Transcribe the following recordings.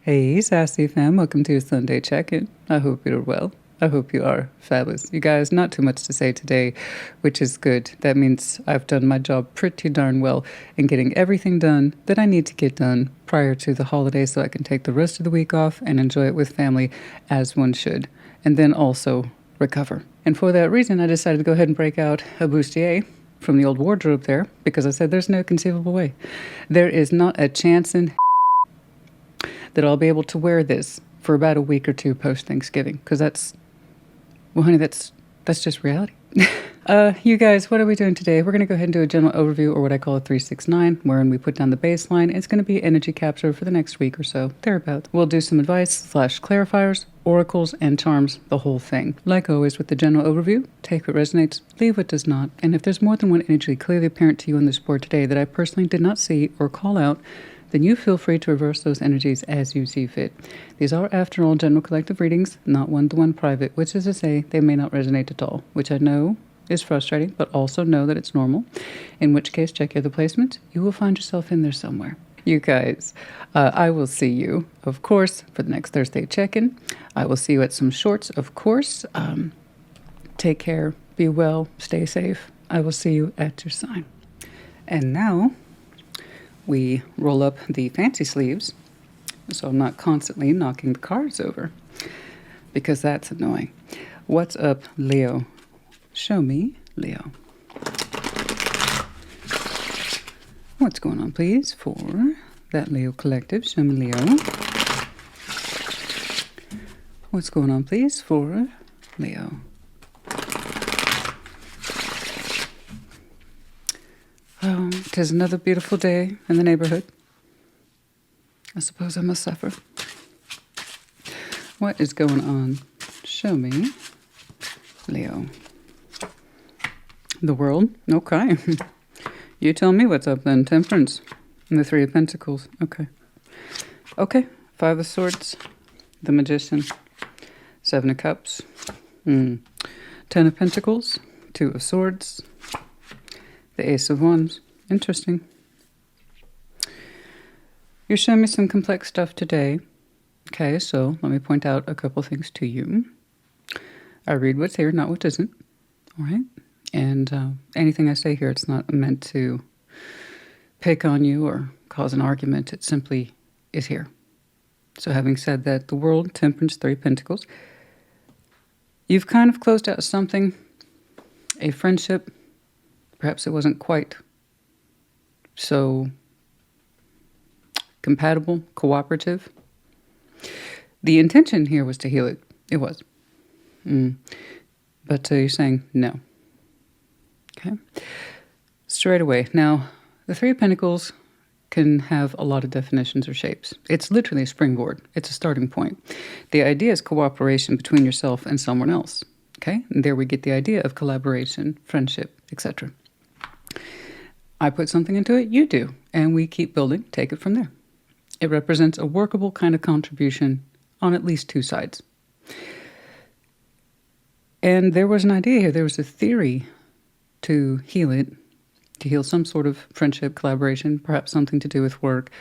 Hey, Sassy fam, welcome to your Sunday check-in. I hope you're well. I hope you are fabulous. You guys, not too much to say today, which is good. That means I've done my job pretty darn well in getting everything done that I need to get done prior to the holidays so I can take the rest of the week off and enjoy it with family as one should, and then also recover. And for that reason, I decided to go ahead and break out a bustier from the old wardrobe there because I said there's no conceivable way. There is not a chance in that I'll be able to wear this for about a week or two post-Thanksgiving. Because well, honey, that's just reality. You guys, what are we doing today? We're going to go ahead and do a general overview, or what I call a 369, wherein we put down the baseline. It's going to be energy capture for the next week or so, thereabouts. We'll do some advice / clarifiers, oracles, and charms, the whole thing. Like always with the general overview, take what resonates, leave what does not. And if there's more than one energy clearly apparent to you on this board today that I personally did not see or call out, then you feel free to reverse those energies as you see fit. These are, after all, general collective readings, not one-to-one private, which is to say they may not resonate at all, which I know is frustrating, but also know that it's normal, in which case check your other placements. You will find yourself in there somewhere. You guys, I will see you, of course, for the next Thursday check-in. I will see you at some shorts, of course. Take care, be well, stay safe. I will see you at your sign. And now we roll up the fancy sleeves so I'm not constantly knocking the cards over because that's annoying. What's up, Leo? Show me, Leo. What's going on, please, for that Leo collective? Show me, Leo. What's going on, please, for Leo? Oh, 'tis another beautiful day in the neighborhood. I suppose I must suffer. What is going on? Show me, Leo. The world? Okay. You tell me what's up then. Temperance. And the Three of Pentacles. Okay. Okay. Five of Swords. The Magician. Seven of Cups. 10 of Pentacles. Two of Swords. The Ace of Wands. Interesting. You're showing me some complex stuff today. Okay, so let me point out a couple things to you. I read what's here, not what isn't. All right? And anything I say here, it's not meant to pick on you or cause an argument. It simply is here. So having said that, the world, temperance, Three of Pentacles. You've kind of closed out something, a friendship. Perhaps it wasn't quite so compatible, cooperative. The intention here was to heal it. It was. But you're saying no. Okay. Straight away. Now, the Three of Pentacles can have a lot of definitions or shapes. It's literally a springboard. It's a starting point. The idea is cooperation between yourself and someone else. Okay? And there we get the idea of collaboration, friendship, etc. I put something into it, you do, and we keep building, take it from there. It represents a workable kind of contribution on at least two sides. And there was an idea here, there was a theory to heal it, to heal some sort of friendship, collaboration, perhaps something to do with work,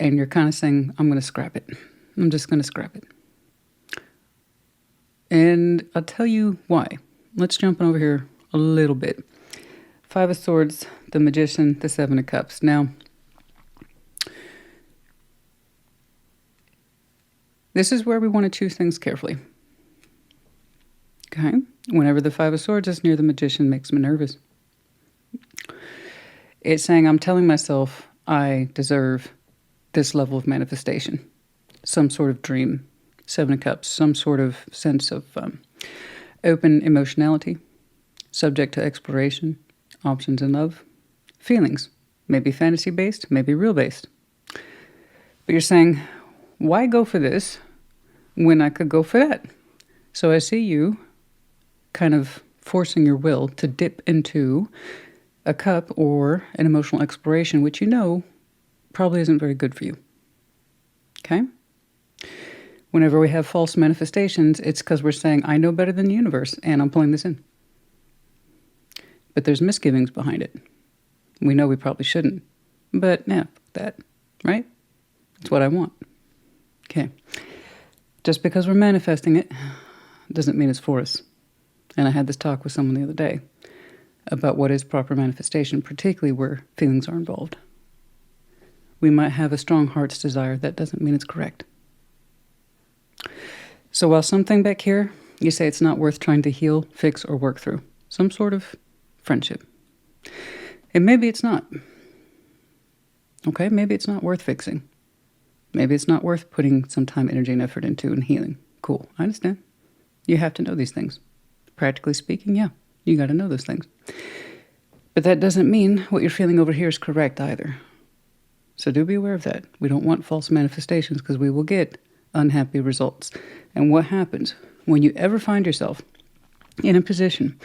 and you're kind of saying, I'm going to scrap it. I'm just going to scrap it. And I'll tell you why. Let's jump on over here a little bit. Five of Swords, the Magician, the Seven of Cups. Now, this is where we want to choose things carefully. Okay? Whenever the Five of Swords is near the Magician, makes me nervous. It's saying I'm telling myself I deserve this level of manifestation. Some sort of dream. Seven of Cups, some sort of sense of open emotionality, subject to exploration, options in love, feelings, maybe fantasy-based, maybe real-based. But you're saying, why go for this when I could go for that? So I see you kind of forcing your will to dip into a cup or an emotional exploration, which you know probably isn't very good for you. Okay? Whenever we have false manifestations, it's because we're saying, I know better than the universe, and I'm pulling this in. But there's misgivings behind it. We know we probably shouldn't. But, yeah, that, right? It's what I want. Okay. Just because we're manifesting it doesn't mean it's for us. And I had this talk with someone the other day about what is proper manifestation, particularly where feelings are involved. We might have a strong heart's desire. That doesn't mean it's correct. So while something back here, you say it's not worth trying to heal, fix, or work through, some sort of friendship. And maybe it's not. Okay, maybe it's not worth fixing. Maybe it's not worth putting some time, energy, and effort into and healing. Cool, I understand. You have to know these things. Practically speaking, yeah, you got to know those things. But that doesn't mean what you're feeling over here is correct either. So do be aware of that. We don't want false manifestations because we will get unhappy results. And what happens when you ever find yourself in a position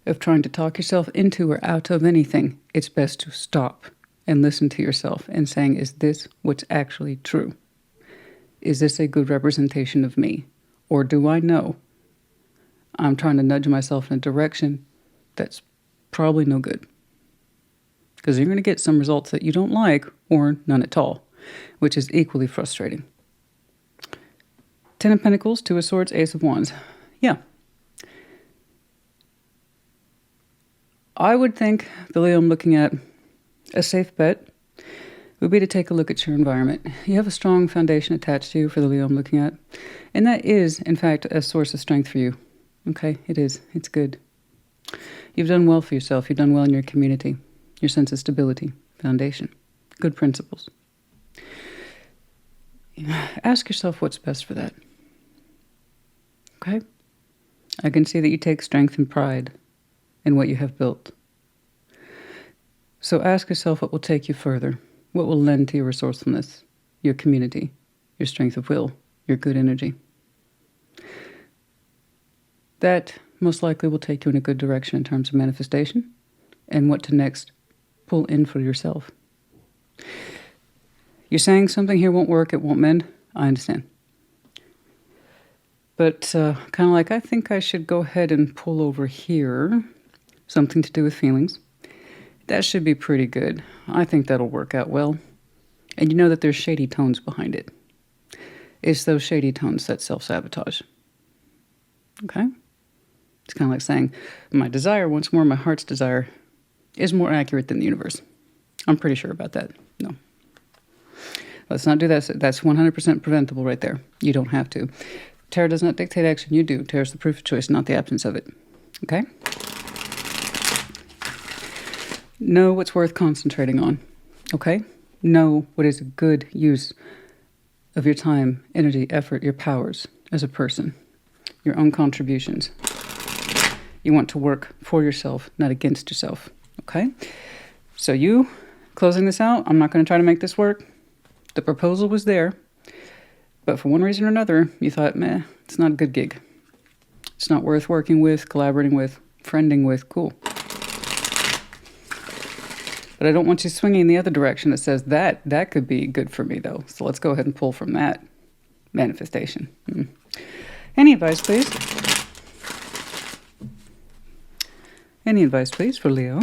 of trying to talk yourself into or out of anything, it's best to stop and listen to yourself and saying, is this what's actually true? Is this a good representation of me? Or do I know I'm trying to nudge myself in a direction that's probably no good? Because you're going to get some results that you don't like or none at all, which is equally frustrating. Ten of Pentacles, Two of Swords, Ace of Wands. Yeah. I would think the Leo I'm looking at, a safe bet would be to take a look at your environment. You have a strong foundation attached to you for the Leo I'm looking at. And that is, in fact, a source of strength for you. Okay, it is. It's good. You've done well for yourself. You've done well in your community. Your sense of stability, foundation, good principles. Ask yourself what's best for that. Okay? I can see that you take strength and pride in what you have built. So ask yourself what will take you further, what will lend to your resourcefulness, your community, your strength of will, your good energy. That most likely will take you in a good direction in terms of manifestation and what to next pull in for yourself. You're saying something here won't work, it won't mend. I understand. But kind of like, I think I should go ahead and pull over here. Something to do with feelings. That should be pretty good. I think that'll work out well. And you know that there's shady tones behind it. It's those shady tones that self-sabotage. Okay? It's kind of like saying, my desire wants more, my heart's desire is more accurate than the universe. I'm pretty sure about that. No. Let's not do that. That's 100% preventable right there. You don't have to. Tarot does not dictate action. You do. Tarot is the proof of choice, not the absence of it. Okay? Know what's worth concentrating on. Okay? Know what is a good use of your time, energy, effort, your powers as a person, your own contributions. You want to work for yourself, not against yourself. Okay? So you, closing this out, I'm not going to try to make this work. The proposal was there, but for one reason or another, you thought, meh, it's not a good gig. It's not worth working with, collaborating with, friending with. Cool. But I don't want you swinging in the other direction that says that could be good for me, though. So let's go ahead and pull from that manifestation. Any advice, please? Any advice, please, for Leo?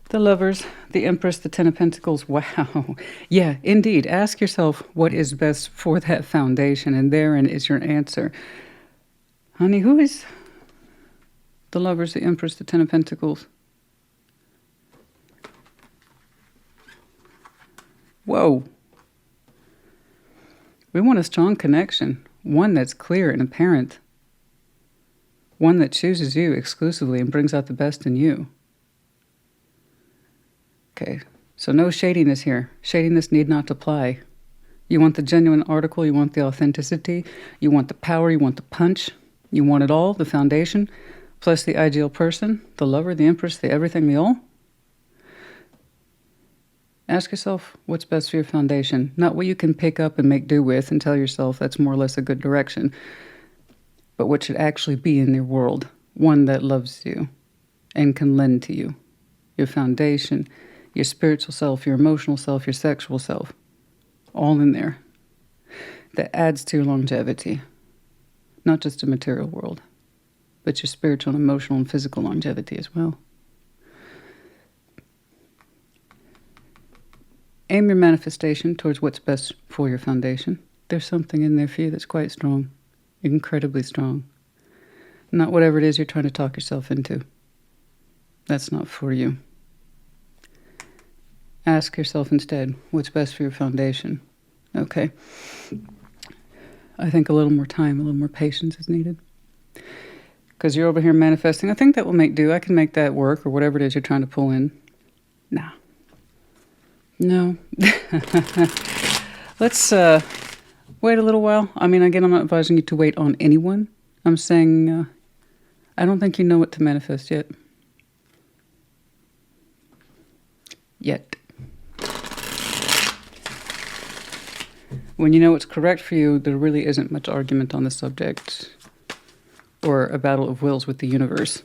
The Lovers, the Empress, the Ten of Pentacles. Wow. Yeah, indeed. Ask yourself what is best for that foundation, and therein is your answer. Honey, who is the Lovers, the Empress, the Ten of Pentacles? Whoa. We want a strong connection, one that's clear and apparent, one that chooses you exclusively and brings out the best in you. Okay, so no shadiness here. Shadiness need not apply. You want the genuine article, you want the authenticity, you want the power, you want the punch, you want it all, the foundation, plus the ideal person, the lover, the empress, the everything, the all. Ask yourself what's best for your foundation, not what you can pick up and make do with and tell yourself that's more or less a good direction, but what should actually be in your world, one that loves you and can lend to you, your foundation, your spiritual self, your emotional self, your sexual self, all in there. That adds to your longevity. Not just a material world, but your spiritual and emotional and physical longevity as well. Aim your manifestation towards what's best for your foundation. There's something in there for you that's quite strong, incredibly strong. Not whatever it is you're trying to talk yourself into. That's not for you. Ask yourself instead, what's best for your foundation? Okay. I think a little more time, a little more patience is needed. Because you're over here manifesting. I think that will make do. I can make that work, or whatever it is you're trying to pull in. Nah. No. Let's wait a little while. I mean, again, I'm not advising you to wait on anyone. I'm saying I don't think you know what to manifest yet. Yet. When you know what's correct for you, there really isn't much argument on the subject or a battle of wills with the universe.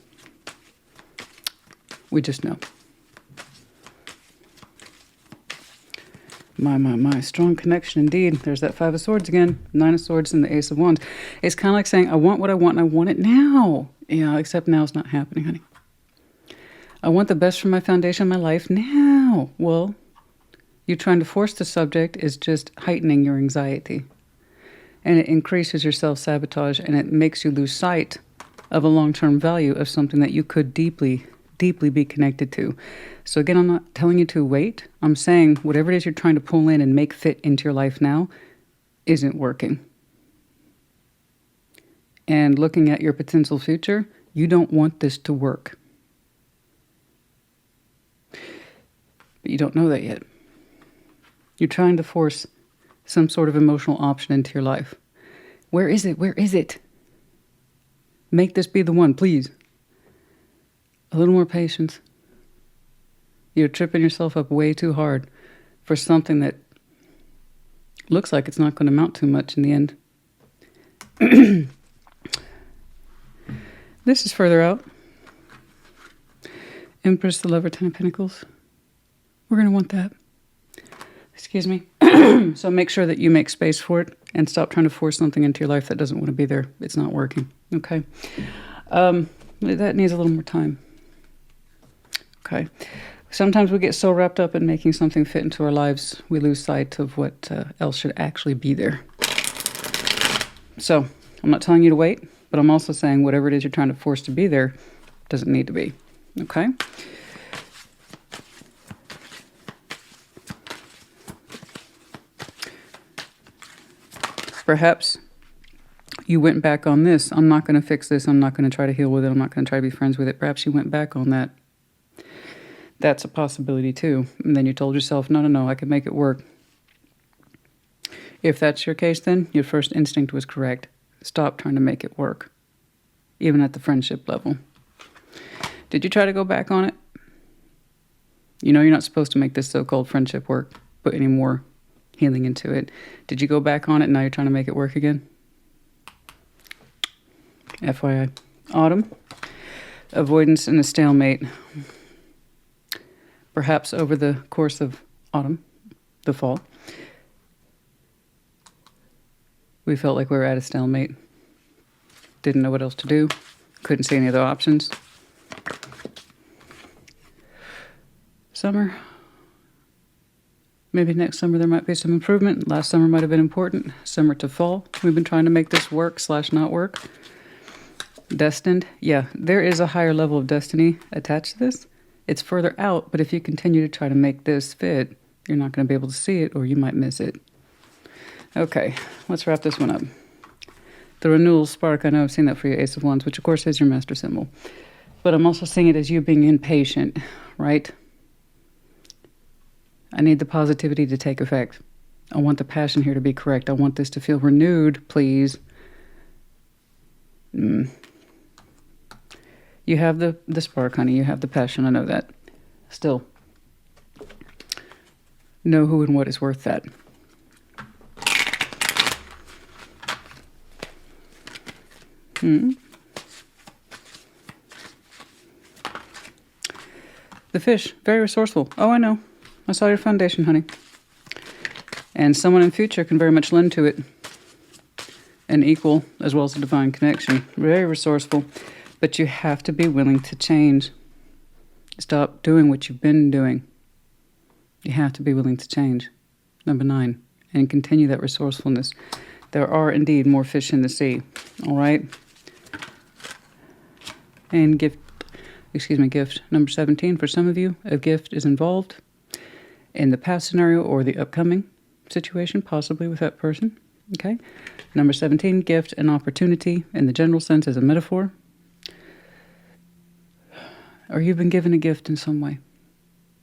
We just know. My, strong connection indeed. There's that Five of Swords again, Nine of Swords and the Ace of Wands. It's kind of like saying, I want what I want and I want it now. Yeah, except now it's not happening, honey. I want the best for my foundation of my life now. Well, you trying to force the subject is just heightening your anxiety. And it increases your self-sabotage, and it makes you lose sight of a long-term value of something that you could deeply be connected to. So again, I'm not telling you to wait. I'm saying whatever it is you're trying to pull in and make fit into your life now isn't working. And looking at your potential future, you don't want this to work. But you don't know that yet. You're trying to force some sort of emotional option into your life. Where is it? Where is it? Make this be the one, please. A little more patience. You're tripping yourself up way too hard for something that looks like it's not going to amount to much in the end. This is further out. Empress, the Lover, Ten of Pentacles. We're going to want that. Excuse me. So make sure that you make space for it and stop trying to force something into your life that doesn't want to be there. It's not working. Okay. That needs a little more time. Okay. Sometimes we get so wrapped up in making something fit into our lives, we lose sight of what else should actually be there. So I'm not telling you to wait, but I'm also saying whatever it is you're trying to force to be there doesn't need to be. Okay. Perhaps you went back on this. I'm not going to fix this. I'm not going to try to heal with it. I'm not going to try to be friends with it. Perhaps you went back on that. That's a possibility too. And then you told yourself, no, I can make it work. If that's your case, then your first instinct was correct. Stop trying to make it work, even at the friendship level. Did you try to go back on it? You know you're not supposed to make this so-called friendship work, put any more healing into it. Did you go back on it and now you're trying to make it work again? FYI. Autumn. Avoidance and a stalemate. Perhaps over the course of autumn, the fall, we felt like we were at a stalemate. Didn't know what else to do. Couldn't see any other options. Summer. Maybe next summer there might be some improvement. Last summer might have been important. Summer to fall. We've been trying to make this work / not work. Destined. Yeah, there is a higher level of destiny attached to this. It's further out, but if you continue to try to make this fit, you're not going to be able to see it, or you might miss it. Okay, let's wrap this one up. The renewal spark, I know I've seen that for your Ace of Wands, which of course is your master symbol. But I'm also seeing it as you being impatient, right? I need the positivity to take effect. I want the passion here to be correct. I want this to feel renewed, please. You have the spark, honey. You have the passion. I know that. Still, know who and what is worth that. The fish, very resourceful. Oh, I know. I saw your foundation, honey. And someone in future can very much lend to it. An equal as well as a divine connection. Very resourceful. But you have to be willing to change. Stop doing what you've been doing. You have to be willing to change. Number 9, and continue that resourcefulness. There are indeed more fish in the sea. All right. And gift number 17. For some of you, a gift is involved in the past scenario or the upcoming situation, possibly with that person. Okay. Number 17, gift and opportunity in the general sense as a metaphor. Or you've been given a gift in some way.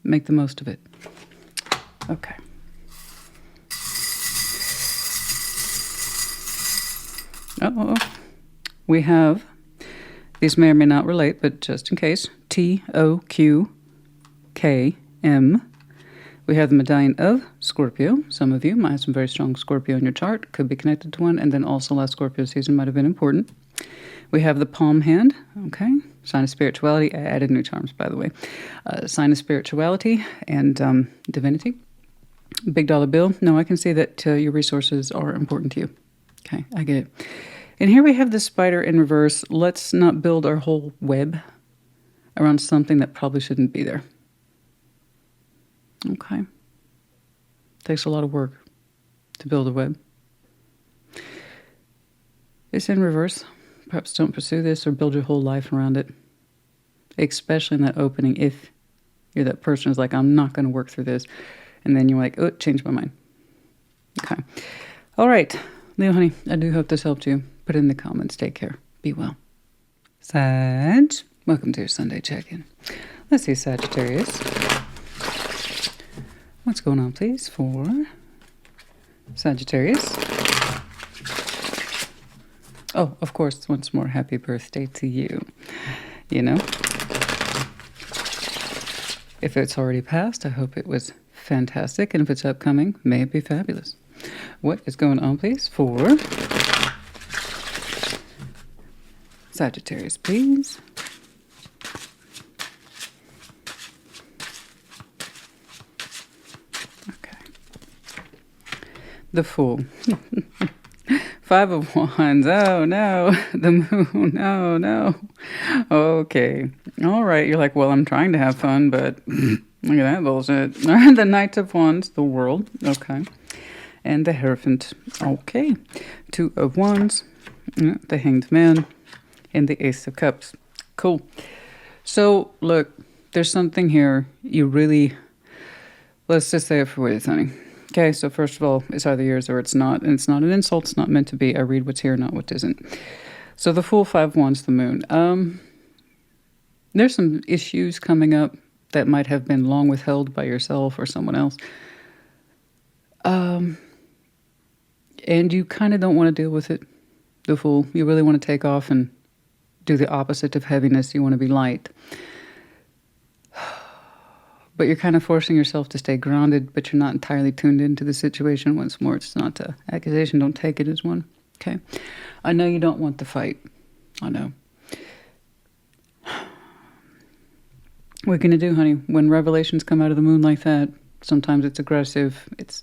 Make the most of it. Okay. We have, these may or may not relate, but just in case, TOQKM. We have the medallion of Scorpio. Some of you might have some very strong Scorpio in your chart. Could be connected to one. And then also last Scorpio season might have been important. We have the palm hand. Okay. Sign of spirituality. I added new charms, by the way. Sign of spirituality and divinity. Big dollar bill. No, I can see that your resources are important to you. Okay, I get it. And here we have the spider in reverse. Let's not build our whole web around something that probably shouldn't be there. Okay. Takes a lot of work to build a web. It's in reverse. Perhaps don't pursue this or build your whole life around it. Especially in that opening, if you're that person who's like, I'm not going to work through this. And then you're like, oh, changed my mind. Okay. All right. Leo, honey, I do hope this helped you. Put it in the comments. Take care. Be well. Sag, welcome to your Sunday check-in. Let's see, Sagittarius. What's going on, please, for Sagittarius? Oh, of course, once more, happy birthday to you. You know? If it's already passed, I hope it was fantastic. And if it's upcoming, may it be fabulous. What is going on, please, for Sagittarius, please? Okay. The Fool. 5 of Wands. Oh, no. The Moon. Oh, no. Okay. All right. You're like, well, I'm trying to have fun, but look at that bullshit. The Knight of Wands. The World. Okay. And the Hierophant. Okay. 2 of Wands. The Hanged Man. And the Ace of Cups. Cool. So, look, there's something here you really... Let's just say it for what it is, honey. Okay, so first of all, it's either yours or it's not. And it's not an insult. It's not meant to be. I read what's here, not what isn't. So the Fool, 5 of Wands, the Moon. There's some issues coming up that might have been long withheld by yourself or someone else. And you kind of don't want to deal with it, the Fool. You really want to take off and do the opposite of heaviness. You want to be light. But you're kind of forcing yourself to stay grounded, but you're not entirely tuned into the situation. Once more, it's not an accusation. Don't take it as one. Okay? I know you don't want the fight. I know. What can you do, honey? When revelations come out of the moon like that, sometimes it's aggressive. It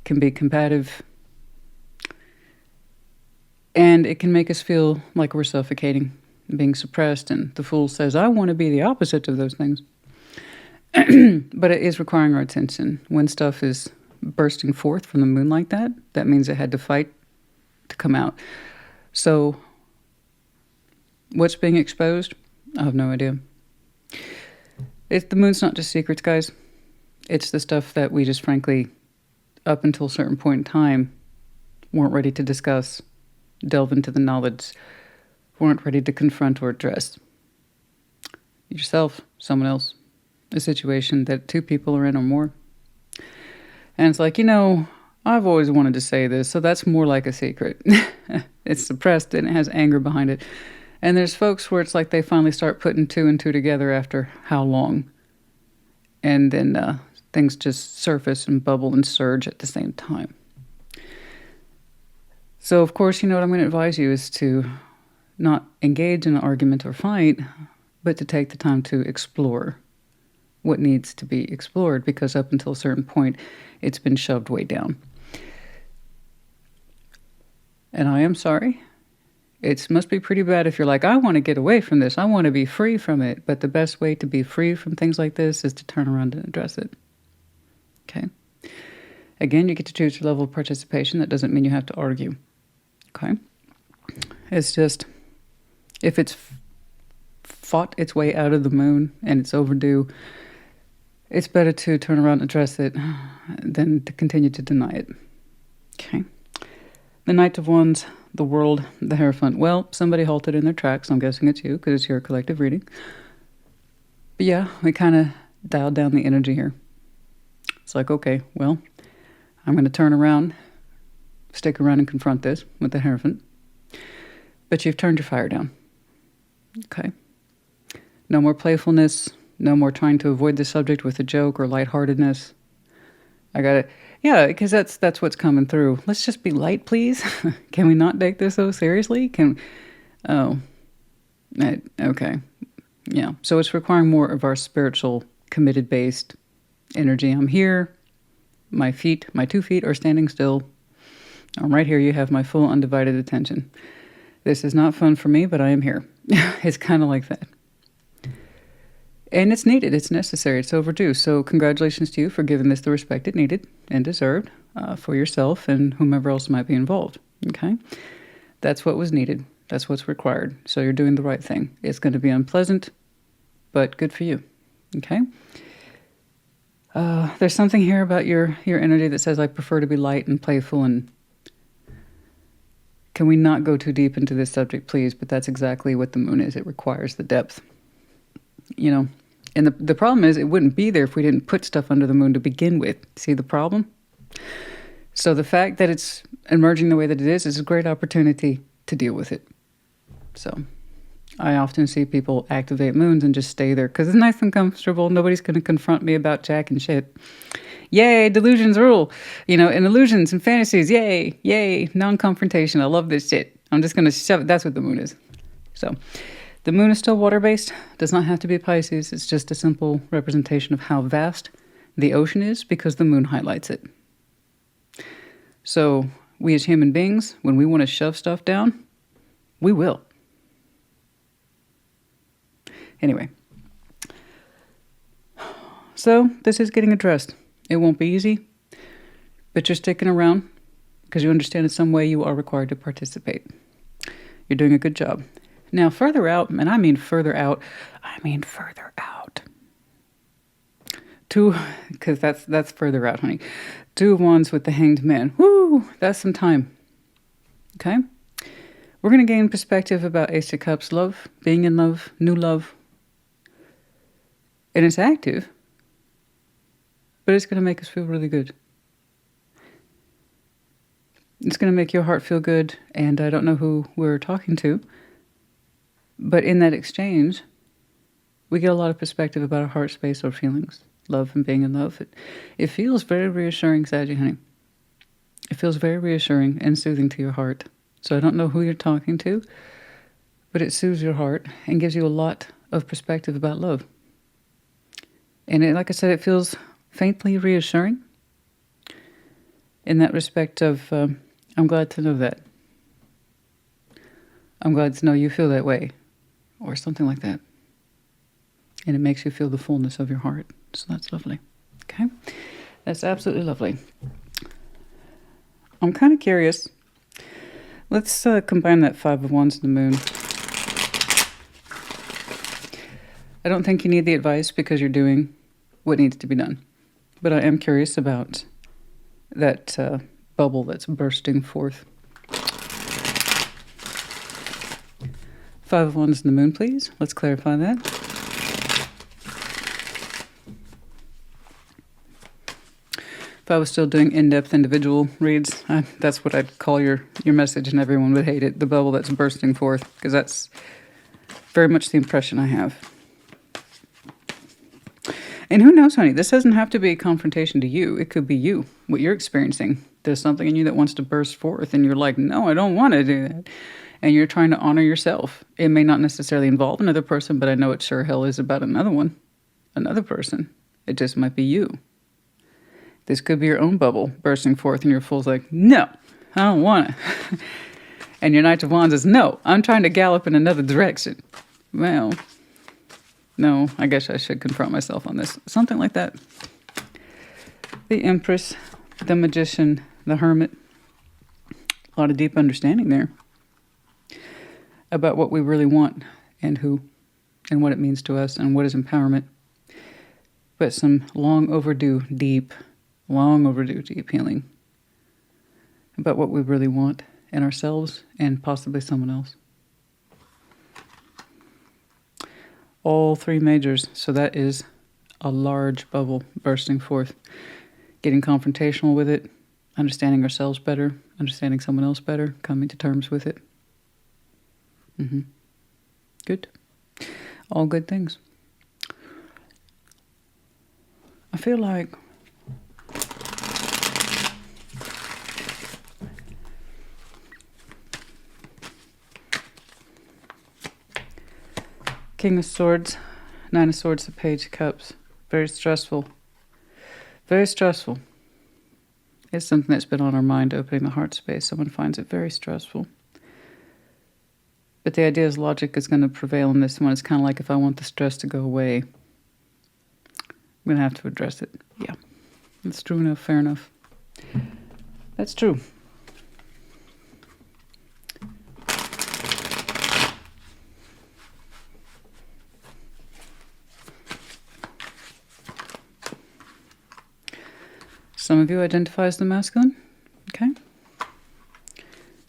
can be combative. And it can make us feel like we're suffocating, being suppressed. And the Fool says, I want to be the opposite of those things. But it is requiring our attention. When stuff is bursting forth from the moon like that, that means it had to fight to come out. So what's being exposed? I have no idea. The moon's not just secrets, guys. It's the stuff that we just frankly, up until a certain point in time, weren't ready to discuss, delve into the knowledge, weren't ready to confront or address. Yourself, someone else. A situation that 2 people are in or more. And it's like, I've always wanted to say this, so that's more like a secret. It's suppressed and it has anger behind it. And there's folks where it's like they finally start putting 2 and 2 together after how long? And then things just surface and bubble and surge at the same time. So, of course, what I'm going to advise you is to not engage in an argument or fight, but to take the time to explore what needs to be explored, because up until a certain point, it's been shoved way down. And I am sorry. It must be pretty bad if you're like, I want to get away from this. I want to be free from it. But the best way to be free from things like this is to turn around and address it. Okay. Again, you get to choose your level of participation. That doesn't mean you have to argue. Okay. It's just, if it's fought its way out of the moon and it's overdue, it's better to turn around and address it than to continue to deny it. Okay. The Knight of Wands, the World, the Hierophant. Well, somebody halted in their tracks. I'm guessing it's you because it's your collective reading. But yeah, we kind of dialed down the energy here. It's like, okay, well, I'm going to turn around, stick around and confront this with the Hierophant. But you've turned your fire down. Okay. No more playfulness. No more trying to avoid the subject with a joke or lightheartedness. I got it. Yeah, because that's what's coming through. Let's just be light, please. Can we not take this so seriously? Okay. Yeah. So it's requiring more of our spiritual, committed-based energy. I'm here. My 2 feet are standing still. I'm right here. You have my full undivided attention. This is not fun for me, but I am here. It's kind of like that. And it's needed. It's necessary. It's overdue. So congratulations to you for giving this the respect it needed and deserved for yourself and whomever else might be involved. Okay? That's what was needed. That's what's required. So you're doing the right thing. It's going to be unpleasant, but good for you. Okay? There's something here about your energy that says, I prefer to be light and playful. And can we not go too deep into this subject, please? But that's exactly what the moon is. It requires the depth. You know, and the problem is it wouldn't be there if we didn't put stuff under the moon to begin with. See the problem? So the fact that it's emerging the way that it is a great opportunity to deal with it. So I often see people activate moons and just stay there because it's nice and comfortable. Nobody's going to confront me about jack and shit. Yay, delusions rule. You know, and illusions and fantasies. Yay, yay, non-confrontation. I love this shit. I'm just going to shove it. That's what the moon is. So the moon is still water-based. Does not have to be Pisces. It's just a simple representation of how vast the ocean is because the moon highlights it. So we as human beings, when we want to shove stuff down, we will. Anyway. So this is getting addressed. It won't be easy, but you're sticking around because you understand in some way you are required to participate. You're doing a good job. Now, further out, and I mean further out, because that's further out, honey. 2 of Wands with the Hanged Man. Woo! That's some time. Okay? We're going to gain perspective about Ace of Cups, love, being in love, new love. And it's active, but it's going to make us feel really good. It's going to make your heart feel good, and I don't know who we're talking to, but in that exchange, we get a lot of perspective about our heart space or feelings, love and being in love. It feels very reassuring, Saggy, honey. It feels very reassuring and soothing to your heart. So I don't know who you're talking to, but it soothes your heart and gives you a lot of perspective about love. And like I said, it feels faintly reassuring in that respect of, I'm glad to know that. I'm glad to know you feel that way, or something like that. And it makes you feel the fullness of your heart. So that's lovely. Okay? That's absolutely lovely. I'm kind of curious. Let's combine that 5 of Wands and the moon. I don't think you need the advice because you're doing what needs to be done. But I am curious about that bubble that's bursting forth. 5 of Wands and the moon, please. Let's clarify that. If I was still doing in-depth individual reads, that's what I'd call your message, and everyone would hate it. The bubble that's bursting forth, because that's very much the impression I have. And who knows, honey, this doesn't have to be a confrontation to you. It could be you, what you're experiencing. There's something in you that wants to burst forth, and you're like, no, I don't want to do that. And you're trying to honor yourself. It may not necessarily involve another person, but I know it sure hell is about another person. It just might be you. This could be your own bubble bursting forth, and your fool's like, no, I don't want to. And your Knight of Wands is, no, I'm trying to gallop in another direction. Well, no, I guess I should confront myself on this. Something like that. The Empress, the Magician, the Hermit. A lot of deep understanding there about what we really want and who and what it means to us and what is empowerment. But some long overdue deep healing about what we really want in ourselves and possibly someone else. All three majors, so that is a large bubble bursting forth. Getting confrontational with it, understanding ourselves better, understanding someone else better, coming to terms with it. Good. All good things. I feel like King of Swords, Nine of Swords, the Page of Cups. Very stressful. Very stressful. It's something that's been on our mind, opening the heart space. Someone finds it very stressful. But the idea is logic is going to prevail in this one. It's kind of like if I want the stress to go away, I'm going to have to address it. Yeah, that's true enough, fair enough. That's true. Some of you identify as the masculine. Okay.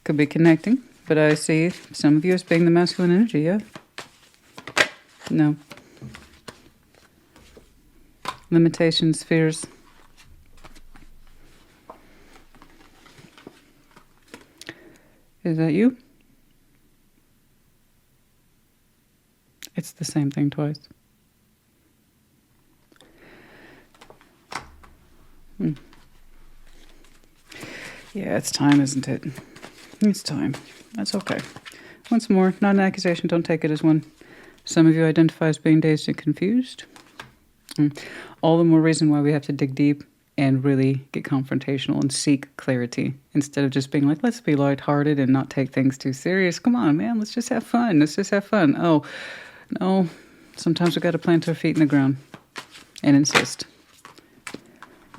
Could be connecting, but I see some of you as being the masculine energy, yeah? No. Limitations, fears. Is that you? It's the same thing twice. Yeah, it's time, isn't it? It's time. That's okay. Once more, not an accusation. Don't take it as one. Some of you identify as being dazed and confused. All the more reason why we have to dig deep and really get confrontational and seek clarity instead of just being like, let's be lighthearted and not take things too serious. Come on, man. Let's just have fun. Let's just have fun. Oh, no. Sometimes we've got to plant our feet in the ground and insist.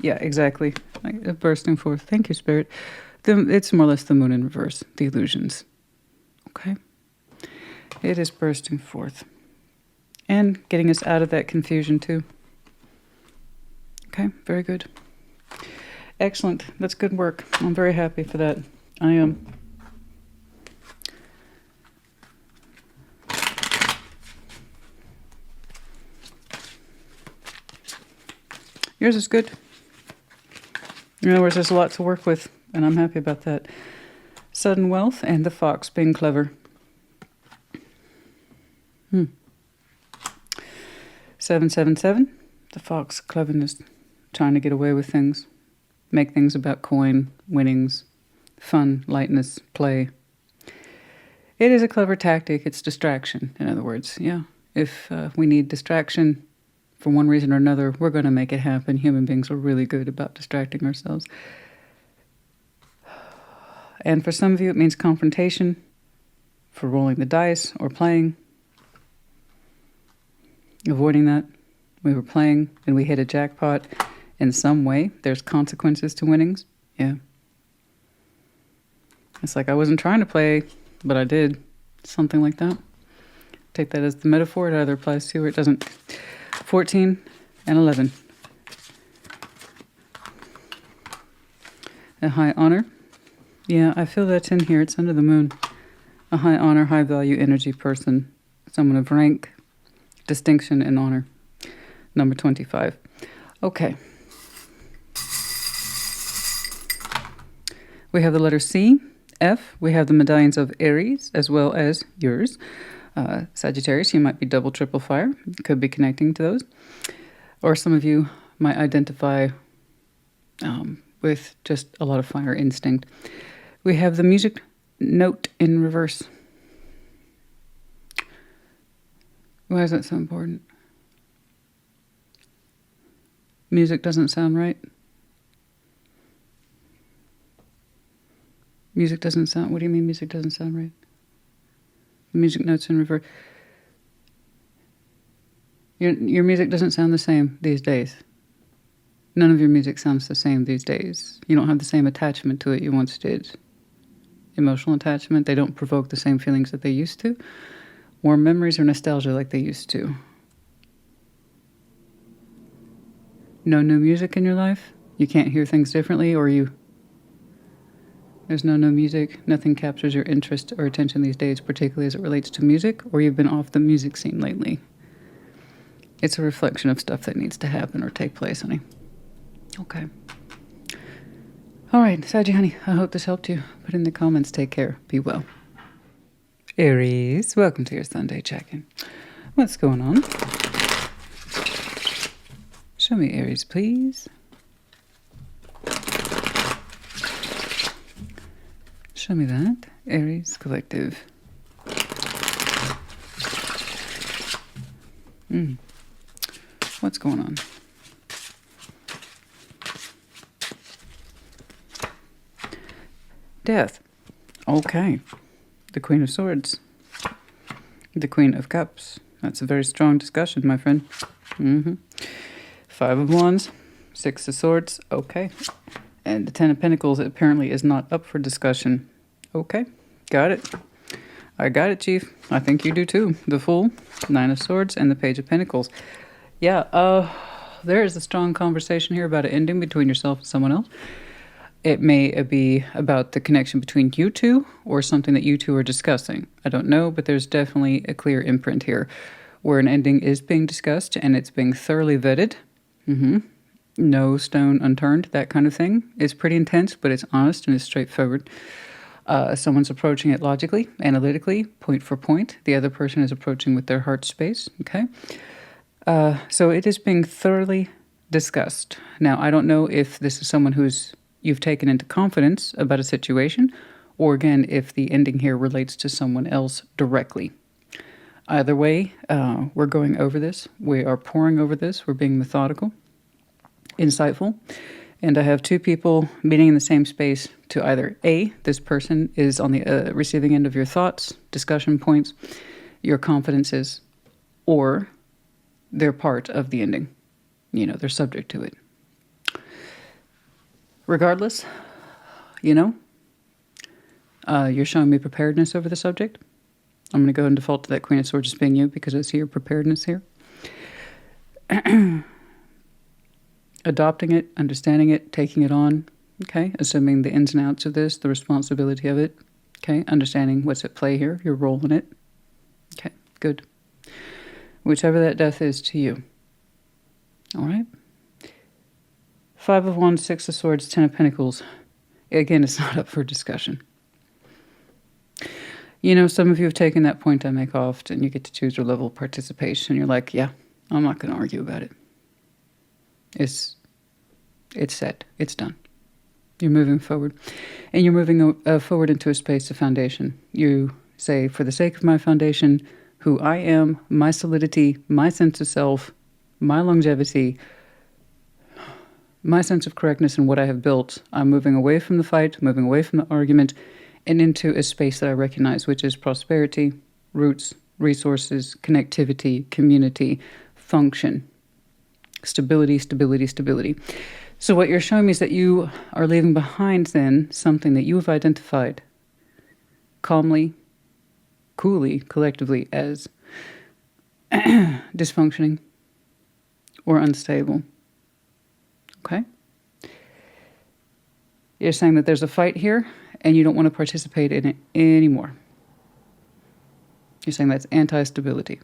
Yeah, exactly. Like bursting forth. Thank you, Spirit. It's more or less the moon in reverse, the illusions. Okay? It is bursting forth. And getting us out of that confusion, too. Okay, very good. Excellent. That's good work. I'm very happy for that. I am. Yours is good. In other words, there's a lot to work with, and I'm happy about that. Sudden wealth and the fox being clever. 777, the fox cleverness, trying to get away with things, make things about coin, winnings, fun, lightness, play. It is a clever tactic. It's distraction, in other words. Yeah, if we need distraction for one reason or another, we're going to make it happen. Human beings are really good about distracting ourselves. And for some of you, it means confrontation, for rolling the dice or playing. Avoiding that. We were playing and we hit a jackpot in some way. There's consequences to winnings. Yeah. It's like I wasn't trying to play, but I did. Something like that. Take that as the metaphor. It either applies to or it doesn't. 14 and 11. A high honor. Yeah, I feel that's in here. It's under the moon. A high honor, high value energy person. Someone of rank, distinction, and honor. Number 25. Okay. We have the letter C, F. We have the medallions of Aries, as well as yours. Sagittarius, you might be double, triple fire. Could be connecting to those. Or some of you might identify with just a lot of fire instinct. We have the music note in reverse. Why is that so important? Music doesn't sound right. Music doesn't sound... What do you mean music doesn't sound right? The music notes in reverse. Your music doesn't sound the same these days. None of your music sounds the same these days. You don't have the same attachment to it you once did. Emotional attachment, they don't provoke the same feelings that they used to. Warm memories or nostalgia like they used to. No new music in your life? You can't hear things differently, or there's no new music? Nothing captures your interest or attention these days, particularly as it relates to music, or you've been off the music scene lately? It's a reflection of stuff that needs to happen or take place, honey. Okay. All right, Saggy, honey, I hope this helped you. Put in the comments. Take care. Be well. Aries, welcome to your Sunday check-in. What's going on? Show me Aries, please. Show me that. Aries Collective. What's going on? Death. Okay. The Queen of Swords. The Queen of Cups. That's a very strong discussion, my friend. Five of Wands. Six of Swords. Okay. And the Ten of Pentacles apparently is not up for discussion. Okay. Got it. I got it, Chief. I think you do too. The Fool, Nine of Swords, and the Page of Pentacles. Yeah, there is a strong conversation here about an ending between yourself and someone else. It may be about the connection between you two or something that you two are discussing. I don't know, but there's definitely a clear imprint here where an ending is being discussed and it's being thoroughly vetted. No stone unturned, that kind of thing. It's pretty intense, but it's honest and it's straightforward. Someone's approaching it logically, analytically, point for point. The other person is approaching with their heart space, okay? So it is being thoroughly discussed. Now, I don't know if this is someone you've taken into confidence about a situation, or again, if the ending here relates to someone else directly. Either way, we're going over this. We are pouring over this. We're being methodical, insightful. And I have two people meeting in the same space to either A, this person is on the receiving end of your thoughts, discussion points, your confidences, or they're part of the ending. They're subject to it. Regardless, you're showing me preparedness over the subject. I'm going to go and default to that Queen of Swords as being you because I see your preparedness here. Adopting it, understanding it, taking it on, okay? Assuming the ins and outs of this, the responsibility of it, okay? Understanding what's at play here, your role in it. Okay, good. Whichever that death is to you. All right? Five of Wands, Six of Swords, Ten of Pentacles. Again, it's not up for discussion. Some of you have taken that point I make often. You get to choose your level of participation. You're like, yeah, I'm not going to argue about it. It's set. It's done. You're moving forward. And you're moving forward into a space of foundation. You say, for the sake of my foundation, who I am, my solidity, my sense of self, my longevity, my sense of correctness and what I have built, I'm moving away from the fight, moving away from the argument, and into a space that I recognize, which is prosperity, roots, resources, connectivity, community, function, stability, stability, stability. So what you're showing me is that you are leaving behind then something that you have identified calmly, coolly, collectively as dysfunctioning or unstable. Okay? You're saying that there's a fight here and you don't want to participate in it anymore. You're saying that's anti-stability.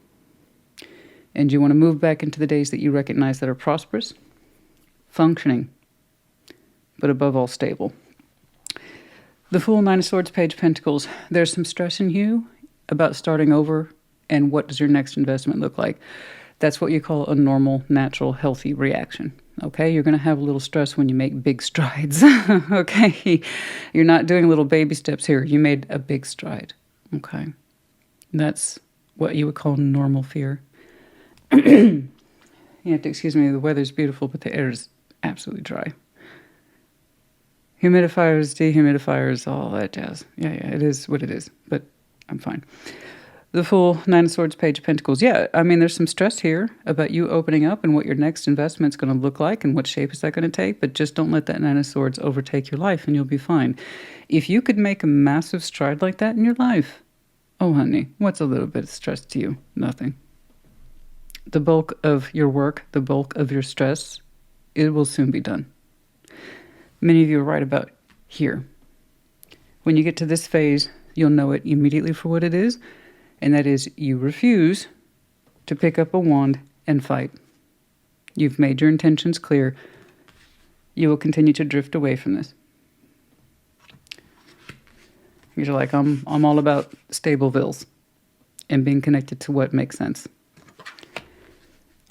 And you want to move back into the days that you recognize that are prosperous, functioning, but above all stable. The Fool, Nine of Swords, Page of Pentacles. There's some stress in you about starting over and what does your next investment look like. That's what you call a normal, natural, healthy reaction. Okay, you're going to have a little stress when you make big strides. Okay, you're not doing little baby steps here. You made a big stride. Okay, that's what you would call normal fear. You have to excuse me, the weather's beautiful, but the air is absolutely dry. Humidifiers, dehumidifiers, all that jazz. Yeah, it is what it is, but I'm fine. The Fool, Nine of Swords, Page of Pentacles. Yeah, I mean, there's some stress here about you opening up and what your next investment's going to look like and what shape is that going to take, but just don't let that Nine of Swords overtake your life and you'll be fine. If you could make a massive stride like that in your life, oh, honey, what's a little bit of stress to you? Nothing. The bulk of your work, the bulk of your stress, it will soon be done. Many of you are right about here. When you get to this phase, you'll know it immediately for what it is, and that is you refuse to pick up a wand and fight. You've made your intentions clear. You will continue to drift away from this. You're like, I'm all about Stableville's and being connected to what makes sense.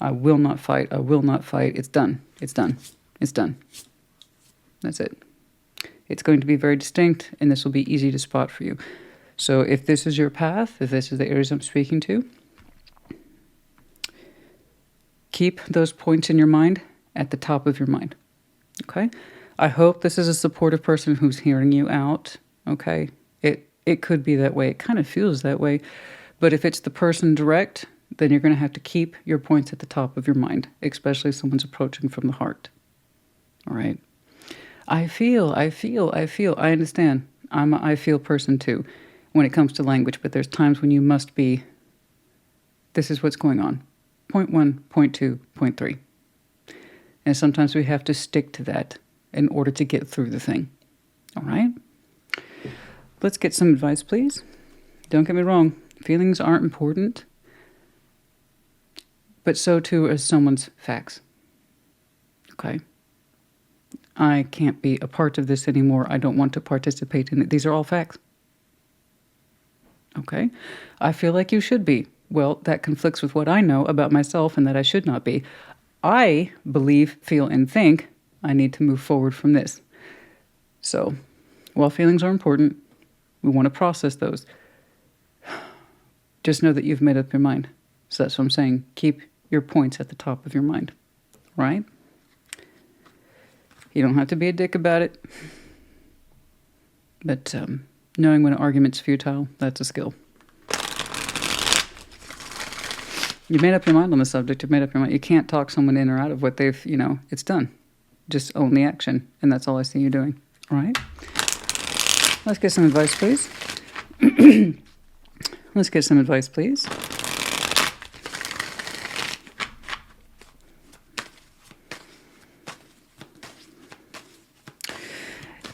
I will not fight. I will not fight. It's done. It's done. It's done. That's it. It's going to be very distinct, and this will be easy to spot for you. So if this is your path, if this is the Aries I'm speaking to, keep those points in your mind at the top of your mind, okay? I hope this is a supportive person who's hearing you out, okay? It could be that way. It kind of feels that way. But if it's the person direct, then you're going to have to keep your points at the top of your mind, especially if someone's approaching from the heart, all right? I understand. I'm an I feel person too when it comes to language, but there's times when you must be, this is what's going on. Point 1, point 2, point 3. And sometimes we have to stick to that in order to get through the thing. All right? Let's get some advice, please. Don't get me wrong. Feelings aren't important, but so too is someone's facts. Okay? I can't be a part of this anymore. I don't want to participate in it. These are all facts. Okay? I feel like you should be. Well, that conflicts with what I know about myself and that I should not be. I believe, feel, and think I need to move forward from this. So, while feelings are important, we want to process those. Just know that you've made up your mind. So that's what I'm saying. Keep your points at the top of your mind. Right? You don't have to be a dick about it. But knowing when an argument's futile, that's a skill. You made up your mind on the subject. You've made up your mind. You can't talk someone in or out of what they've, it's done. Just own the action. And that's all I see you doing. All right? Let's get some advice, please. Let's get some advice, please.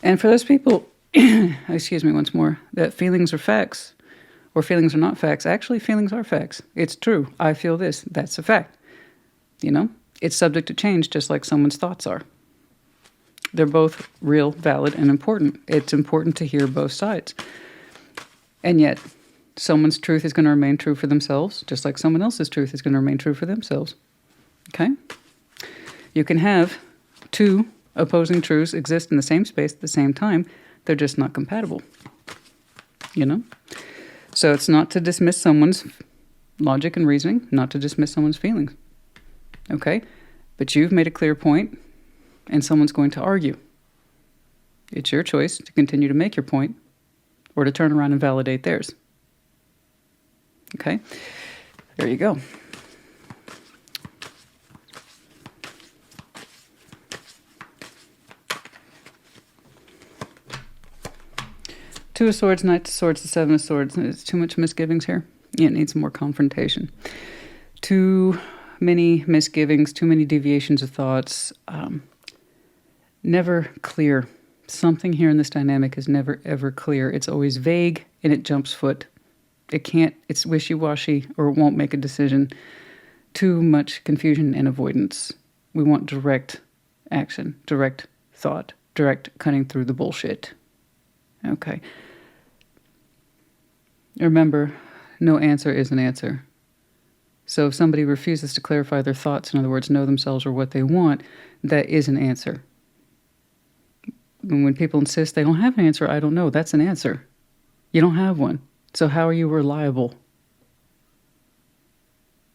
And for those people, excuse me once more, that feelings are facts or feelings are not facts. Actually, feelings are facts. It's true. I feel this. That's a fact. It's subject to change just like someone's thoughts are. They're both real, valid, and important. It's important to hear both sides. And yet, someone's truth is going to remain true for themselves, just like someone else's truth is going to remain true for themselves. Okay? You can have two opposing truths exist in the same space at the same time. They're just not compatible. So it's not to dismiss someone's logic and reasoning, not to dismiss someone's feelings. Okay? But you've made a clear point, and someone's going to argue. It's your choice to continue to make your point or to turn around and validate theirs. Okay? There you go. Two of Swords, Knight of Swords, the Seven of Swords. There's too much misgivings here. It needs more confrontation. Too many misgivings, too many deviations of thoughts. Never clear. Something here in this dynamic is never, ever clear. It's always vague and it jumps foot. It's wishy-washy or it won't make a decision. Too much confusion and avoidance. We want direct action, direct thought, direct cutting through the bullshit. Okay. Remember, no answer is an answer. So if somebody refuses to clarify their thoughts, in other words, know themselves or what they want, that is an answer. And when people insist they don't have an answer, I don't know, that's an answer. You don't have one. So how are you reliable?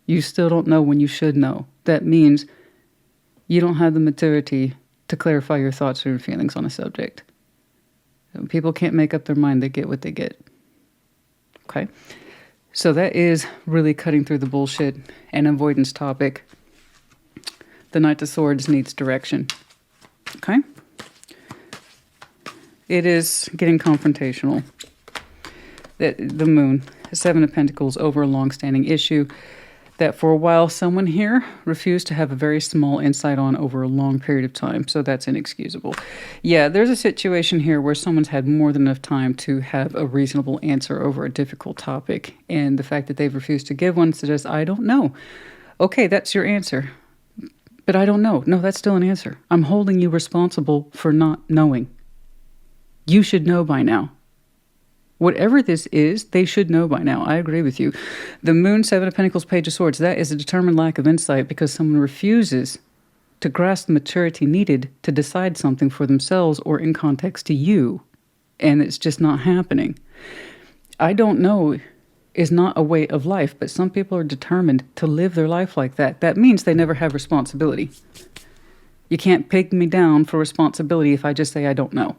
You still don't know when you should know. That means you don't have the maturity to clarify your thoughts or your feelings on a subject. People can't make up their mind. They get what they get. Okay? So that is really cutting through the bullshit and avoidance topic. The Knight of Swords needs direction. Okay? It is getting confrontational. The Moon, Seven of Pentacles, over a long-standing issue that for a while someone here refused to have a very small insight on over a long period of time. So that's inexcusable. Yeah, there's a situation here where someone's had more than enough time to have a reasonable answer over a difficult topic. And the fact that they've refused to give one suggests, I don't know. Okay, that's your answer. But I don't know. No, that's still an answer. I'm holding you responsible for not knowing. You should know by now. Whatever this is, they should know by now. I agree with you. The Moon, Seven of Pentacles, Page of Swords, that is a determined lack of insight because someone refuses to grasp the maturity needed to decide something for themselves or in context to you. And it's just not happening. I don't know is not a way of life, but some people are determined to live their life like that. That means they never have responsibility. You can't peg me down for responsibility if I just say I don't know.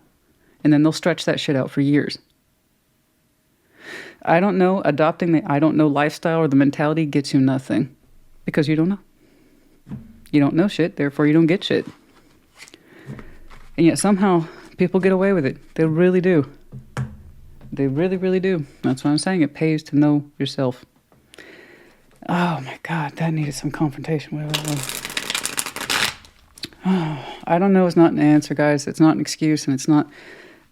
And then they'll stretch that shit out for years. I don't know, adopting the I don't know lifestyle or the mentality gets you nothing because you don't know. You don't know shit, therefore you don't get shit. And yet somehow people get away with it. They really do. They really, really do. That's what I'm saying. It pays to know yourself. Oh my God, that needed some confrontation. Oh, I don't know is not an answer, guys. It's not an excuse and it's not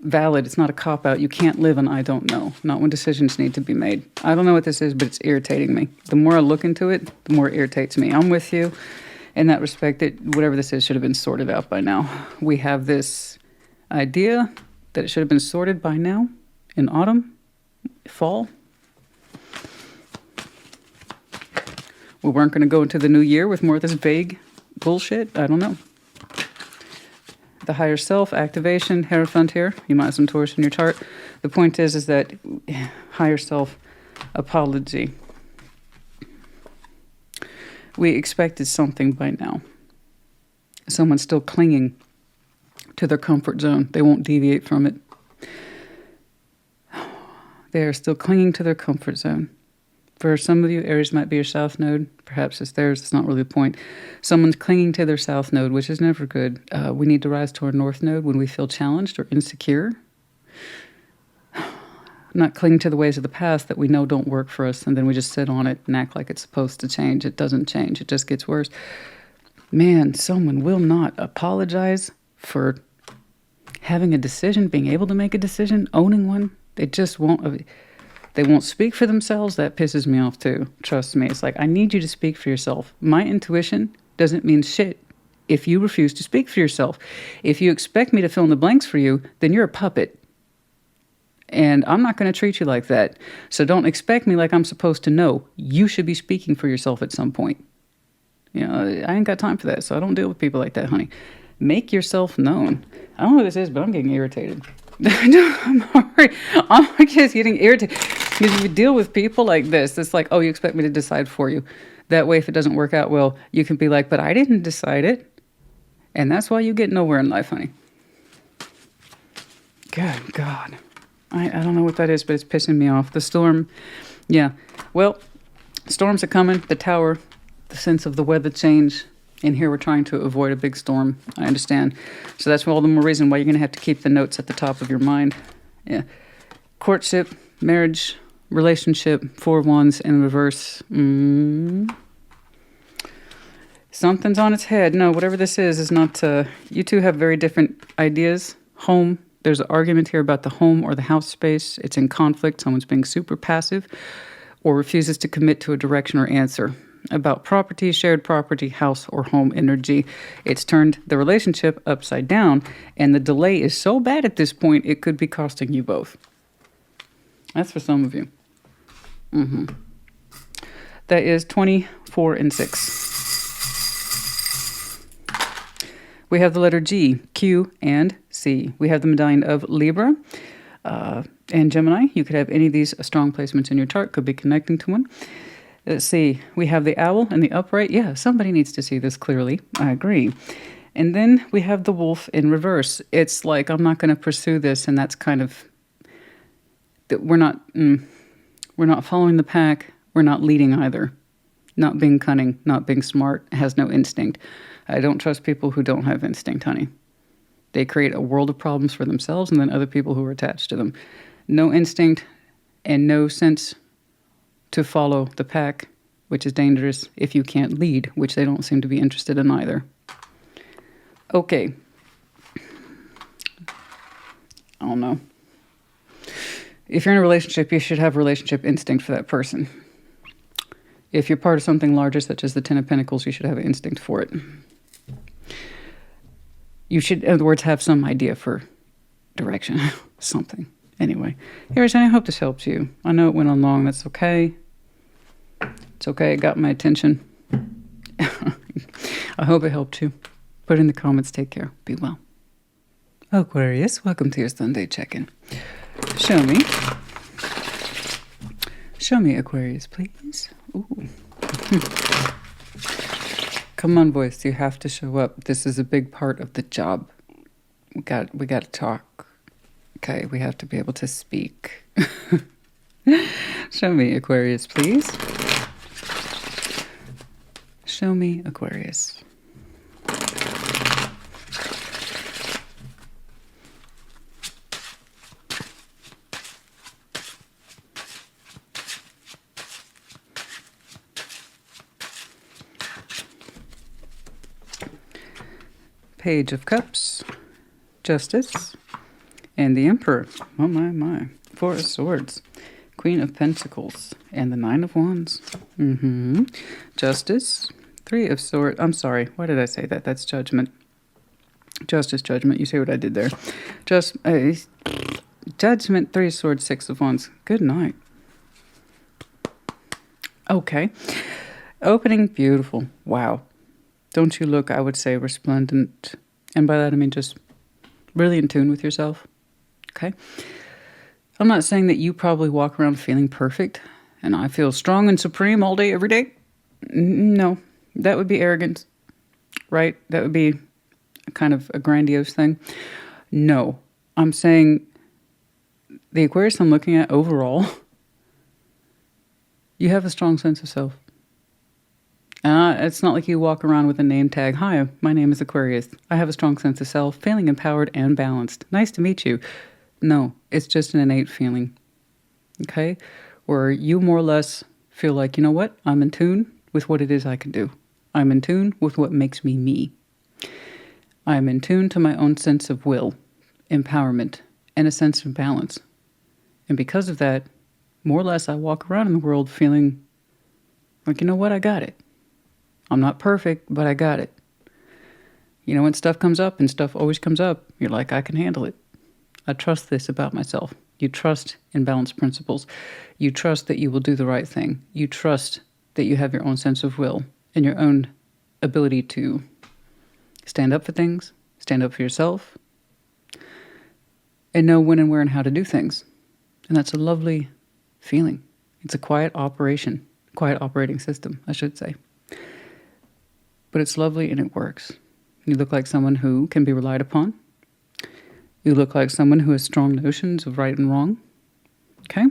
valid. It's not a cop-out. You can't live on I don't know. Not when decisions need to be made. I don't know what this is, but it's irritating me. The more I look into it, the more it irritates me. I'm with you in that respect that whatever this is should have been sorted out by now. We have this idea that it should have been sorted by now in autumn, fall. We weren't going to go into the new year with more of this vague bullshit. I don't know. The higher self, activation, Hierophant here. You might have some Taurus in your chart. The point is that higher self, apology. We expected something by now. Someone's still clinging to their comfort zone. They won't deviate from it. They are still clinging to their comfort zone. For some of you, Aries might be your south node. Perhaps it's theirs. It's not really the point. Someone's clinging to their south node, which is never good. We need to rise to our north node when we feel challenged or insecure. Not cling to the ways of the past that we know don't work for us, and then we just sit on it and act like it's supposed to change. It doesn't change. It just gets worse. Man, someone will not apologize for having a decision, being able to make a decision, owning one. They just won't. They won't speak for themselves. That pisses me off too. Trust me. It's like, I need you to speak for yourself. My intuition doesn't mean shit if you refuse to speak for yourself. If you expect me to fill in the blanks for you, then you're a puppet. And I'm not going to treat you like that. So don't expect me like I'm supposed to know. You should be speaking for yourself at some point. You know, I ain't got time for that. So I don't deal with people like that, honey. Make yourself known. I don't know what this is, but I'm getting irritated. I'm just getting irritated. Because if you deal with people like this, it's like, oh, you expect me to decide for you. That way, if it doesn't work out well, you can be like, but I didn't decide it. And that's why you get nowhere in life, honey. Good God. I don't know what that is, but it's pissing me off. The storm, yeah. Well, storms are coming. The tower, the sense of the weather change. And here we're trying to avoid a big storm. I understand. So that's all the more reason why you're going to have to keep the notes at the top of your mind. Yeah. Courtship, marriage, relationship, 4 of Wands in reverse. Something's on its head. No, whatever this is not... you two have very different ideas. Home. There's an argument here about the home or the house space. It's in conflict. Someone's being super passive or refuses to commit to a direction or answer. About property, shared property, house or home energy. It's turned the relationship upside down, and the delay is so bad at this point, it could be costing you both. That's for some of you. That is 24 and 6. We have the letter G, Q, and C. We have the medallion of Libra and Gemini. You could have any of these strong placements in your chart. Could be connecting to one. Let's see. We have the owl and the upright. Yeah, somebody needs to see this clearly. I agree. And then we have the wolf in reverse. It's like, I'm not going to pursue this, and that's kind of... We're We're not following the pack. We're not leading either. Not being cunning, not being smart, has no instinct. I don't trust people who don't have instinct, honey. They create a world of problems for themselves and then other people who are attached to them. No instinct and no sense to follow the pack, which is dangerous if you can't lead, which they don't seem to be interested in either. Okay. I don't know. If you're in a relationship, you should have relationship instinct for that person. If you're part of something larger, such as the Ten of Pentacles, you should have an instinct for it. You should, in other words, have some idea for direction. Something. Anyway. Aries, I hope this helps you. I know it went on long. That's okay. It's okay. It got my attention. I hope it helped you. Put in the comments. Take care. Be well. Aquarius, welcome to your Sunday check-in. Show me. Show me, Aquarius, please. Ooh. Come on, voice. You have to show up. This is a big part of the job. We got to talk. Okay, we have to be able to speak. Show me, Aquarius, please. Show me, Aquarius. Page of Cups, Justice, and the Emperor. Oh my, my. Four of Swords, Queen of Pentacles, and the Nine of Wands. Justice, Three of Swords. I'm sorry, why did I say that? That's Judgment. Justice, Judgment. You see what I did there. Judgment, Three of Swords, Six of Wands. Good night. Okay. Opening, beautiful. Wow. Don't you look, I would say, resplendent. And by that, I mean just really in tune with yourself. Okay? I'm not saying that you probably walk around feeling perfect and I feel strong and supreme all day, every day. No, that would be arrogance, right? That would be kind of a grandiose thing. No, I'm saying the Aquarius I'm looking at overall, you have a strong sense of self. It's not like you walk around with a name tag. Hi, my name is Aquarius. I have a strong sense of self, feeling empowered and balanced. Nice to meet you. No, it's just an innate feeling. Okay? Where you more or less feel like, you know what? I'm in tune with what it is I can do. I'm in tune with what makes me me. I'm in tune to my own sense of will, empowerment, and a sense of balance. And because of that, more or less I walk around in the world feeling like, you know what? I got it. I'm not perfect, but I got it. You know, when stuff comes up, and stuff always comes up, you're like, I can handle it. I trust this about myself. You trust in balanced principles. You trust that you will do the right thing. You trust that you have your own sense of will and your own ability to stand up for things, stand up for yourself, and know when and where and how to do things. And that's a lovely feeling. It's a quiet operating system, I should say. But it's lovely and it works. You look like someone who can be relied upon. You look like someone who has strong notions of right and wrong. Okay?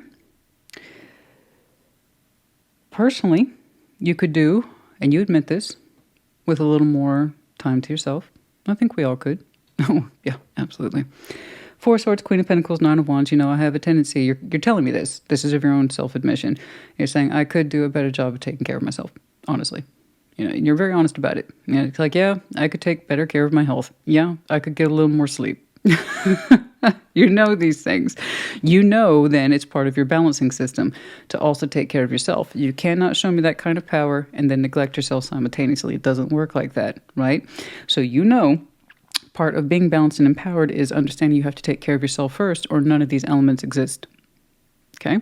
Personally, you could do, and you admit this, with a little more time to yourself. I think we all could. Oh, yeah, absolutely. Four of Swords, Queen of Pentacles, Nine of Wands. You know, I have a tendency, you're telling me this. This is of your own self-admission. You're saying, I could do a better job of taking care of myself, honestly. You know, you're very honest about it. You know, it's like, yeah, I could take better care of my health. Yeah, I could get a little more sleep. You know these things. You know then it's part of your balancing system to also take care of yourself. You cannot show me that kind of power and then neglect yourself simultaneously. It doesn't work like that, right? So you know part of being balanced and empowered is understanding you have to take care of yourself first or none of these elements exist. Okay?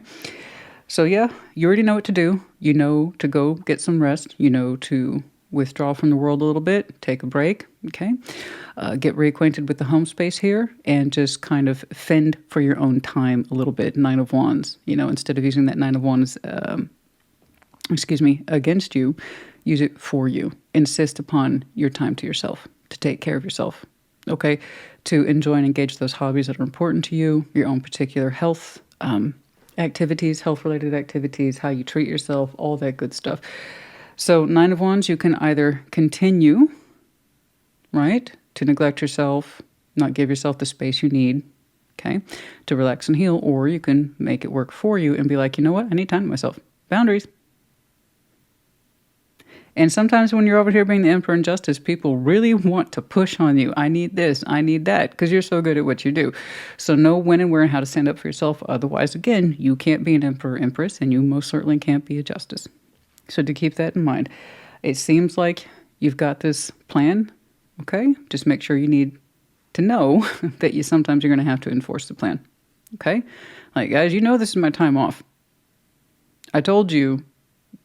So yeah, you already know what to do. You know to go get some rest. You know to withdraw from the world a little bit, take a break, okay? Get reacquainted with the home space here and just kind of fend for your own time a little bit. Nine of Wands, you know, instead of using that Nine of Wands, against you, use it for you. Insist upon your time to yourself, to take care of yourself, okay? To enjoy and engage those hobbies that are important to you, your own particular health, activities, health-related activities, how you treat yourself, all that good stuff. So 9 of Wands, you can either continue, right, to neglect yourself, not give yourself the space you need, okay, to relax and heal, or you can make it work for you and be like, you know what, I need time to myself. Boundaries. And sometimes when you're over here being the Emperor in Justice, people really want to push on you. I need this, I need that, because you're so good at what you do. So know when and where and how to stand up for yourself. Otherwise, again, you can't be an Emperor or Empress, and you most certainly can't be a Justice. So to keep that in mind, it seems like you've got this plan, okay? Just make sure you need to know that sometimes you're going to have to enforce the plan, okay? Like, guys, you know this is my time off. I told you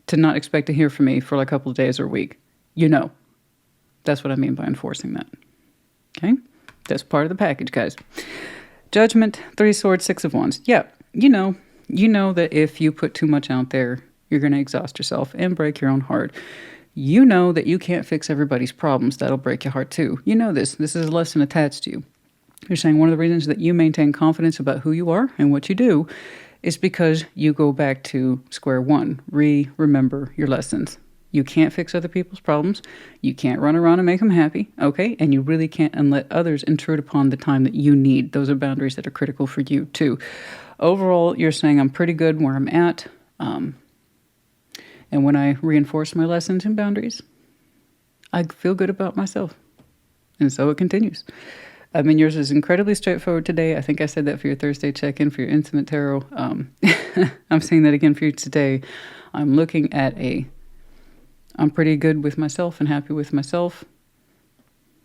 to not expect to hear from me for like a couple of days or a week. You know. That's what I mean by enforcing that. Okay? That's part of the package, guys. Judgment, 3 Swords, 6 of Wands. Yeah, you know that if you put too much out there, you're going to exhaust yourself and break your own heart. You know that you can't fix everybody's problems. That'll break your heart too. You know this. This is a lesson attached to you. You're saying one of the reasons that you maintain confidence about who you are and what you do is because you go back to square one. Remember your lessons. You can't fix other people's problems. You can't run around and make them happy, okay? And you really can't let others intrude upon the time that you need. Those are boundaries that are critical for you too. Overall, you're saying I'm pretty good where I'm at. And when I reinforce my lessons and boundaries, I feel good about myself. And so it continues. I mean, yours is incredibly straightforward today. I think I said that for your Thursday check-in for your Intimate Tarot. I'm saying that again for you today. I'm looking at I'm pretty good with myself and happy with myself.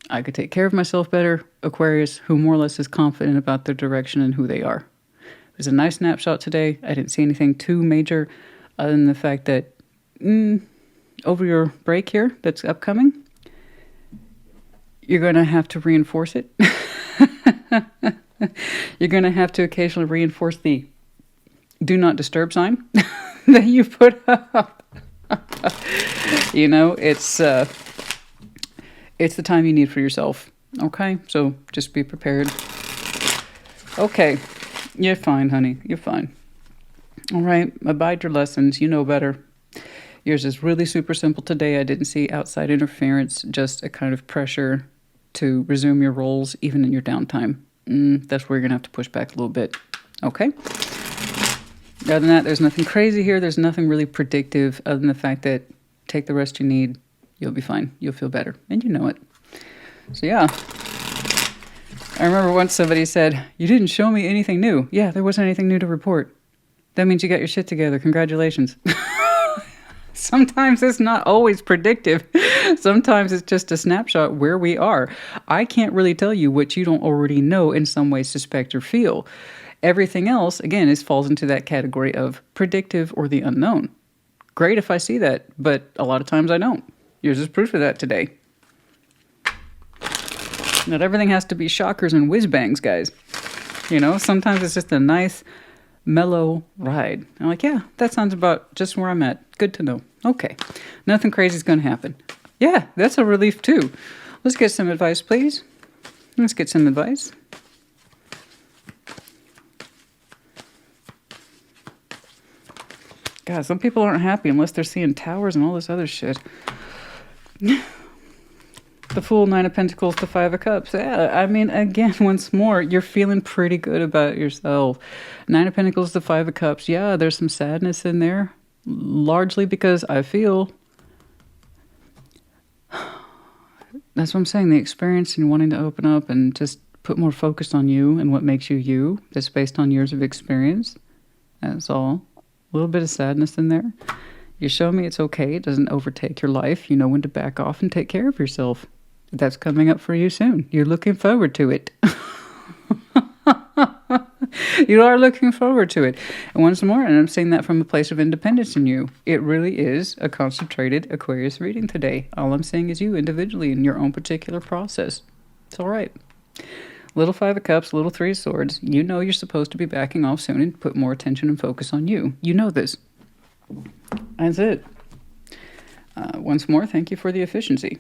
I could take care of myself better. Aquarius, who more or less is confident about their direction and who they are. It was a nice snapshot today. I didn't see anything too major other than the fact that over your break here that's upcoming, you're going to have to reinforce it. You're going to have to occasionally reinforce the do not disturb sign that you put up. You know, it's the time you need for yourself. Okay? So just be prepared. Okay. You're fine, honey. You're fine. All right. Abide your lessons. You know better. Yours is really super simple today. I didn't see outside interference, just a kind of pressure to resume your roles even in your downtime. That's where you're going to have to push back a little bit. Okay? Other than that, there's nothing crazy here. There's nothing really predictive other than the fact that take the rest you need. You'll be fine. You'll feel better. And you know it. So yeah. I remember once somebody said, you didn't show me anything new. Yeah, there wasn't anything new to report. That means you got your shit together. Congratulations. Sometimes it's not always predictive. Sometimes it's just a snapshot where we are. I can't really tell you what you don't already know in some way, suspect, or feel. Everything else, again, falls into that category of predictive or the unknown. Great if I see that, but a lot of times I don't. Yours is proof of that today. Not everything has to be shockers and whiz-bangs, guys. You know, sometimes it's just a nice, mellow ride. I'm like, yeah, that sounds about just where I'm at. Good to know. Okay. Nothing crazy is going to happen. Yeah, that's a relief too. Let's get some advice, please. Let's get some advice. God, some people aren't happy unless they're seeing towers and all this other shit. The Fool, 9 of Pentacles, the 5 of Cups. Yeah, I mean, again, once more, you're feeling pretty good about yourself. 9 of Pentacles, the 5 of Cups. Yeah, there's some sadness in there. Largely because I feel... That's what I'm saying. The experience and wanting to open up and just put more focus on you and what makes you you. That's based on years of experience. That's all. A little bit of sadness in there. You show me it's okay. It doesn't overtake your life. You know when to back off and take care of yourself. That's coming up for you soon. You're looking forward to it. You are looking forward to it. And once more, and I'm saying that from a place of independence in you, it really is a concentrated Aquarius reading today. All I'm saying is you individually in your own particular process. It's all right. Little 5 of Cups, little 3 of Swords. You know you're supposed to be backing off soon and put more attention and focus on you. You know this. That's it. Once more, thank you for the efficiency.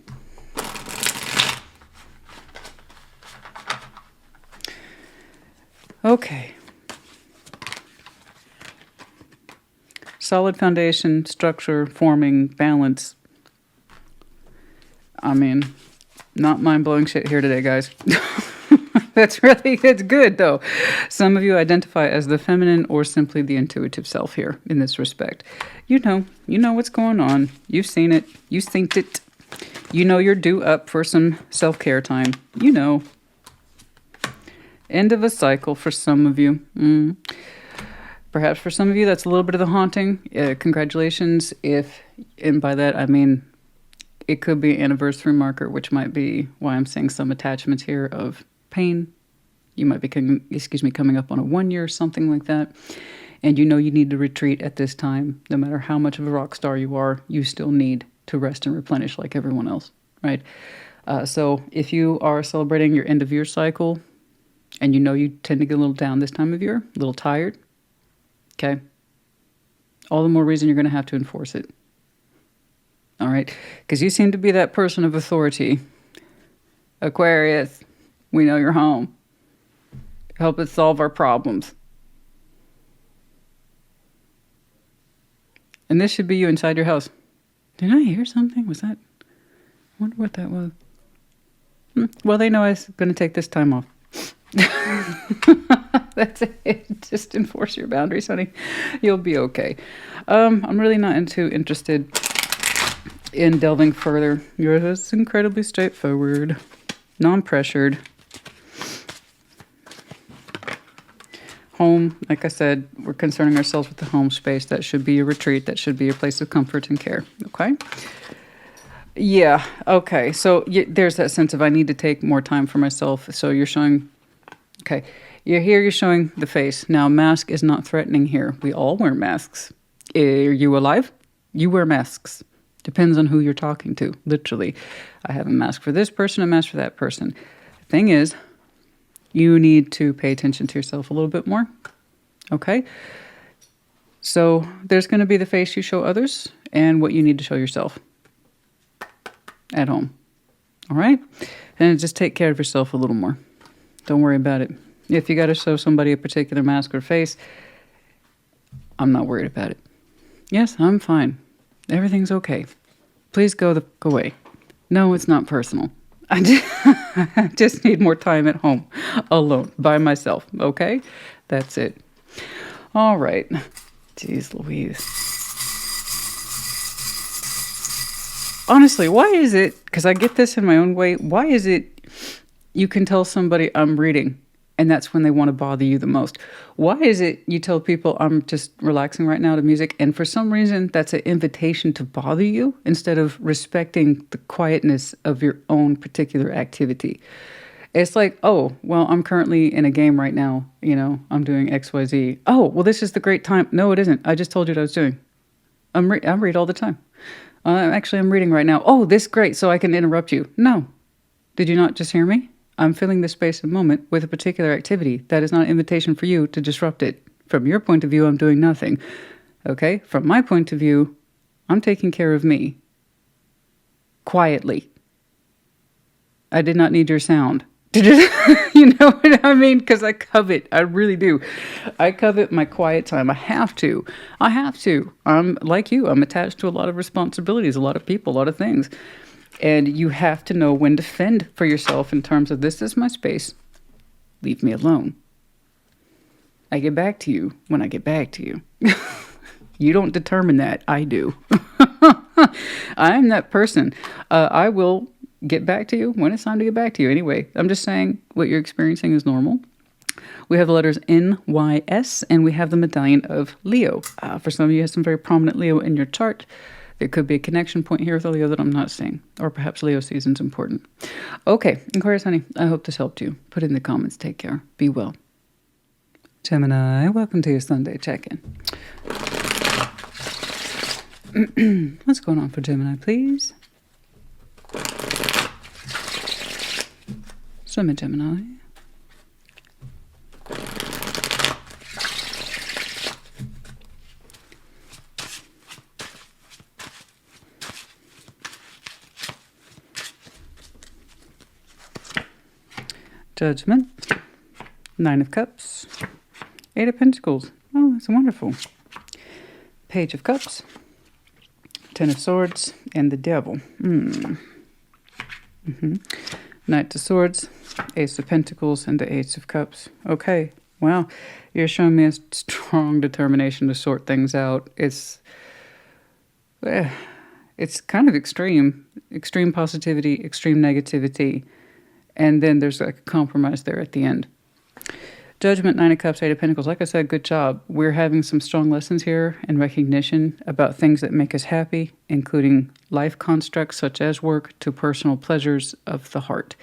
Okay. solid foundation, structure, forming, balance. I mean, not mind-blowing shit here today, guys. It's good though. Some of you identify as the feminine or simply the intuitive self here in this respect. You know what's going on. You've seen it. You synced it. You know you're due up for some self-care time. You know. End of a cycle for some of you. Perhaps for some of you, that's a little bit of the haunting. Congratulations. And by that, I mean, it could be an anniversary marker, which might be why I'm seeing some attachments here of pain. You might be, coming up on a 1 year or something like that. And you know you need to retreat at this time. No matter how much of a rock star you are, you still need to rest and replenish like everyone else, right? So if you are celebrating your end of year cycle and you know you tend to get a little down this time of year, a little tired, okay? All the more reason you're going to have to enforce it. All right? Because you seem to be that person of authority. Aquarius, we know you're home. Help us solve our problems. And this should be you inside your house. Did I hear something? Was that? I wonder what that was. Well, they know I was going to take this time off. That's it. Just enforce your boundaries, honey. You'll be okay. I'm really not interested in delving further. Yours is incredibly straightforward, non-pressured. Home, like I said, we're concerning ourselves with the home space. That should be a retreat. That should be a place of comfort and care. Okay? Yeah. Okay. So there's that sense of I need to take more time for myself. So you're showing... Okay. You're showing the face. Now, mask is not threatening here. We all wear masks. Are you alive? You wear masks. Depends on who you're talking to, literally. I have a mask for this person, a mask for that person. The thing is, you need to pay attention to yourself a little bit more. Okay? So there's going to be the face you show others and what you need to show yourself at home. All right? And just take care of yourself a little more. Don't worry about it. If you got to show somebody a particular mask or face, I'm not worried about it. Yes, I'm fine. Everything's okay. Please go away. No, it's not personal. I just need more time at home, alone, by myself, okay? That's it. All right. Jeez Louise. Honestly, why is it, because I get this in my own way, why is it you can tell somebody I'm reading, and that's when they want to bother you the most? Why is it you tell people I'm just relaxing right now to music, and for some reason that's an invitation to bother you instead of respecting the quietness of your own particular activity? It's like, oh, well, I'm currently in a game right now. You know, I'm doing XYZ. Oh, well, this is the great time. No, it isn't. I just told you what I was doing. I read all the time. I'm reading right now. Oh, this is great, so I can interrupt you. No. Did you not just hear me? I'm filling the space and moment with a particular activity. That is not an invitation for you to disrupt it. From your point of view, I'm doing nothing. Okay? From my point of view, I'm taking care of me. Quietly. I did not need your sound. You know what I mean? Because I covet. I really do. I covet my quiet time. I have to. I'm like you. I'm attached to a lot of responsibilities, a lot of people, a lot of things. And you have to know when to fend for yourself in terms of this is my space. Leave me alone. I get back to you when I get back to you. You don't determine that. I do. I am that person. I will get back to you when it's time to get back to you. Anyway, I'm just saying what you're experiencing is normal. We have the letters N, Y, S, and we have the medallion of Leo. For some of you, you have some very prominent Leo in your chart. There could be a connection point here with a Leo that I'm not seeing. Or perhaps Leo season's important. Okay, Aquarius, honey, I hope this helped you. Put it in the comments. Take care. Be well. Gemini, welcome to your Sunday check-in. What's going on for Gemini, please? Swim in Gemini. Judgment, 9 of Cups, 8 of Pentacles. Oh, that's wonderful. Page of Cups, Ten of Swords, and the Devil. Knight of Swords, Ace of Pentacles, and the Ace of Cups. Okay, wow. You're showing me a strong determination to sort things out. It's kind of extreme. Extreme positivity, extreme negativity. And then there's like a compromise there at the end. Judgment, Nine of Cups, Eight of Pentacles. Like I said, good job. We're having some strong lessons here and recognition about things that make us happy, including life constructs such as work to personal pleasures of the heart.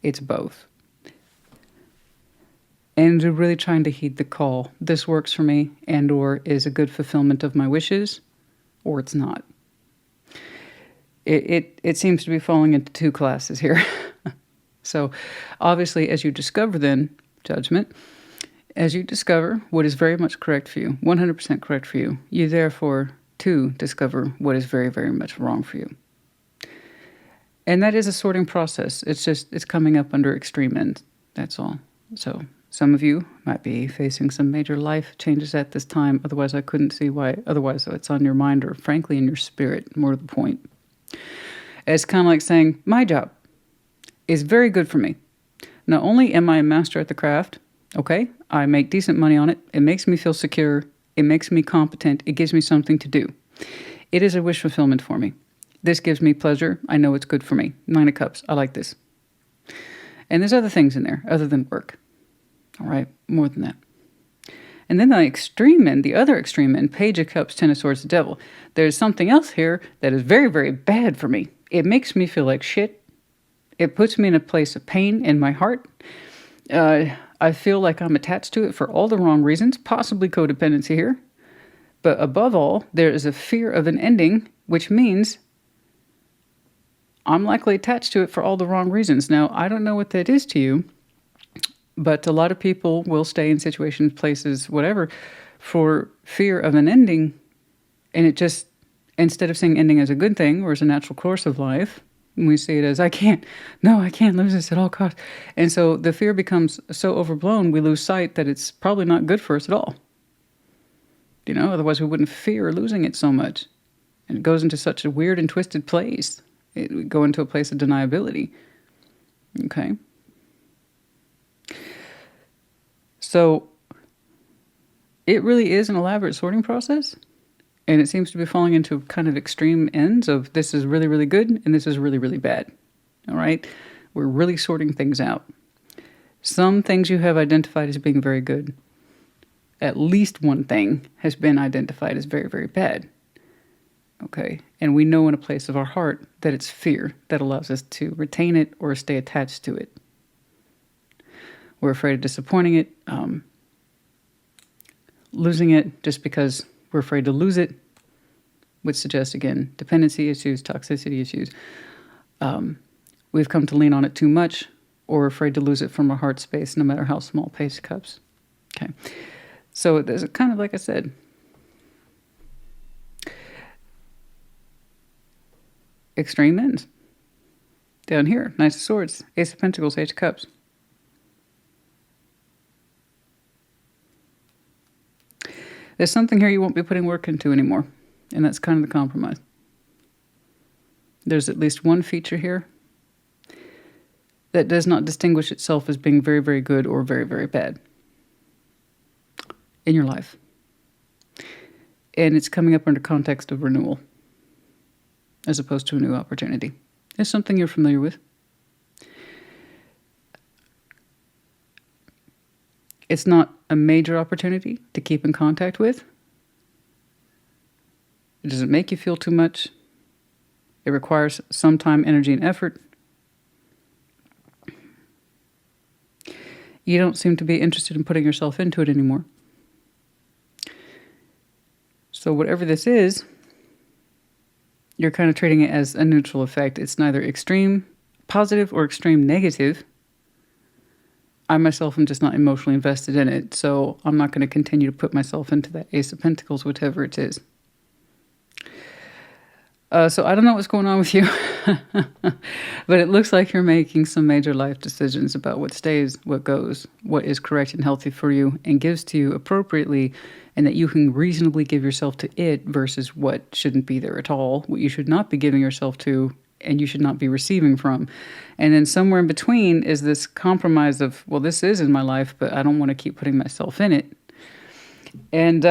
It's both. And really trying to heed the call. This works for me and or is a good fulfillment of my wishes, or it's not. It seems to be falling into two classes here. So obviously, as you discover then, Judgment, as you discover what is very much correct for you, 100% correct for you, you therefore, too, discover what is very, very much wrong for you. And that is a sorting process. It's coming up under extreme ends. That's all. So some of you might be facing some major life changes at this time. Otherwise, I couldn't see why. Otherwise, it's on your mind or, frankly, in your spirit, more to the point. It's kind of like saying, my job is very good for me. Not only am I a master at the craft, okay, I make decent money on it. It makes me feel secure. It makes me competent. It gives me something to do. It is a wish fulfillment for me. This gives me pleasure. I know it's good for me. Nine of Cups. I like this. And there's other things in there other than work. All right, more than that. And then the extreme end, the other extreme end, Page of Cups, Ten of Swords, the Devil. There's something else here that is very, very bad for me. It makes me feel like shit. It puts me in a place of pain in my heart. I feel like I'm attached to it for all the wrong reasons, possibly codependency here. But above all, there is a fear of an ending, which means I'm likely attached to it for all the wrong reasons. Now, I don't know what that is to you, but a lot of people will stay in situations, places, whatever, for fear of an ending. And it just, instead of seeing ending as a good thing or as a natural course of life, we see it as, I can't lose this at all costs. And so the fear becomes so overblown, we lose sight that it's probably not good for us at all. You know, otherwise we wouldn't fear losing it so much. And it goes into such a weird and twisted place. It would go into a place of deniability. Okay. So it really is an elaborate sorting process. And it seems to be falling into kind of extreme ends of this is really, really good and this is really, really bad. All right? We're really sorting things out. Some things you have identified as being very good. At least one thing has been identified as very, very bad. Okay? And we know in a place of our heart that it's fear that allows us to retain it or stay attached to it. We're afraid of disappointing it, losing it just because we're afraid to lose it, which suggests, again, dependency issues, toxicity issues. We've come to lean on it too much, or afraid to lose it from our heart space, no matter how small. Page of Cups. Okay. So there's a kind of, like I said, extreme ends. Down here, Knight of Swords, Ace of Pentacles, Ace of Cups. There's something here you won't be putting work into anymore, and that's kind of the compromise. There's at least one feature here that does not distinguish itself as being very, very good or very, very bad in your life. And it's coming up under context of renewal as opposed to a new opportunity. It's something you're familiar with. It's not a major opportunity to keep in contact with. It doesn't make you feel too much. It requires some time, energy, and effort. You don't seem to be interested in putting yourself into it anymore. So whatever this is, you're kind of treating it as a neutral effect. It's neither extreme positive or extreme negative. I myself am just not emotionally invested in it, so I'm not going to continue to put myself into that Ace of Pentacles, whatever it is. So I don't know what's going on with you, but it looks like you're making some major life decisions about what stays, what goes, what is correct and healthy for you and gives to you appropriately, and that you can reasonably give yourself to it versus what shouldn't be there at all, what you should not be giving yourself to, and you should not be receiving from. And then somewhere in between is this compromise of, well, this is in my life, but I don't want to keep putting myself in it. And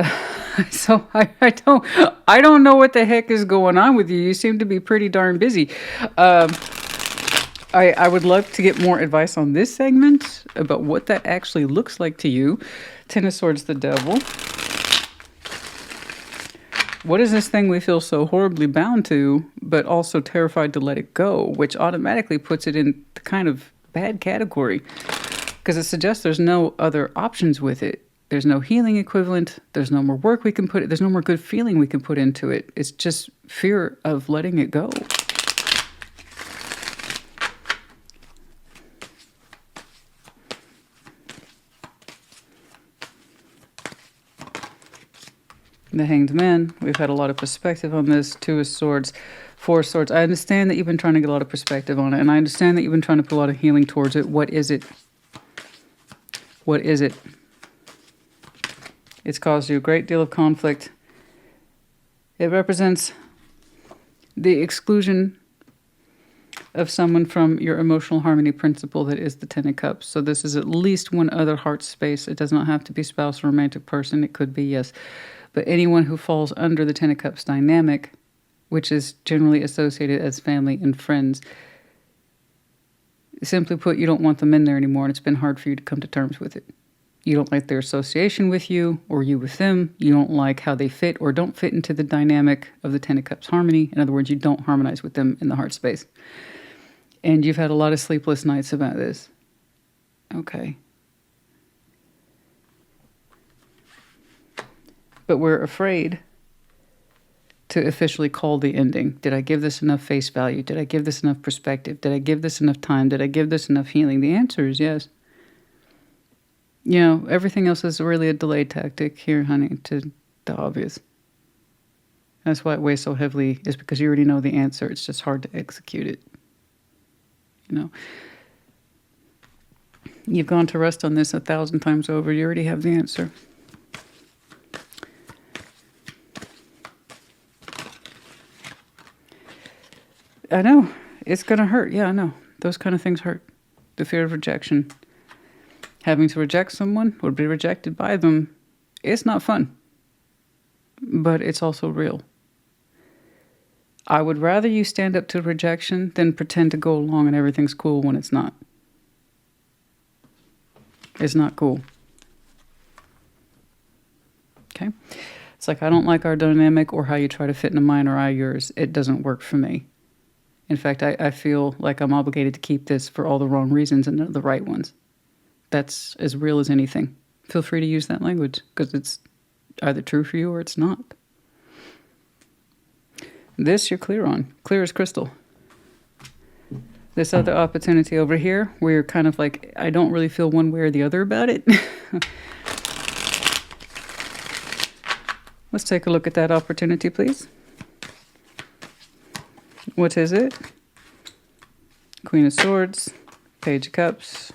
so I don't know what the heck is going on with you. You seem to be pretty darn busy. I would love to get more advice on this segment about what that actually looks like to you. Ten of Swords, the Devil. What is this thing we feel so horribly bound to, but also terrified to let it go, which automatically puts it in the kind of bad category because it suggests there's no other options with it. There's no healing equivalent. There's no more work we can put it. There's no more good feeling we can put into it. It's just fear of letting it go. The Hanged Man. We've had a lot of perspective on this. Two of Swords, Four of Swords. I understand that you've been trying to get a lot of perspective on it, and I understand that you've been trying to put a lot of healing towards it. What is it? What is it? It's caused you a great deal of conflict. It represents the exclusion of someone from your emotional harmony principle that is the Ten of Cups. So this is at least one other heart space. It does not have to be spouse or romantic person. It could be, yes. But anyone who falls under the Ten of Cups dynamic, which is generally associated as family and friends, simply put, you don't want them in there anymore, and it's been hard for you to come to terms with it. You don't like their association with you or you with them. You don't like how they fit or don't fit into the dynamic of the Ten of Cups harmony. In other words, you don't harmonize with them in the heart space. And you've had a lot of sleepless nights about this. Okay. But we're afraid to officially call the ending. Did I give this enough face value? Did I give this enough perspective? Did I give this enough time? Did I give this enough healing? The answer is yes. You know, everything else is really a delay tactic here, honey, to the obvious. That's why it weighs so heavily, is because you already know the answer. It's just hard to execute it. You know, you've gone to rest on this 1,000 times over. You already have the answer. I know. It's going to hurt. Yeah, I know. Those kind of things hurt. The fear of rejection. Having to reject someone or be rejected by them, it's not fun. But it's also real. I would rather you stand up to rejection than pretend to go along and everything's cool when it's not. It's not cool. Okay? It's like, I don't like our dynamic or how you try to fit into mine or I yours. It doesn't work for me. In fact, I feel like I'm obligated to keep this for all the wrong reasons and the right ones. That's as real as anything. Feel free to use that language because it's either true for you or it's not. This you're clear on. Clear as crystal. This other opportunity over here, where you're kind of like, I don't really feel one way or the other about it. Let's take a look at that opportunity, please. What is it? Queen of Swords, Page of Cups,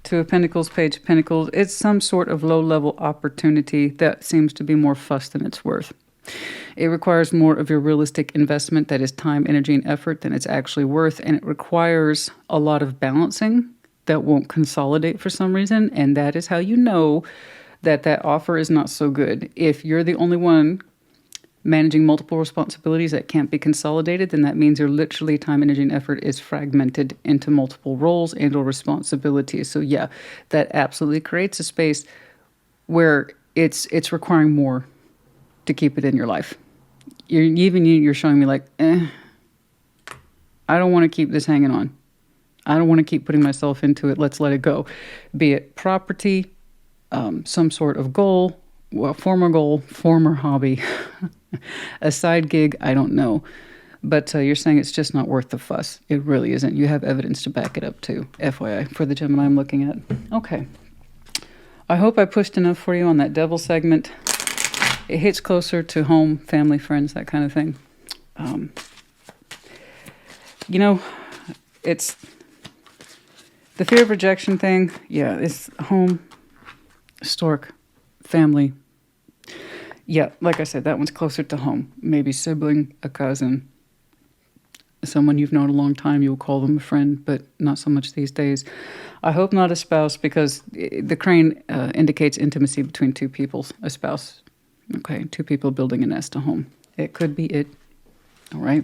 Two of Pentacles, Page of Pentacles. It's some sort of low-level opportunity that seems to be more fuss than it's worth. It requires more of your realistic investment, that is time, energy, and effort, than it's actually worth, and it requires a lot of balancing that won't consolidate for some reason, and that is how you know that that offer is not so good. If you're the only one managing multiple responsibilities that can't be consolidated, then that means your literally time, energy, and effort is fragmented into multiple roles and or responsibilities. So yeah, that absolutely creates a space where it's requiring more to keep it in your life. You're showing me like, I don't want to keep this hanging on. I don't want to keep putting myself into it. Let's let it go. Be it property, some sort of goal, well, former hobby, a side gig, I don't know. But you're saying it's just not worth the fuss. It really isn't. You have evidence to back it up too, FYI, for the Gemini I'm looking at. Okay. I hope I pushed enough for you on that devil segment. It hits closer to home, family, friends, that kind of thing. You know, it's the fear of rejection thing. Yeah, it's home, stork, family. Yeah, like I said, that one's closer to home. Maybe sibling, a cousin, someone you've known a long time. You'll call them a friend, but not so much these days. I hope not a spouse, because the crane indicates intimacy between two people, a spouse. Okay, two people building a nest, a home. It could be it. All right.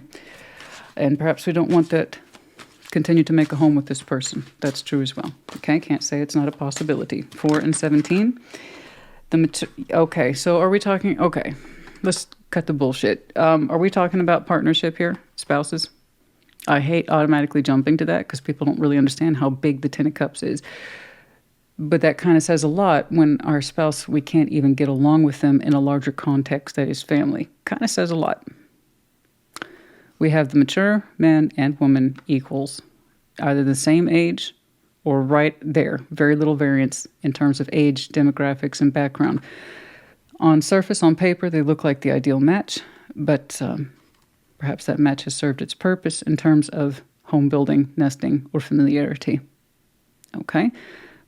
And perhaps we don't want that. Continue to make a home with this person. That's true as well. Okay, can't say it's not a possibility. 4 and 17. Okay, so are we talking... Okay, let's cut the bullshit. Are we talking about partnership here? Spouses? I hate automatically jumping to that because people don't really understand how big the Ten of Cups is. But that kind of says a lot when our spouse, we can't even get along with them in a larger context that is family. Kind of says a lot. We have the mature man and woman equals, either the same age or right there. Very little variance in terms of age, demographics, and background. On surface, on paper, they look like the ideal match, but perhaps that match has served its purpose in terms of home building, nesting, or familiarity. Okay?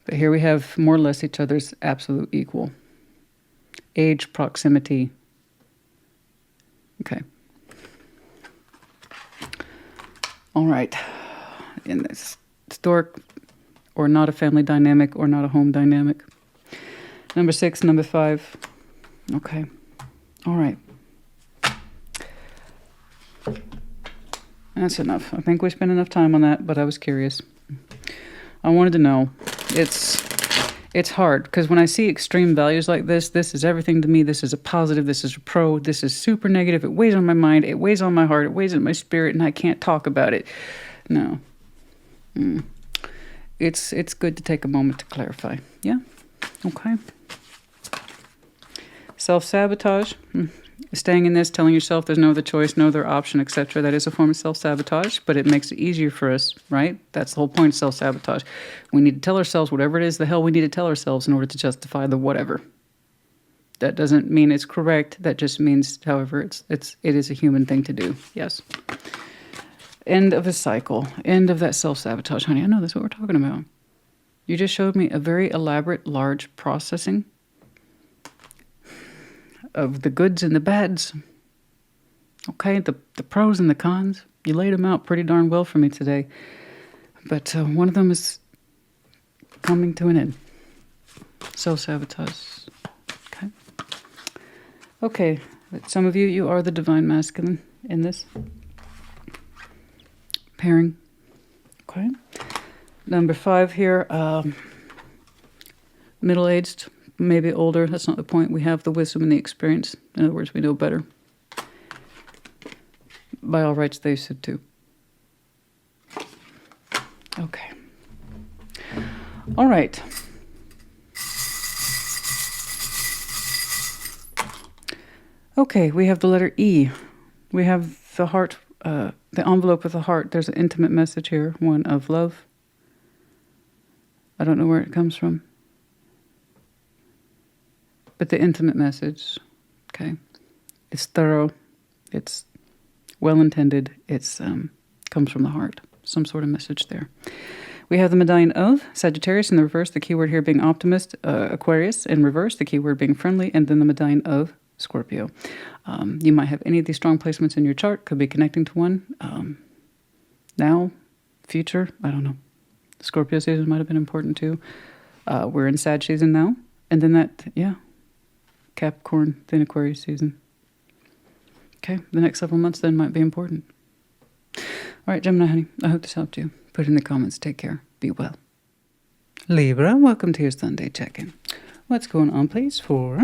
But here we have more or less each other's absolute equal. Age, proximity. Okay. All right. In this stork, or not a family dynamic, or not a home dynamic. Number 6, number 5. Okay. All right. That's enough. I think we spent enough time on that, but I was curious. I wanted to know. It's hard, because when I see extreme values like this is everything to me. This is a positive. This is a pro. This is super negative. It weighs on my mind. It weighs on my heart. It weighs on my spirit, and I can't talk about it. No. It's good to take a moment to clarify. Yeah? Okay. Self-sabotage. Staying in this, telling yourself there's no other choice, no other option, etc. That is a form of self-sabotage, but it makes it easier for us, right? That's the whole point of self-sabotage. We need to tell ourselves whatever it is the hell we need to tell ourselves in order to justify the whatever. That doesn't mean it's correct. That just means, however, it is a human thing to do. Yes. End of a cycle. End of that self-sabotage. Honey, I know that's what we're talking about. You just showed me a very elaborate, large processing of the goods and the bads. Okay, the pros and the cons. You laid them out pretty darn well for me today. But one of them is coming to an end. Self-sabotage. Okay. Okay, some of you are the divine masculine in this pairing. Okay. Number 5 here, middle-aged, maybe older. That's not the point. We have the wisdom and the experience. In other words, we know better. By all rights, they should too. Okay. All right. Okay, we have the letter E. We have the heart, the envelope with the heart. There's an intimate message here, one of love. I don't know where it comes from. But the intimate message, okay, it's thorough, it's well-intended, it's comes from the heart, some sort of message there. We have the medallion of Sagittarius in the reverse, the keyword here being optimist, Aquarius in reverse, the keyword being friendly, and then the medallion of Scorpio. You might have any of these strong placements in your chart, could be connecting to one. Now, future, I don't know. Scorpio season might have been important too. We're in Sag season now, and then that, yeah. Capricorn, then Aquarius season. Okay, the next several months then might be important. All right, Gemini, honey, I hope this helped you. Put it in the comments. Take care. Be well. Libra, welcome to your Sunday check-in. What's going on, please, for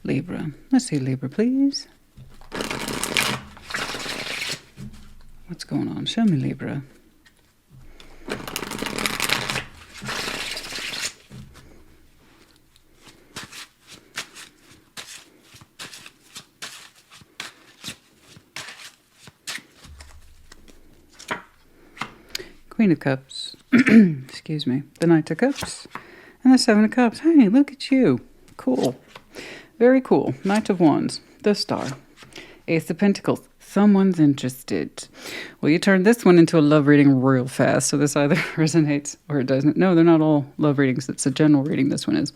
Libra? Let's see, Libra, please. What's going on? Show me, Libra. Queen of Cups, excuse me, the Knight of Cups, and the Seven of Cups. Hey, look at you. Cool. Very cool. Knight of Wands. The Star. Ace of Pentacles. Someone's interested. Well, you turned this one into a love reading real fast, so this either resonates or it doesn't. No, they're not all love readings. It's a general reading, this one is.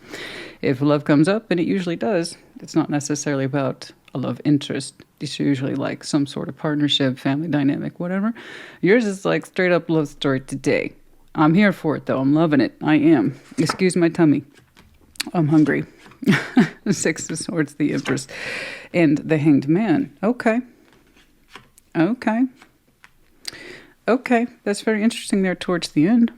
If love comes up, and it usually does, it's not necessarily about a love interest. It's usually like some sort of partnership, family dynamic, whatever. Yours is like straight up love story today. I'm here for it, though. I'm loving it. I am. Excuse my tummy. I'm hungry. The Six of Swords, the Empress, and the Hanged Man. Okay. Okay. Okay. That's very interesting there towards the end.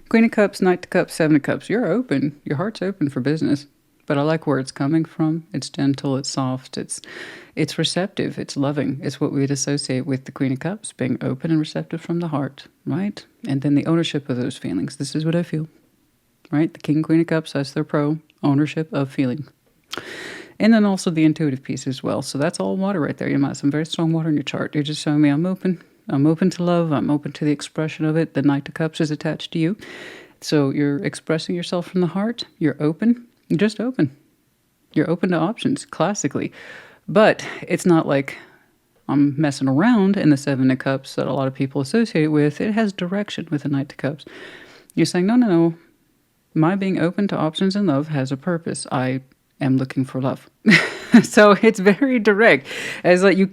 Queen of Cups, Knight of Cups, Seven of Cups. You're open. Your heart's open for business. But I like where it's coming from. It's gentle. It's soft. It's receptive. It's loving. It's what we'd associate with the Queen of Cups, being open and receptive from the heart, right? And then the ownership of those feelings. This is what I feel, right? The King, Queen of Cups, that's their ownership of feeling. And then also the intuitive piece as well. So that's all water right there. You might have some very strong water in your chart. You're just showing me I'm open. I'm open to love. I'm open to the expression of it. The Knight of Cups is attached to you. So you're expressing yourself from the heart. You're open. You're just open. You're open to options, classically. But it's not like I'm messing around in the Seven of Cups that a lot of people associate it with. It has direction with the Knight of Cups. You're saying, no, no, no. My being open to options in love has a purpose. I am looking for love. So it's very direct. As like you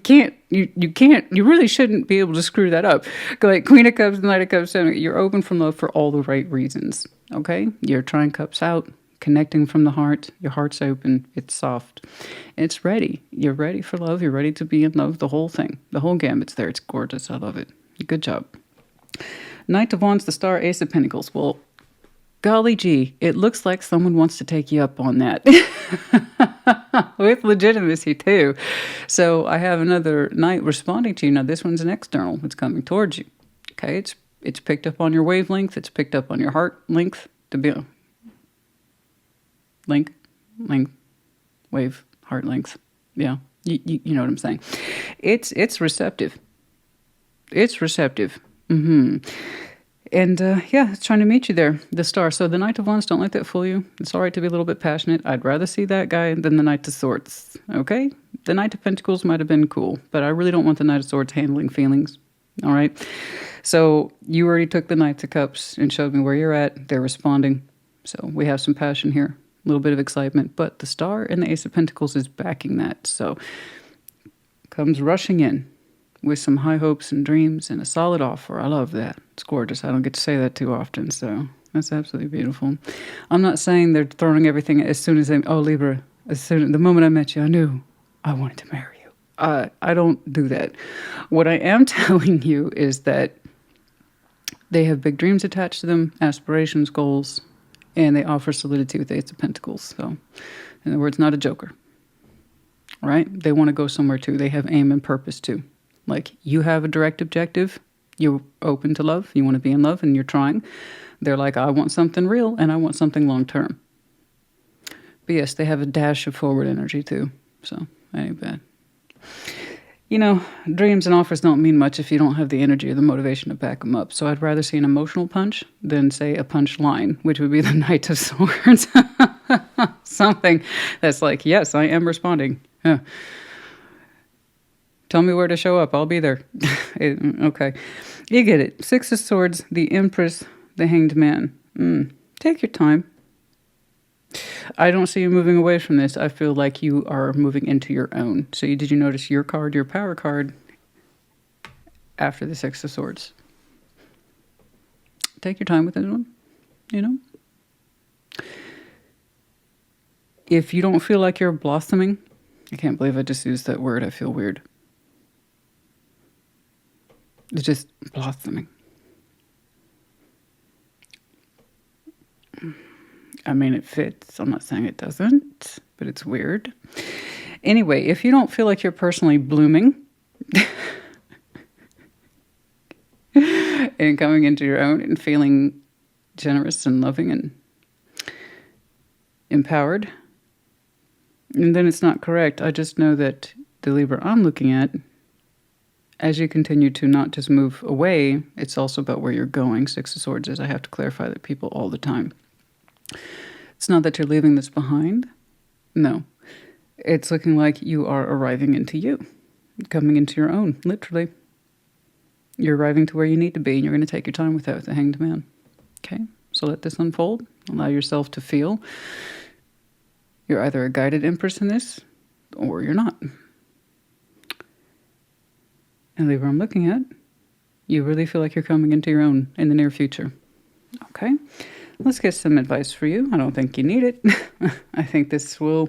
really shouldn't be able to screw that up. Like Queen of Cups, Knight of Cups, you're open from love for all the right reasons. Okay? You're trying cups out, connecting from the heart. Your heart's open. It's soft. It's ready. You're ready for love. You're ready to be in love. The whole thing. The whole gambit's there. It's gorgeous. I love it. Good job. Knight of Wands, the Star, Ace of Pentacles. Well, golly gee, it looks like someone wants to take you up on that. With legitimacy, too. So I have another knight responding to you. Now, this one's an external. It's coming towards you. Okay, it's picked up on your wavelength. It's picked up on your heart length. To be length, wave, heart length. Yeah, you know what I'm saying. It's receptive. It's receptive. Mm-hmm. And yeah, it's trying to meet you there, the Star. So the Knight of Wands, don't let that fool you. It's all right to be a little bit passionate. I'd rather see that guy than the Knight of Swords, okay? The Knight of Pentacles might have been cool, but I really don't want the Knight of Swords handling feelings, all right? So you already took the Knight of Cups and showed me where you're at. They're responding. So we have some passion here, a little bit of excitement. But the Star and the Ace of Pentacles is backing that. So comes rushing in with some high hopes and dreams and a solid offer. I love that. It's gorgeous. I don't get to say that too often, so that's absolutely beautiful. I'm not saying they're throwing everything as soon as oh, Libra, the moment I met you, I knew I wanted to marry you. I don't do that. What I am telling you is that they have big dreams attached to them, aspirations, goals, and they offer solidity with the Ace of Pentacles. So, in other words, not a joker. All right? They want to go somewhere too. They have aim and purpose too. Like, you have a direct objective. You're open to love. You want to be in love, and you're trying. They're like, I want something real, and I want something long-term. But yes, they have a dash of forward energy, too. So, that ain't bad. You know, dreams and offers don't mean much if you don't have the energy or the motivation to back them up. So I'd rather see an emotional punch than, say, a punch line, which would be the Knight of Swords. Something that's like, yes, I am responding. Yeah. Tell me where to show up. I'll be there. Okay. You get it. Six of Swords, the Empress, the Hanged Man. Take your time. I don't see you moving away from this. I feel like you are moving into your own. So did you notice your card, your power card, after the Six of Swords? Take your time with this one, you know? If you don't feel like you're blossoming, I can't believe I just used that word. I feel weird. It's just blossoming. I mean, it fits. I'm not saying it doesn't, but it's weird. Anyway, if you don't feel like you're personally blooming and coming into your own and feeling generous and loving and empowered, and then it's not correct. I just know that the Libra I'm looking at, as you continue to not just move away, it's also about where you're going. Six of Swords is, I have to clarify that people all the time. It's not that you're leaving this behind. No. It's looking like you are arriving into you, coming into your own, literally. You're arriving to where you need to be, and you're going to take your time with that with the Hanged Man. Okay? So let this unfold. Allow yourself to feel. You're either a guided empress in this, or you're not. And Libra, I'm looking at, you really feel like you're coming into your own in the near future. Okay? Let's get some advice for you. I don't think you need it. I think this will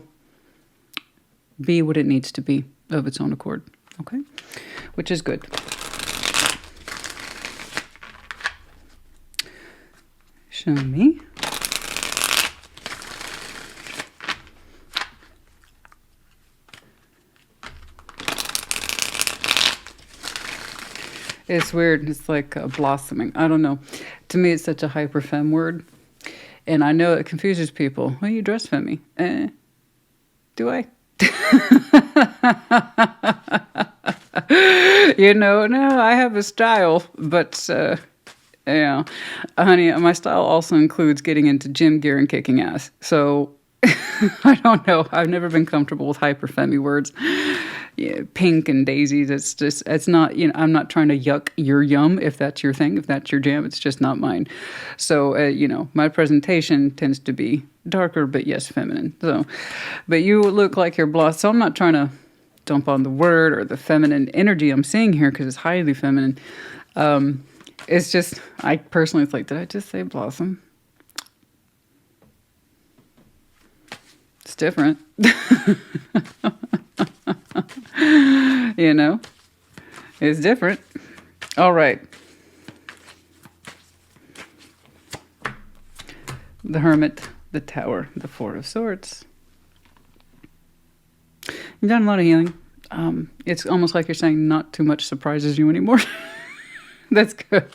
be what it needs to be of its own accord. Okay? Which is good. Show me. It's weird. It's like blossoming. I don't know. To me, it's such a hyper femme word. And I know it confuses people. Well, you dress femmy. Do I? No, I have a style. But, yeah. Honey, my style also includes getting into gym gear and kicking ass. So, I don't know. I've never been comfortable with hyper femmy words. Yeah, pink and daisies. It's not, I'm not trying to yuck your yum if that's your thing, if that's your jam. It's just not mine. So, my presentation tends to be darker, but yes, feminine. So, but you look like you're blonde. So I'm not trying to dump on the word or the feminine energy I'm seeing here because it's highly feminine. It's just, I personally, it's like, did I just say blossom? It's different. It's different. All right. The Hermit, the Tower, the Four of Swords. You've done a lot of healing. It's almost like you're saying not too much surprises you anymore. That's good.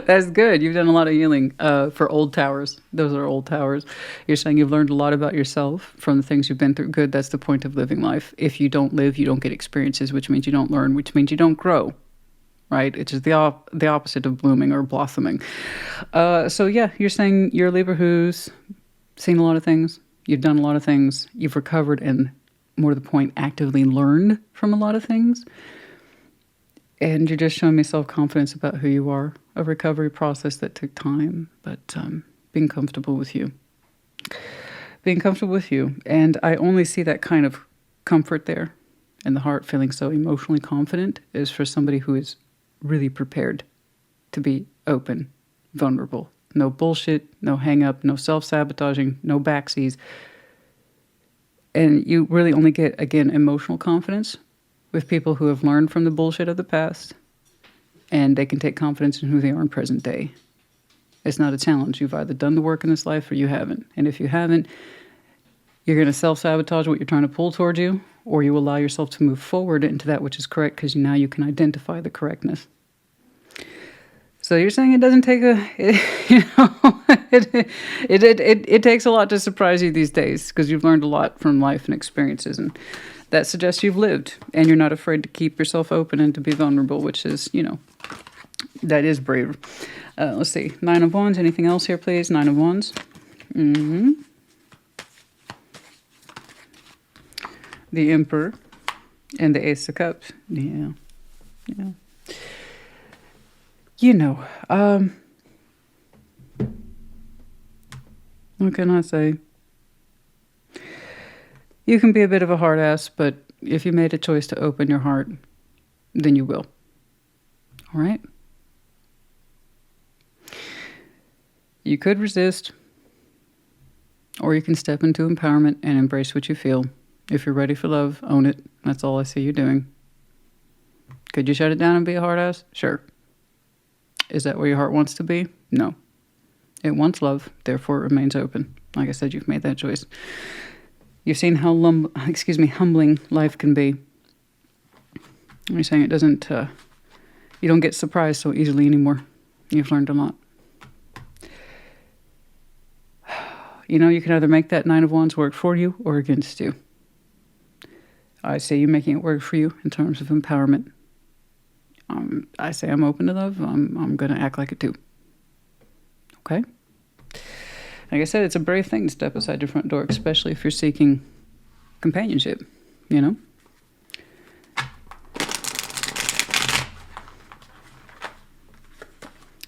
That's good. You've done a lot of healing for old towers. Those are old towers. You're saying you've learned a lot about yourself from the things you've been through. Good. That's the point of living life. If you don't live, you don't get experiences, which means you don't learn, which means you don't grow. Right? It's just the opposite of blooming or blossoming. So yeah, you're saying you're a Libra who's seen a lot of things. You've done a lot of things. You've recovered and, more to the point, actively learned from a lot of things. And you're just showing me self-confidence about who you are. A recovery process that took time, but being comfortable with you. Being comfortable with you. And I only see that kind of comfort there and the heart feeling so emotionally confident is for somebody who is really prepared to be open, vulnerable. No bullshit, no hang-up, no self-sabotaging, no backseas. And you really only get, again, emotional confidence with people who have learned from the bullshit of the past, and they can take confidence in who they are in present day. It's not a challenge. You've either done the work in this life or you haven't. And if you haven't, you're going to self-sabotage what you're trying to pull towards you, or you allow yourself to move forward into that which is correct because now you can identify the correctness. So you're saying it doesn't take it takes a lot to surprise you these days because you've learned a lot from life and experiences, and that suggests you've lived and you're not afraid to keep yourself open and to be vulnerable, which is, that is brave. Let's see. 9 of Wands. Anything else here, please? 9 of Wands. The Emperor and the Ace of Cups. Yeah. What can I say? You can be a bit of a hard ass, but if you made a choice to open your heart, then you will. All right? You could resist, or you can step into empowerment and embrace what you feel. If you're ready for love, own it. That's all I see you doing. Could you shut it down and be a hard ass? Sure. Is that where your heart wants to be? No. It wants love, therefore it remains open. Like I said, you've made that choice. You've seen how humbling life can be. You're saying it doesn't, you don't get surprised so easily anymore. You've learned a lot. You can either make that 9 of Wands work for you or against you. I say you making it work for you in terms of empowerment. I say I'm open to love. I'm going to act like it too. Okay? Like I said, it's a brave thing to step outside your front door, especially if you're seeking companionship, you know?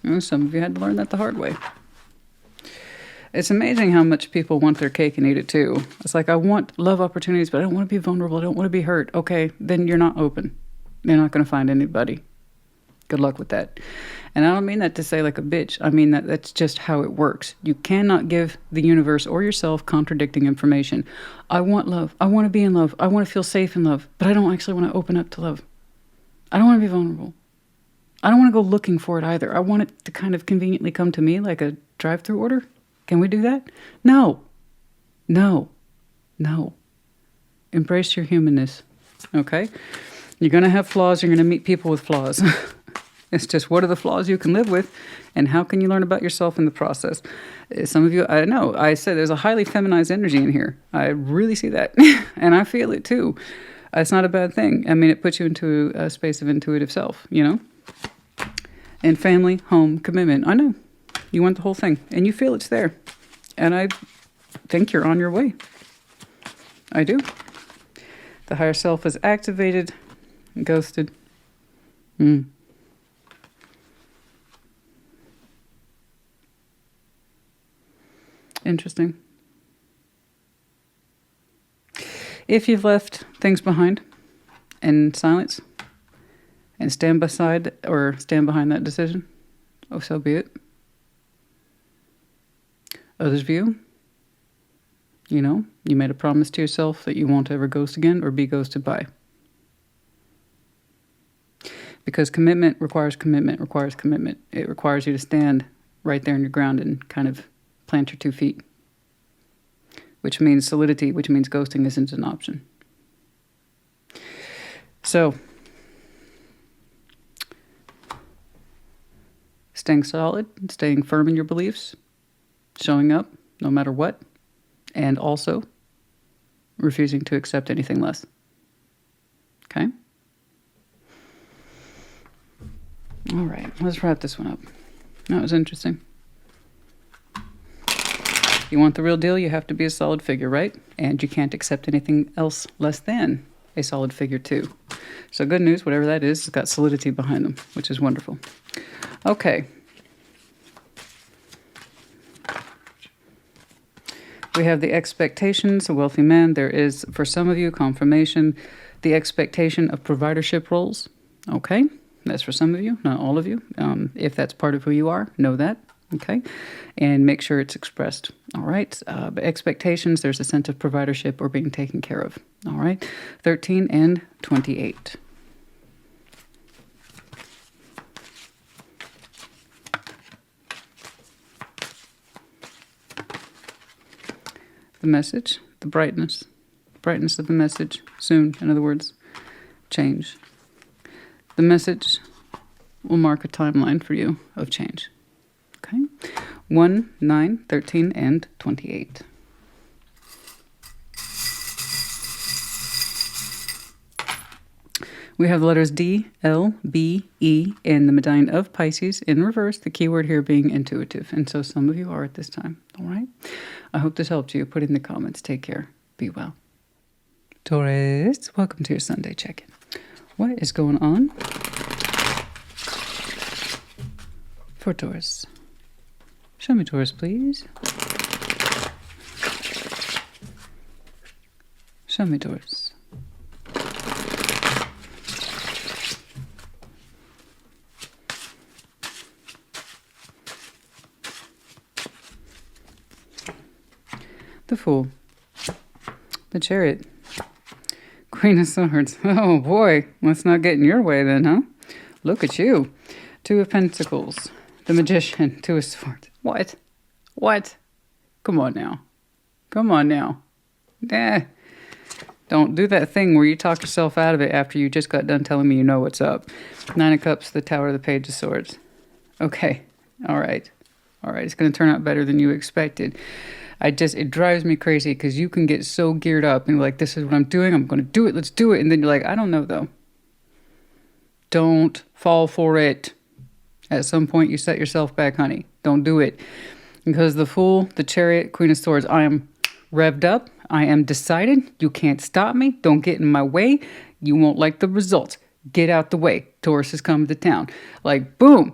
And some of you had to learn that the hard way. It's amazing how much people want their cake and eat it too. It's like, I want love opportunities, but I don't want to be vulnerable. I don't want to be hurt. Okay, then you're not open. You're not going to find anybody. Good luck with that. And I don't mean that to say like a bitch. I mean that that's just how it works. You cannot give the universe or yourself contradicting information. I want love. I want to be in love. I want to feel safe in love, but I don't actually want to open up to love. I don't want to be vulnerable. I don't want to go looking for it either. I want it to kind of conveniently come to me like a drive-through order. Can we do that? No. No. No. Embrace your humanness. Okay? You're going to have flaws. You're going to meet people with flaws. It's just, what are the flaws you can live with, and how can you learn about yourself in the process? Some of you, I know, I said there's a highly feminized energy in here. I really see that, and I feel it too. It's not a bad thing. I mean, it puts you into a space of intuitive self, you know? And family, home, commitment. I know. You want the whole thing, and you feel it's there. And I think you're on your way. I do. The higher self is activated, ghosted. Interesting. If you've left things behind in silence and stand behind that decision, oh, so be it. Others view, you know, you made a promise to yourself that you won't ever ghost again or be ghosted by. Because commitment requires commitment requires commitment. It requires you to stand right there in your ground and kind of plant your 2 feet. Which means solidity, which means ghosting isn't an option. So, staying solid, staying firm in your beliefs, showing up no matter what, and also refusing to accept anything less. Okay? All right, let's wrap this one up. That was interesting. You want the real deal, you have to be a solid figure, right? And you can't accept anything else less than a solid figure too. So good news, whatever that is, it's got solidity behind them, which is wonderful. Okay. We have the expectations, a wealthy man. There is, for some of you, confirmation, the expectation of providership roles. Okay, that's for some of you, not all of you. If that's part of who you are, know that. Okay, and make sure it's expressed. All right, but expectations, there's a sense of providership or being taken care of. All right, 13 and 28. The message, the brightness of the message, soon, in other words, change. The message will mark a timeline for you of change. Okay, 1, 9, 13, and 28. We have the letters D, L, B, E, and the medallion of Pisces in reverse, the keyword here being intuitive. And so some of you are at this time, all right? I hope this helped you. Put it in the comments. Take care. Be well. Taurus, welcome to your Sunday check-in. What is going on for Taurus? Show me Taurus, please. Show me Taurus. The Fool. The Chariot. Queen of Swords. Oh boy, let's not get in your way then, huh? Look at you. 2 of Pentacles. The Magician. 2 of Swords. What? What? Come on now. Come on now. Don't do that thing where you talk yourself out of it after you just got done telling me you know what's up. 9 of Cups, the Tower, the Page of Swords. Okay. All right. All right. It's going to turn out better than you expected. It drives me crazy because you can get so geared up and like, this is what I'm doing. I'm going to do it. Let's do it. And then you're like, I don't know though. Don't fall for it. At some point you set yourself back, honey. Don't do it. Because the Fool, the Chariot, Queen of Swords, I am revved up. I am decided. You can't stop me. Don't get in my way. You won't like the results. Get out the way. Taurus is coming to town. Like, boom.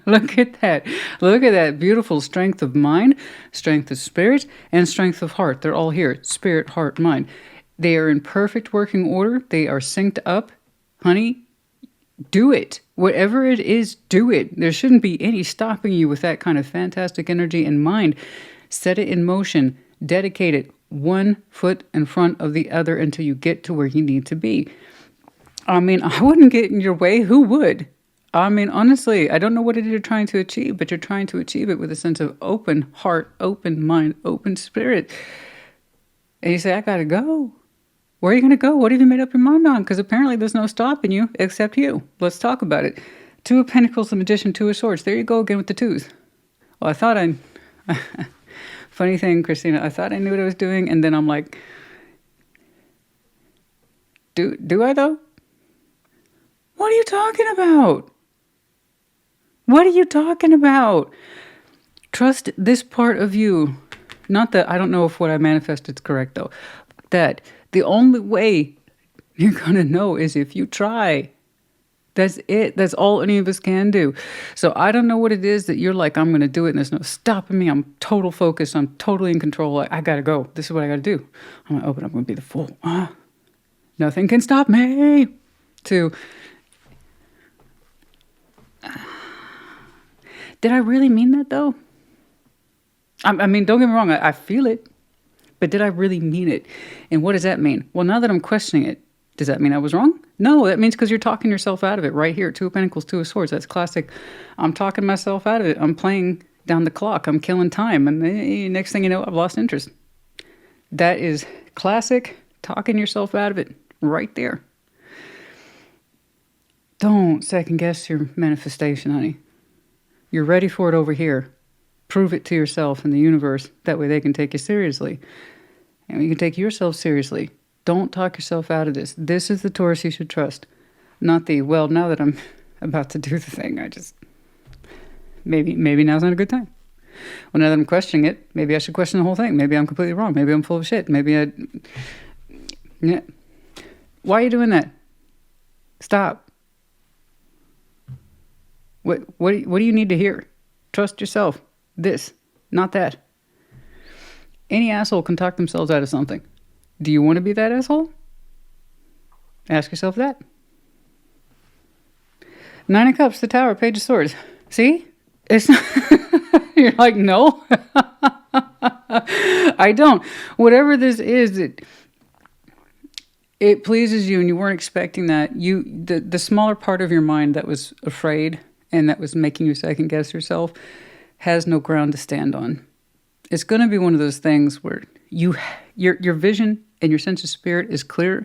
Look at that. Look at that beautiful strength of mind, strength of spirit, and strength of heart. They're all here. Spirit, heart, mind. They are in perfect working order. They are synced up. Honey, do it. Whatever it is, do it. There shouldn't be any stopping you with that kind of fantastic energy in mind. Set it in motion. Dedicate it one foot in front of the other until you get to where you need to be. I mean, I wouldn't get in your way. Who would? I mean, honestly, I don't know what it is you're trying to achieve, but you're trying to achieve it with a sense of open heart, open mind, open spirit. And you say, I gotta go. Where are you going to go? What have you made up your mind on? Because apparently there's no stopping you except you. Let's talk about it. 2 of Pentacles, the Magician, 2 of Swords. There you go again with the 2s. Well, I thought funny thing, Christina, I thought I knew what I was doing. And then I'm like, do I though? What are you talking about? What are you talking about? Trust this part of you. Not that, I don't know if what I manifested is correct though. That the only way you're going to know is if you try. That's it. That's all any of us can do. So I don't know what it is that you're like, I'm going to do it and there's no stopping me. I'm total focus. I'm totally in control. I got to go. This is what I got to do. I'm going to open up. I'm going to be the Fool. Nothing can stop me. To, did I really mean that though? I mean, don't get me wrong. I feel it. But did I really mean it? And what does that mean? Well, now that I'm questioning it, does that mean I was wrong? No, that means because you're talking yourself out of it right here. 2 of Pentacles, 2 of Swords. That's classic. I'm talking myself out of it. I'm playing down the clock. I'm killing time. And next thing you know, I've lost interest. That is classic talking yourself out of it right there. Don't second guess your manifestation, honey. You're ready for it over here. Prove it to yourself and the universe. That way they can take you seriously. And you can take yourself seriously. Don't talk yourself out of this. This is the Taurus you should trust. Not the, well, now that I'm about to do the thing, I just, maybe now's not a good time. Well, now that I'm questioning it, maybe I should question the whole thing. Maybe I'm completely wrong. Maybe I'm full of shit. Yeah. Why are you doing that? Stop. What do you need to hear? Trust yourself. This, not that. Any asshole can talk themselves out of something. Do you want to be that asshole? Ask yourself that. 9 of Cups, the Tower, Page of Swords. See? It's not you're like, no. I don't. Whatever this is, it pleases you and you weren't expecting that. The smaller part of your mind that was afraid and that was making you second guess yourself has no ground to stand on. It's going to be one of those things where your vision and your sense of spirit is clearer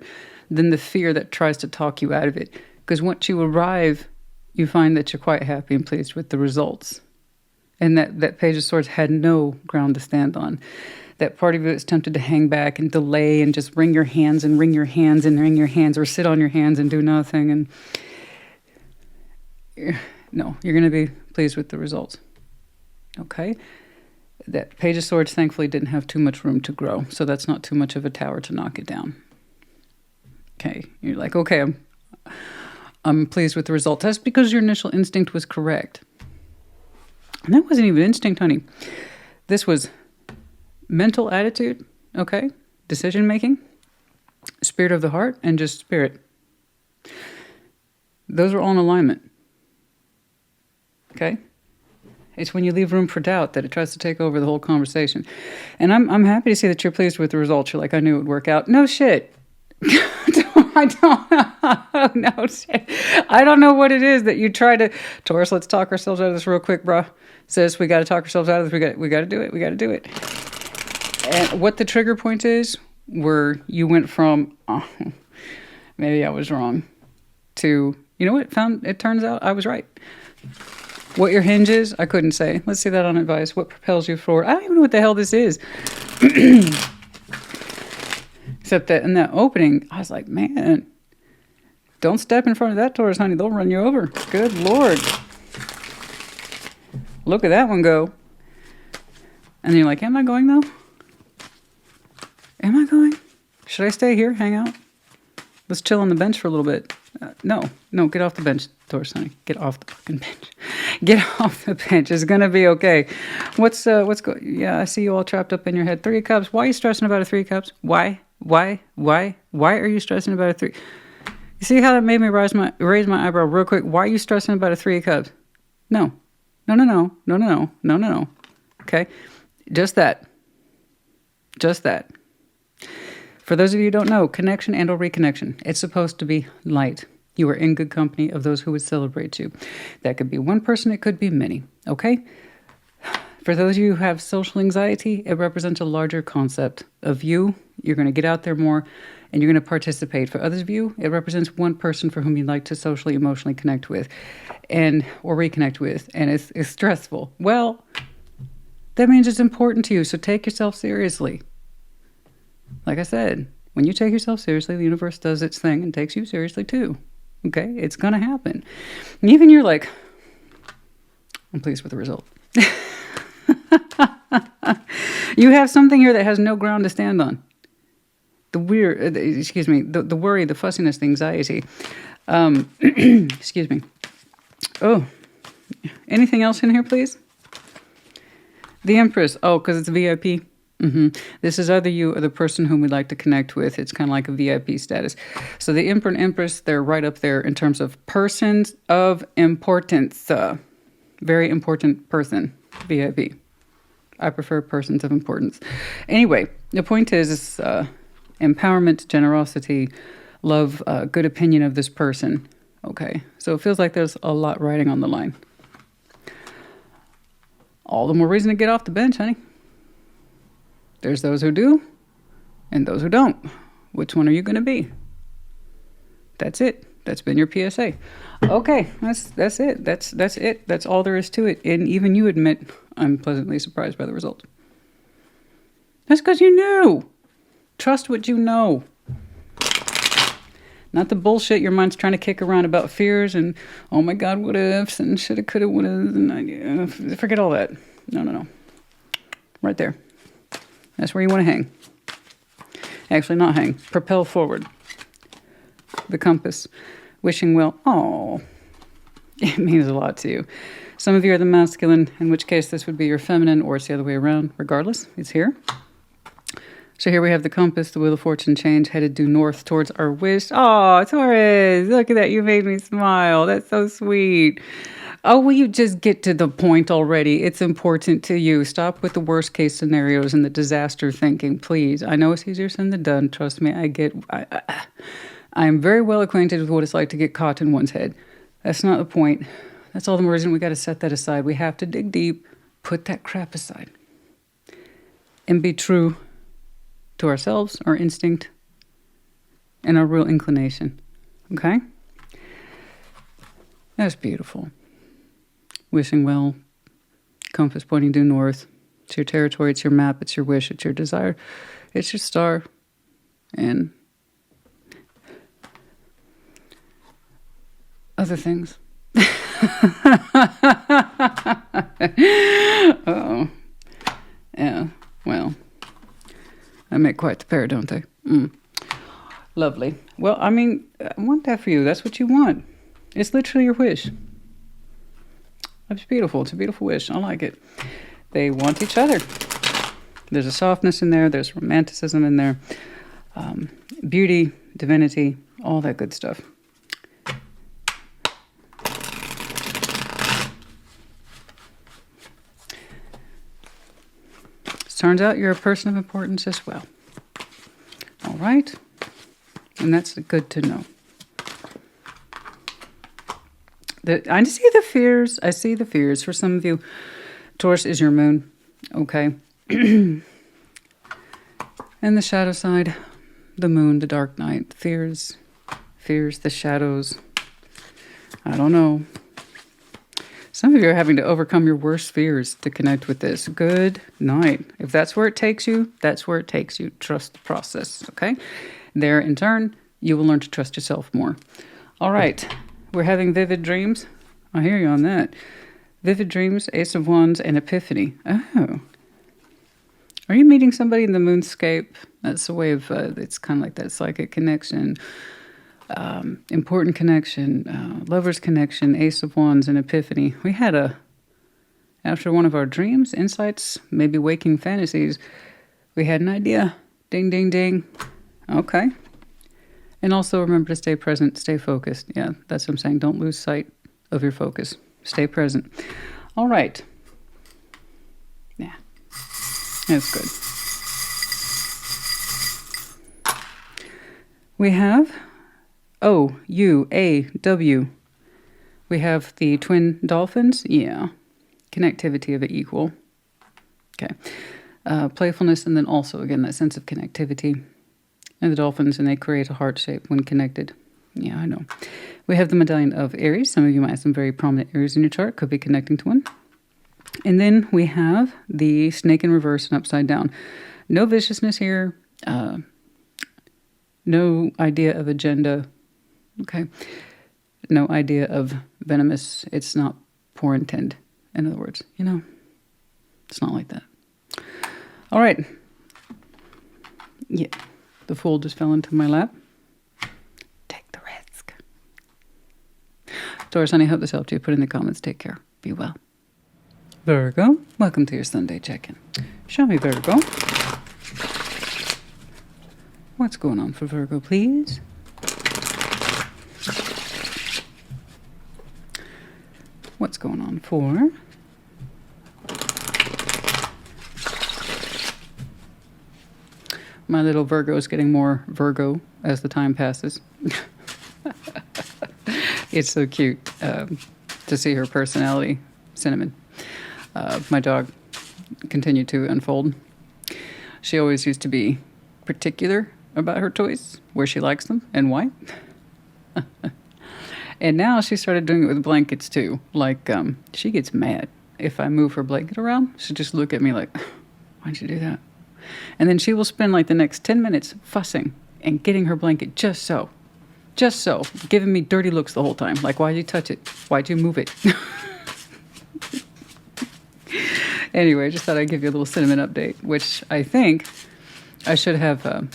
than the fear that tries to talk you out of it. Because once you arrive, you find that you're quite happy and pleased with the results. And that Page of Swords had no ground to stand on. That part of you is tempted to hang back and delay and just wring your hands and wring your hands and wring your hands, or sit on your hands and do nothing. And no, you're going to be pleased with the results. Okay? That Page of Swords thankfully didn't have too much room to grow, so that's not too much of a tower to knock it down. Okay, you're like, okay, I'm pleased with the result. That's because your initial instinct was correct. And that wasn't even instinct, honey. This was mental attitude, okay? Decision making, spirit of the heart, and just spirit. Those are all in alignment. Okay? It's when you leave room for doubt that it tries to take over the whole conversation. And I'm happy to see that you're pleased with the results. You're like, I knew it would work out. No shit. I don't know shit. I don't know what it is that you try to, Taurus, let's talk ourselves out of this real quick, bruh. Sis, we got to talk ourselves out of this. We got to do it. We got to do it. And what the trigger point is, where you went from, oh, maybe I was wrong, to, you know what, it turns out I was right. What your hinge is, I couldn't say. Let's see that on advice. What propels you forward? I don't even know what the hell this is. Except that in that opening, I was like, man, don't step in front of that Taurus, honey. They'll run you over. Good Lord. Look at that one go. And then you're like, am I going though? Am I going? Should I stay here, hang out? Let's chill on the bench for a little bit. No, get off the bench, Taurus, honey. Get off the fucking bench. Get off the bench. It's gonna be okay. What's going? Yeah, I see you all trapped up in your head. 3 of Cups. Why are you stressing about a 3 of Cups? Why are you stressing about a 3? You see how that made me raise my eyebrow real quick? Why are you stressing about a 3 of Cups? No. Okay, just that. For those of you who don't know, connection and or reconnection, it's supposed to be light. You are in good company of those who would celebrate you. That could be one person, it could be many, okay? For those of you who have social anxiety, it represents a larger concept of you. You're going to get out there more and you're going to participate. For others of you, it represents one person for whom you'd like to socially, emotionally connect with or reconnect with, and it's stressful. Well, that means it's important to you, so take yourself seriously. Like I said, when you take yourself seriously, the universe does its thing and takes you seriously too. Okay? It's going to happen. And even you're like, I'm pleased with the result. You have something here that has no ground to stand on. The worry, the fussiness, the anxiety. Excuse me. Oh, anything else in here, please? The Empress. Oh, because it's VIP. This is either you or the person whom we'd like to connect with. It's kind of like a VIP status. So the Emperor and Empress, they're right up there in terms of persons of importance. Very important person, VIP. I prefer persons of importance. Anyway, the point is empowerment, generosity, love, good opinion of this person. Okay, so it feels like there's a lot riding on the line. All the more reason to get off the bench, honey. There's those who do and those who don't. Which one are you going to be? That's it. That's been your PSA. Okay, that's it. That's it. That's all there is to it. And even you admit, I'm pleasantly surprised by the result. That's because you knew. Trust what you know. Not the bullshit your mind's trying to kick around about fears and, oh my God, what ifs and shoulda, coulda, woulda, and forget all that. No. Right there. That's where you want to hang. Actually, not hang. Propel forward. The compass. Wishing well. Oh, it means a lot to you. Some of you are the masculine, in which case this would be your feminine, or it's the other way around. Regardless, it's here. So here we have the compass, the wheel of fortune change, headed due north towards our wish. Oh, Taurus, look at that. You made me smile. That's so sweet. Oh, will you just get to the point already? It's important to you. Stop with the worst case scenarios and the disaster thinking, please. I know it's easier said than done. Trust me, I am very well acquainted with what it's like to get caught in one's head. That's not the point. That's all the more reason we got to set that aside. We have to dig deep, put that crap aside, and be true to ourselves, our instinct, and our real inclination. Okay? That's beautiful. Wishing well, compass pointing due north. It's your territory, it's your map, it's your wish, it's your desire, it's your star, and other things. Oh, yeah, well, I make quite the pair, don't they? Lovely. Well, I mean, I want that for you. That's what you want. It's literally your wish. It's beautiful. It's a beautiful wish. I like it. They want each other. There's a softness in there. There's romanticism in there. Beauty, divinity, all that good stuff. Turns out you're a person of importance as well. All right? And that's good to know. I see the fears. I see the fears. For some of you, Taurus is your moon. Okay? And the shadow side, the moon, the dark night. Fears, the shadows. I don't know. Some of you are having to overcome your worst fears to connect with this. Good night. If that's where it takes you, that's where it takes you. Trust the process, okay? There, in turn, you will learn to trust yourself more. All right. We're having vivid dreams. I hear you on that. Vivid dreams, Ace of Wands, and Epiphany. Oh. Are you meeting somebody in the moonscape? That's a way of, it's kind of like that psychic connection, important connection, lover's connection, Ace of Wands, and Epiphany. We had after one of our dreams, insights, maybe waking fantasies, we had an idea. Ding, ding, ding. Okay. And also remember to stay present, stay focused. Yeah, that's what I'm saying. Don't lose sight of your focus. Stay present. All right. Yeah. That's good. We have O-U-A-W. We have the twin dolphins. Yeah. Connectivity of it equal. Okay. Playfulness, and then also, again, that sense of connectivity. And the dolphins, and they create a heart shape when connected. Yeah, I know. We have the medallion of Aries. Some of you might have some very prominent Aries in your chart. Could be connecting to one. And then we have the snake in reverse and upside down. No viciousness here. No idea of agenda. Okay. No idea of venomous. It's not poor intent. In other words, it's not like that. All right. Yeah. The Fool just fell into my lap. Take the risk. Taurus, honey, hope this helped you. Put in the comments. Take care. Be well. Virgo, welcome to your Sunday check-in. Show me, Virgo. What's going on for Virgo, please? What's going on for... My little Virgo is getting more Virgo as the time passes. It's so cute to see her personality. Cinnamon. My dog continued to unfold. She always used to be particular about her toys, where she likes them and why. And now she started doing it with blankets too. Like, she gets mad if I move her blanket around. She'll just look at me like, why'd you do that? And then she will spend like the next 10 minutes fussing and getting her blanket just so, giving me dirty looks the whole time. Like, why'd you touch it? Why'd you move it? Anyway, I just thought I'd give you a little cinnamon update, which I think I should have a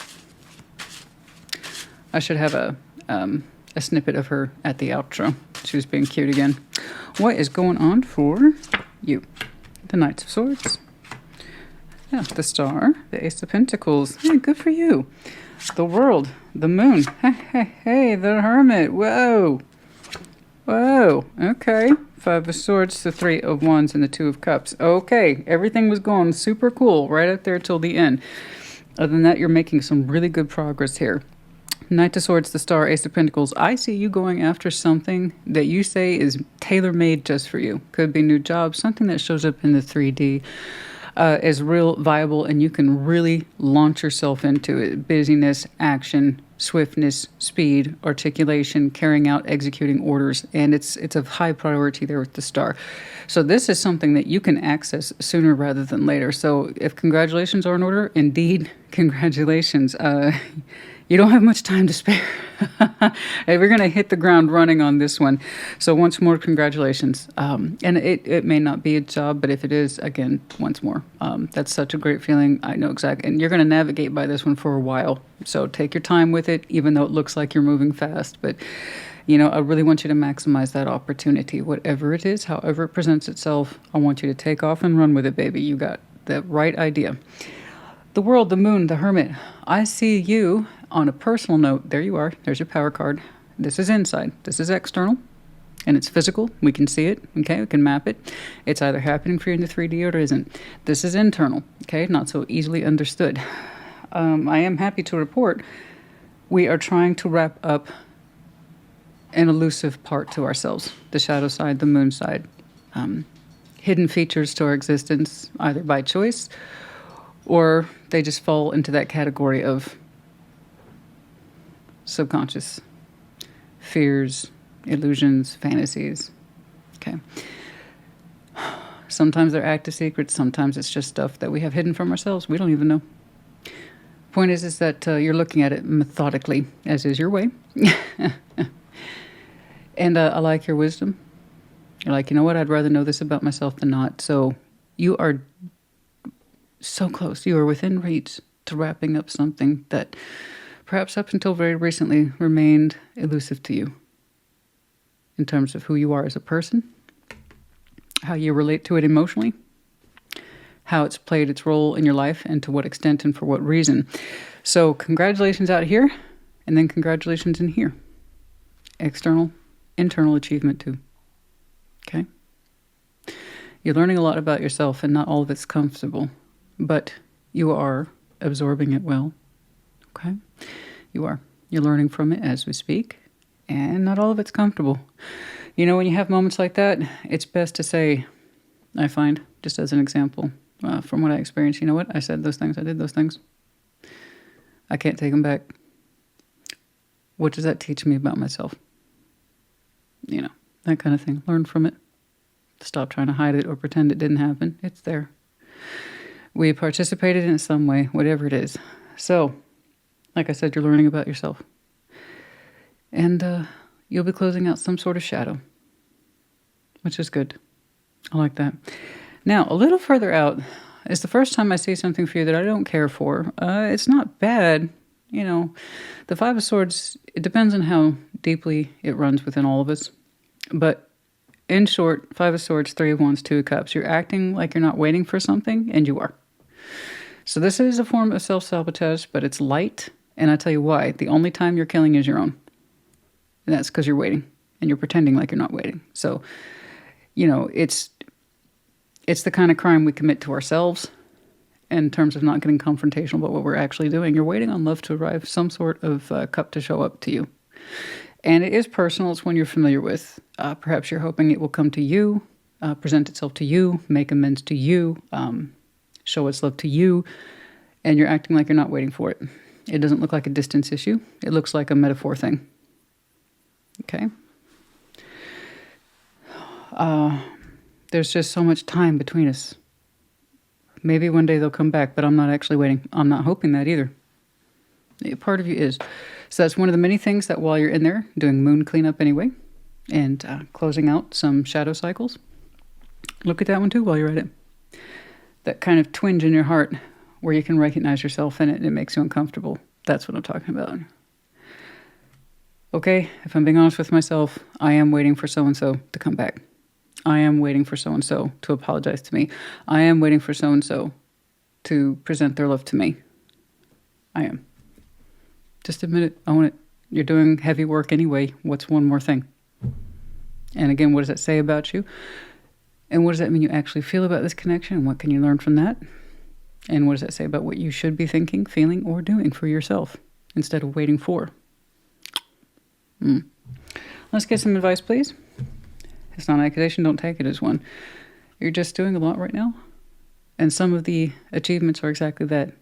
snippet of her at the outro. She was being cute again. What is going on for you? The Knights of Swords. Yeah, the Star, the Ace of Pentacles. Yeah, good for you. The World, the Moon. Hey, the Hermit. Whoa. Okay. Five of Swords, the Three of Wands, and the Two of Cups. Okay, everything was going super cool right up there till the end. Other than that, you're making some really good progress here. Knight of Swords, the Star, Ace of Pentacles. I see you going after something that you say is tailor-made just for you. Could be new job, something that shows up in the 3D. Is real viable, and you can really launch yourself into it. Busyness, action, swiftness, speed, articulation, carrying out, executing orders, and it's of high priority there with the Star. So this is something that you can access sooner rather than later. So if congratulations are in order, indeed, congratulations. You don't have much time to spare. We're going to hit the ground running on this one. So once more, congratulations. And it may not be a job, but if it is, again, once more. That's such a great feeling. I know exactly. And you're going to navigate by this one for a while. So take your time with it, even though it looks like you're moving fast. But, I really want you to maximize that opportunity. Whatever it is, however it presents itself, I want you to take off and run with it, baby. You got the right idea. The World, the Moon, the Hermit. I see you on a personal note. There you are. There's your power card. This is inside. This is external. And it's physical. We can see it. Okay. We can map it. It's either happening for you in the 3D or it isn't. This is internal. Okay. Not so easily understood. I am happy to report we are trying to wrap up an elusive part to ourselves. The shadow side, the moon side. Hidden features to our existence, either by choice or they just fall into that category of subconscious fears, illusions, fantasies. Okay. Sometimes they're active secrets. Sometimes it's just stuff that we have hidden from ourselves. We don't even know. Point is that you're looking at it methodically, as is your way. And I like your wisdom. You're like, you know what? I'd rather know this about myself than not. So you are So close. You are within reach to wrapping up something that perhaps up until very recently remained elusive to you in terms of who you are as a person, how you relate to it emotionally, how it's played its role in your life, and to what extent and for what reason. So congratulations out here, and then congratulations in here. External, internal achievement too. Okay? You're learning a lot about yourself, and not all of it's comfortable, but you are absorbing it well. Okay? You are. You're learning from it as we speak, and not all of it's comfortable. You know, when you have moments like that, it's best to say, I find, just as an example, from what I experienced, you know what? I said those things. I did those things. I can't take them back. What does that teach me about myself? You know, that kind of thing. Learn from it. Stop trying to hide it or pretend it didn't happen. It's there. We participated in it some way, whatever it is. So, like I said, you're learning about yourself. And you'll be closing out some sort of shadow, which is good. I like that. Now, a little further out is the first time I see something for you that I don't care for. It's not bad. You know, the Five of Swords, it depends on how deeply it runs within all of us. But in short, Five of Swords, Three of Wands, Two of Cups. You're acting like you're not waiting for something, and you are. So this is a form of self-sabotage, but it's light. And I tell you why. The only time you're killing is your own. And that's because you're waiting. And you're pretending like you're not waiting. So, you know, it's the kind of crime we commit to ourselves in terms of not getting confrontational about what we're actually doing. You're waiting on love to arrive, some sort of cup to show up to you. And it is personal. It's one you're familiar with. Perhaps you're hoping it will come to you, present itself to you, make amends to you, show its love to you, and you're acting like you're not waiting for it. It doesn't look like a distance issue. It looks like a metaphor thing. Okay? There's just so much time between us. Maybe one day they'll come back, but I'm not actually waiting. I'm not hoping that either. A part of you is. So that's one of the many things that while you're in there doing moon cleanup anyway, and closing out some shadow cycles, look at that one too while you're at it. That kind of twinge in your heart where you can recognize yourself in it and it makes you uncomfortable. That's what I'm talking about. Okay, if I'm being honest with myself, I am waiting for so-and-so to come back. I am waiting for so-and-so to apologize to me. I am waiting for so-and-so to present their love to me. I am. Just admit it. Own it. You're doing heavy work anyway. What's one more thing? And again, what does that say about you? And what does that mean you actually feel about this connection? And what can you learn from that? And what does that say about what you should be thinking, feeling, or doing for yourself instead of waiting for? Let's get some advice, please. It's not an accusation. Don't take it as one. You're just doing a lot right now. And some of the achievements are exactly that.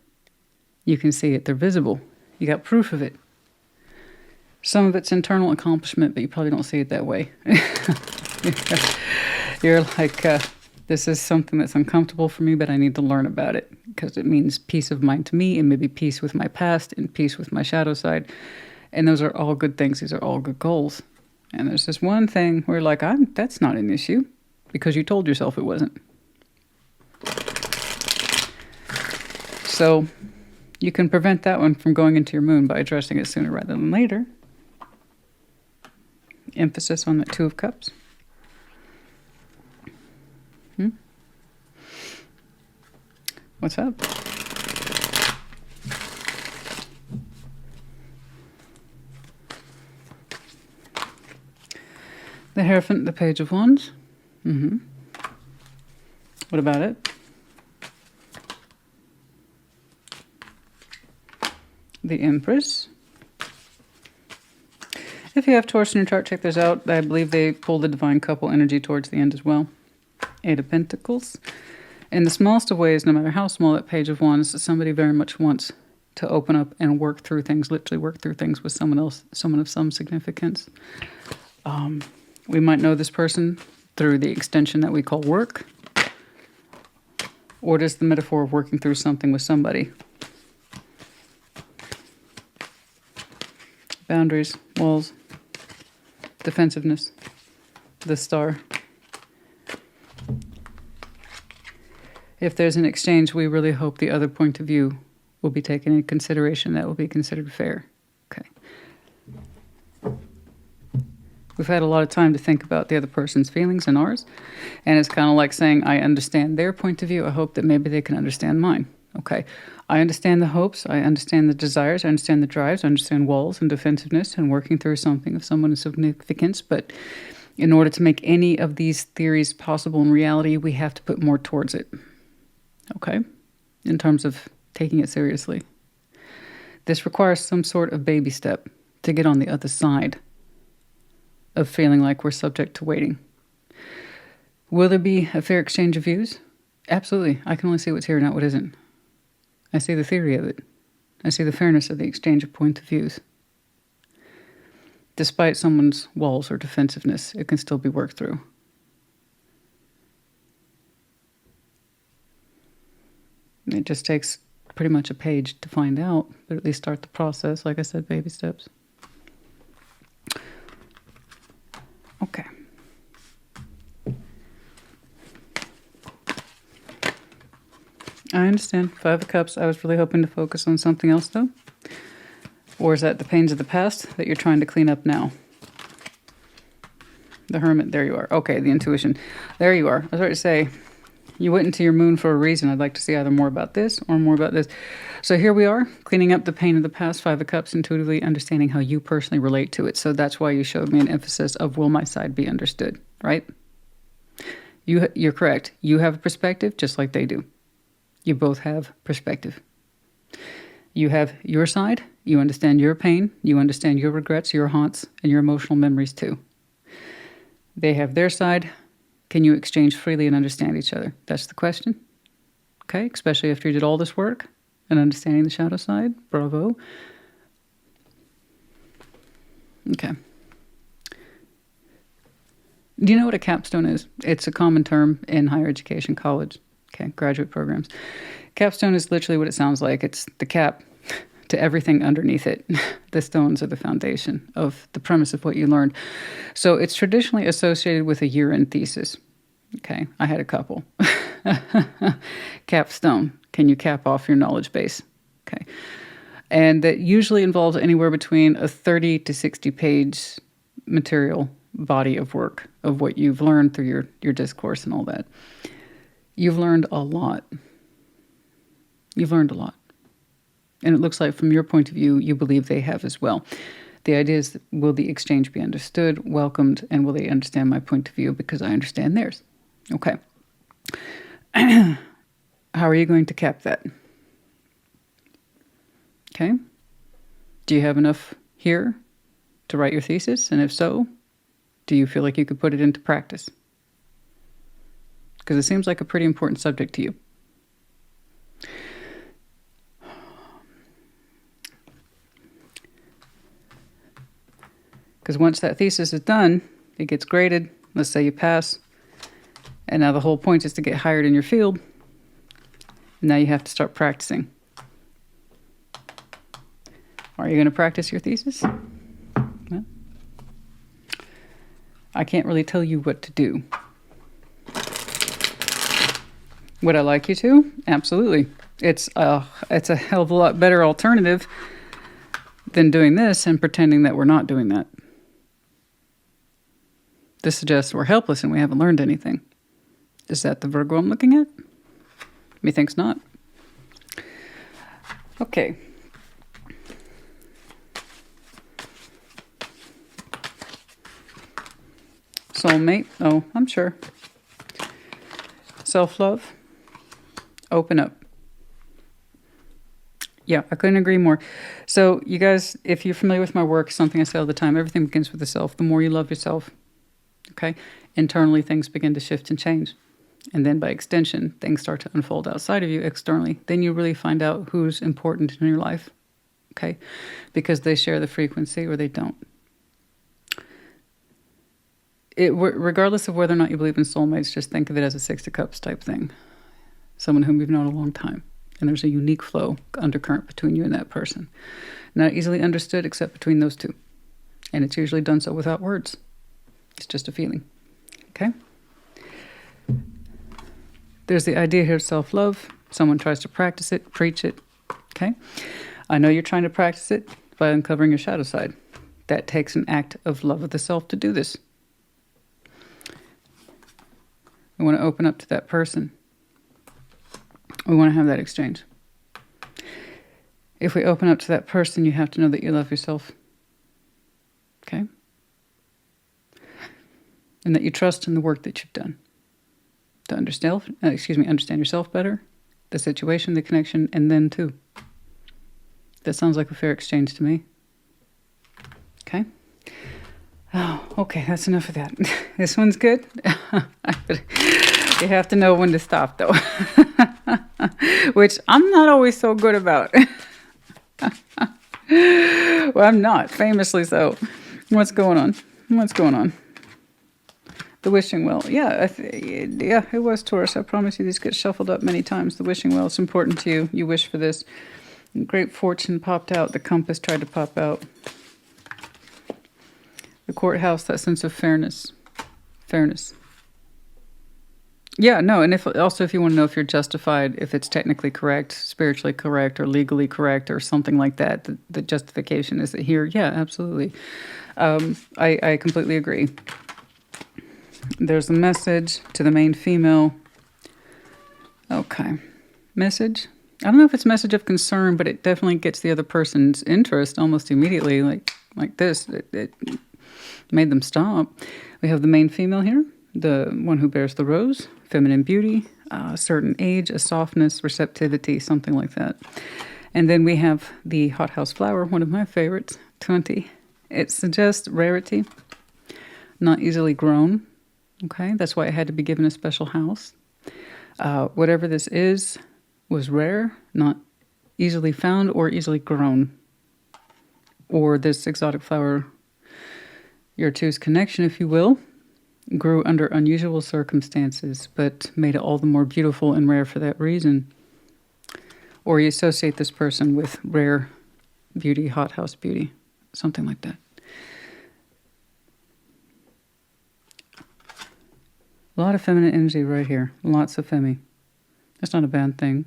You can see it. They're visible. You got proof of it. Some of it's internal accomplishment, but you probably don't see it that way. You're like, this is something that's uncomfortable for me, but I need to learn about it because it means peace of mind to me and maybe peace with my past and peace with my shadow side. And those are all good things. These are all good goals. And there's this one thing where you're like, that's not an issue because you told yourself it wasn't. So you can prevent that one from going into your moon by addressing it sooner rather than later. Emphasis on the Two of Cups. What's up? The Hierophant, the Page of Wands. What about it? The Empress. If you have Taurus in your chart, check this out. I believe they pull the divine couple energy towards the end as well. Eight of Pentacles. In the smallest of ways, no matter how small that Page of Wands, somebody very much wants to open up and work through things, literally work through things with someone else, someone of some significance. We might know this person through the extension that we call work, or just the metaphor of working through something with somebody. Boundaries, walls, defensiveness, the Star. If there's an exchange, we really hope the other point of view will be taken into consideration. That will be considered fair. Okay. We've had a lot of time to think about the other person's feelings and ours. And it's kind of like saying, I understand their point of view. I hope that maybe they can understand mine. Okay. I understand the hopes. I understand the desires. I understand the drives. I understand walls and defensiveness and working through something of someone of significance. But in order to make any of these theories possible in reality, we have to put more towards it. Okay. In terms of taking it seriously. This requires some sort of baby step to get on the other side of feeling like we're subject to waiting. Will there be a fair exchange of views? Absolutely. I can only see what's here, not what isn't. I see the theory of it. I see the fairness of the exchange of point of views. Despite someone's walls or defensiveness, it can still be worked through. It just takes pretty much a page to find out, but at least start the process. Like I said, baby steps. Okay. I understand. 5 of Cups. I was really hoping to focus on something else, though. Or is that the pains of the past that you're trying to clean up now? The Hermit. There you are. Okay, the intuition. There you are. I was about to say, you went into your moon for a reason. I'd like to see either more about this or more about this. So here we are, cleaning up the pain of the past, 5 of Cups, intuitively understanding how you personally relate to it. So that's why you showed me an emphasis of will my side be understood, right? You're correct. You have a perspective just like they do. You both have perspective. You have your side. You understand your pain. You understand your regrets, your haunts, and your emotional memories too. They have their side. Can you exchange freely and understand each other? That's the question. Okay, especially after you did all this work and understanding the shadow side. Bravo. Okay. Do you know what a capstone is? It's a common term in higher education, college, okay, graduate programs. Capstone is literally what it sounds like. It's the cap to everything underneath it. The stones are the foundation of the premise of what you learned. So it's traditionally associated with a year-end thesis. Okay, I had a couple. Capstone. Can you cap off your knowledge base? Okay. And that usually involves anywhere between a 30 to 60 page material body of work of what you've learned through your discourse and all that. You've learned a lot. You've learned a lot. And it looks like from your point of view, you believe they have as well. The idea is, will the exchange be understood, welcomed, and will they understand my point of view because I understand theirs? Okay. How are you going to cap that? Okay. Do you have enough here to write your thesis? And if so, do you feel like you could put it into practice? Because it seems like a pretty important subject to you. Because once that thesis is done, it gets graded. Let's say you pass. And now the whole point is to get hired in your field. And now you have to start practicing. Are you going to practice your thesis? Well, I can't really tell you what to do. Would I like you to? Absolutely. It's a hell of a lot better alternative than doing this and pretending that we're not doing that. This suggests we're helpless and we haven't learned anything. Is that the Virgo I'm looking at? Methinks not. Okay. Soulmate. Oh, I'm sure. Self-love. Open up. Yeah, I couldn't agree more. So you guys, if you're familiar with my work, something I say all the time, everything begins with the self. The more you love yourself, okay, internally things begin to shift and change. And then by extension, things start to unfold outside of you externally. Then you really find out who's important in your life, okay, because they share the frequency or they don't. Regardless of whether or not you believe in soulmates, just think of it as a 6 of Cups type thing. Someone whom you've known a long time. And there's a unique flow, undercurrent between you and that person. Not easily understood except between those two. And it's usually done so without words. It's just a feeling. Okay? There's the idea here of self-love. Someone tries to practice it, preach it. Okay? I know you're trying to practice it by uncovering your shadow side. That takes an act of love of the self to do this. We want to open up to that person. We want to have that exchange. If we open up to that person, you have to know that you love yourself. Okay? And that you trust in the work that you've done. To understand yourself better, the situation, the connection, and then too. That sounds like a fair exchange to me. Okay? Oh, okay, that's enough of that. This one's good. You have to know when to stop, though. Which I'm not always so good about. Well, I'm not, famously so. What's going on? What's going on? The wishing well. Yeah, it was Taurus. I promise you these get shuffled up many times. The wishing well, it's important to you. You wish for this. Great fortune popped out. The compass tried to pop out. The courthouse, that sense of fairness. Fairness. Yeah, no, and if you want to know if you're justified, if it's technically correct, spiritually correct, or legally correct, or something like that, the justification is here. Yeah, absolutely. I completely agree. There's a message to the main female. Okay. Message. I don't know if it's a message of concern, but it definitely gets the other person's interest almost immediately, like this. It made them stop. We have the main female here, the one who bears the rose, feminine beauty, a certain age, a softness, receptivity, something like that. And then we have the hothouse flower, one of my favorites, 20. It suggests rarity, not easily grown. Okay, that's why it had to be given a special house. Whatever this is was rare, not easily found or easily grown. Or this exotic flower, your two's connection, if you will, grew under unusual circumstances, but made it all the more beautiful and rare for that reason. Or you associate this person with rare beauty, hothouse beauty, something like that. A lot of feminine energy right here. Lots of femi. That's not a bad thing.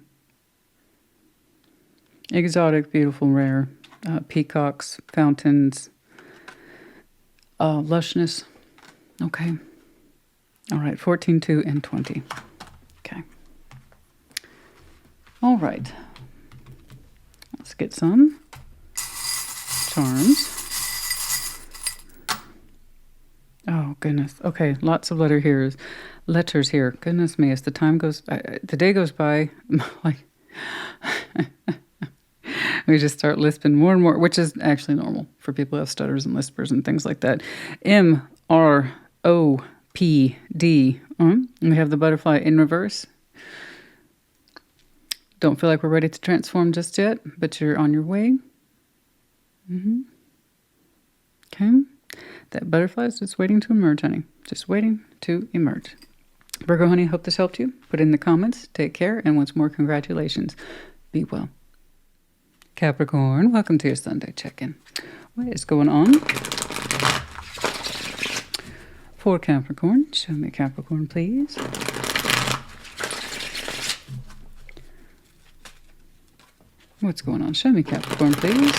Exotic, beautiful, rare. Peacocks, fountains. Lushness. Okay. All right. 14, 2, and 20. Okay. All right. Let's get some charms. Oh, goodness. Okay, lots of letters here. Goodness me, as the day goes by, like, we just start lisping more and more, which is actually normal for people who have stutters and lispers and things like that. M-R-O-P-D. We have the butterfly in reverse. Don't feel like we're ready to transform just yet, but you're on your way. Okay. That butterfly is just waiting to emerge, honey. Just waiting to emerge. Virgo, honey, hope this helped you. Put it in the comments. Take care. And once more, congratulations. Be well. Capricorn, welcome to your Sunday check-in. What is going on? For Capricorn, show me Capricorn, please. What's going on? Show me Capricorn, please.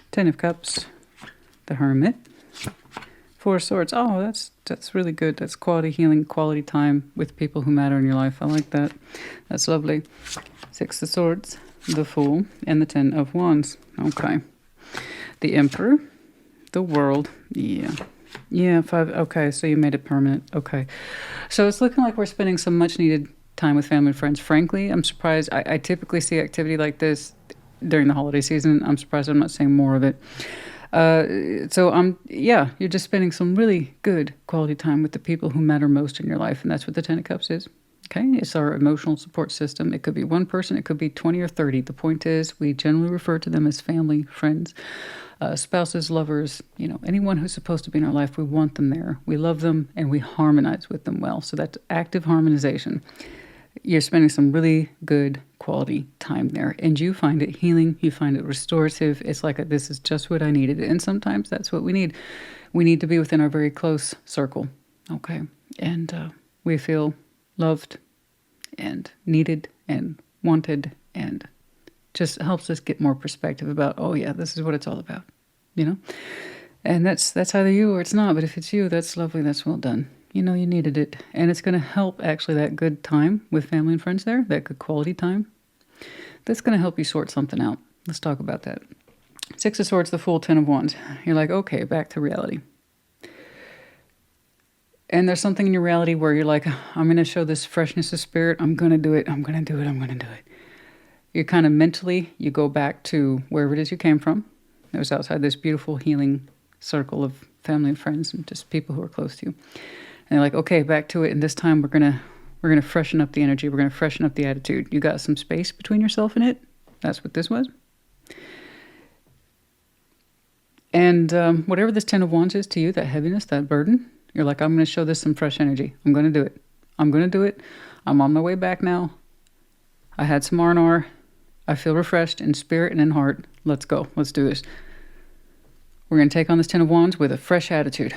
Ten of Cups, the Hermit, Four of Swords. Oh, that's really good. That's quality healing, quality time with people who matter in your life. I like that. That's lovely. Six of Swords, the Fool, and the Ten of Wands. Okay. The Emperor, the World. Yeah, five. Okay, so you made it permanent. Okay. So it's looking like we're spending some much needed time with family and friends. Frankly, I'm surprised. I typically see activity like this during the holiday season. I'm surprised I'm not seeing more of it. You're just spending some really good quality time with the people who matter most in your life, and that's what the Ten of Cups is. Okay, it's our emotional support system. It could be one person, it could be 20 or 30. The point is, we generally refer to them as family, friends, spouses, lovers, anyone who's supposed to be in our life. We want them there. We love them, and we harmonize with them well. So that's active harmonization. You're spending some really good quality time there, and you find it healing, you find it restorative. It's like this is just what I needed. And sometimes that's what we need. We need to be within our very close circle, okay? And we feel loved and needed and wanted, and just helps us get more perspective about, oh yeah, this is what it's all about, you know? And that's either you or it's not, but if it's you, that's lovely, that's well done. You know, you needed it. And it's going to help, actually, that good time with family and friends there, that good quality time. That's going to help you sort something out. Let's talk about that. Six of Swords, the Fool, Ten of Wands. You're like, okay, back to reality. And there's something in your reality where you're like, I'm going to show this freshness of spirit. I'm going to do it. I'm going to do it. I'm going to do it. You kind of mentally, you go back to wherever it is you came from. It was outside this beautiful healing circle of family and friends and just people who are close to you. And you're like, okay, back to it. And this time we're gonna freshen up the energy. We're gonna freshen up the attitude. You got some space between yourself and it. That's what this was. And whatever this Ten of Wands is to you, that heaviness, that burden, you're like, I'm gonna show this some fresh energy. I'm gonna do it. I'm gonna do it. I'm on my way back now. I had some R&R. I feel refreshed in spirit and in heart. Let's go. Let's do this. We're gonna take on this Ten of Wands with a fresh attitude.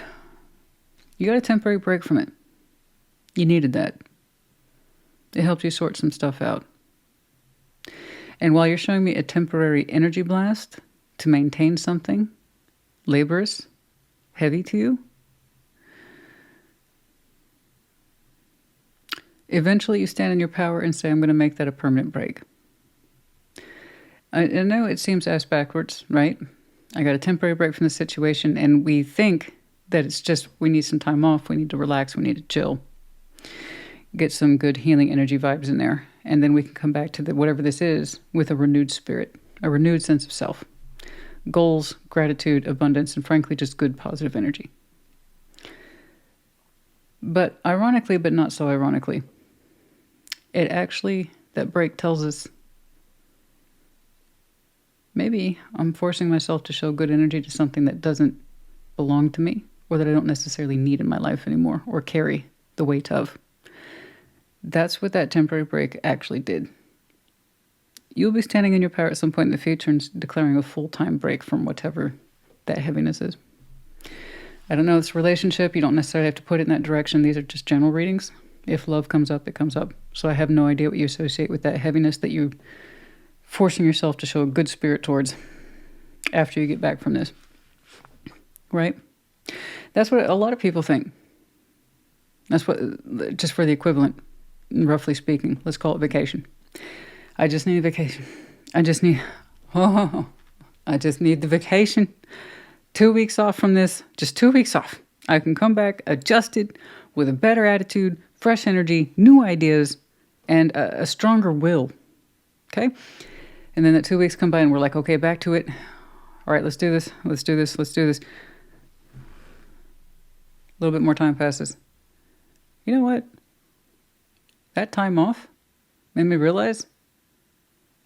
You got a temporary break from it. You needed that. It helped you sort some stuff out. And while you're showing me a temporary energy blast to maintain something laborious, heavy to you, eventually you stand in your power and say, I'm going to make that a permanent break. I know it seems ass backwards, right? I got a temporary break from the situation, and we think that it's just, we need some time off, we need to relax, we need to chill. Get some good healing energy vibes in there. And then we can come back to whatever this is with a renewed spirit, a renewed sense of self. Goals, gratitude, abundance, and frankly, just good positive energy. But ironically, but not so ironically, it actually, that break tells us, maybe I'm forcing myself to show good energy to something that doesn't belong to me, or that I don't necessarily need in my life anymore, or carry the weight of. That's what that temporary break actually did. You'll be standing in your power at some point in the future and declaring a full-time break from whatever that heaviness is. I don't know, this relationship, you don't necessarily have to put it in that direction. These are just general readings. If love comes up, it comes up. So I have no idea what you associate with that heaviness that you're forcing yourself to show a good spirit towards after you get back from this. Right? That's what a lot of people think. That's what, just for the equivalent, roughly speaking, let's call it vacation. I just need a vacation. I just need the vacation. 2 weeks off from this, just 2 weeks off. I can come back adjusted with a better attitude, fresh energy, new ideas, and a stronger will. Okay? And then that 2 weeks come by and we're like, okay, back to it. All right, let's do this. Let's do this. Let's do this. A little bit more time passes. You know what? That time off made me realize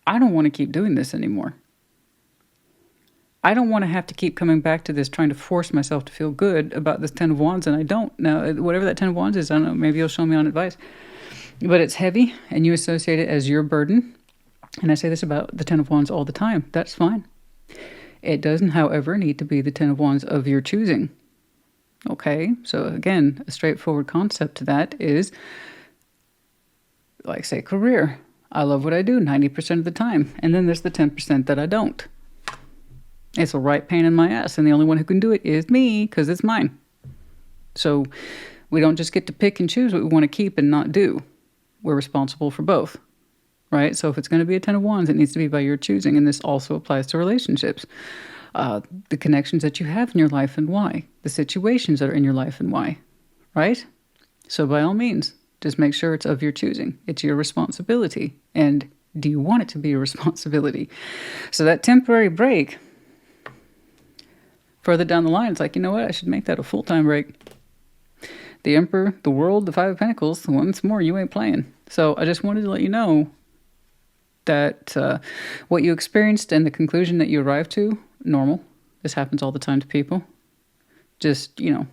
I don't want to keep doing this anymore. I don't want to have to keep coming back to this, trying to force myself to feel good about this Ten of Wands, and I don't. Now, whatever that Ten of Wands is, I don't know, maybe you'll show me on advice. But it's heavy, and you associate it as your burden. And I say this about the Ten of Wands all the time. That's fine. It doesn't, however, need to be the Ten of Wands of your choosing. Okay, so again, a straightforward concept to that is, like, say, career. I love what I do 90% of the time. And then there's the 10% that I don't. It's a right pain in my ass. And the only one who can do it is me, because it's mine. So we don't just get to pick and choose what we want to keep and not do. We're responsible for both. Right? So if it's going to be a Ten of Wands, it needs to be by your choosing. And this also applies to relationships. The connections that you have in your life and why. The situations that are in your life and why. Right? So by all means, just make sure it's of your choosing. It's your responsibility. And do you want it to be a responsibility? So that temporary break, further down the line, it's like, you know what? I should make that a full-time break. The Emperor, the World, the Five of Pentacles, once more, you ain't playing. So I just wanted to let you know that what you experienced and the conclusion that you arrived to, normal. This happens all the time to people. Just, you know,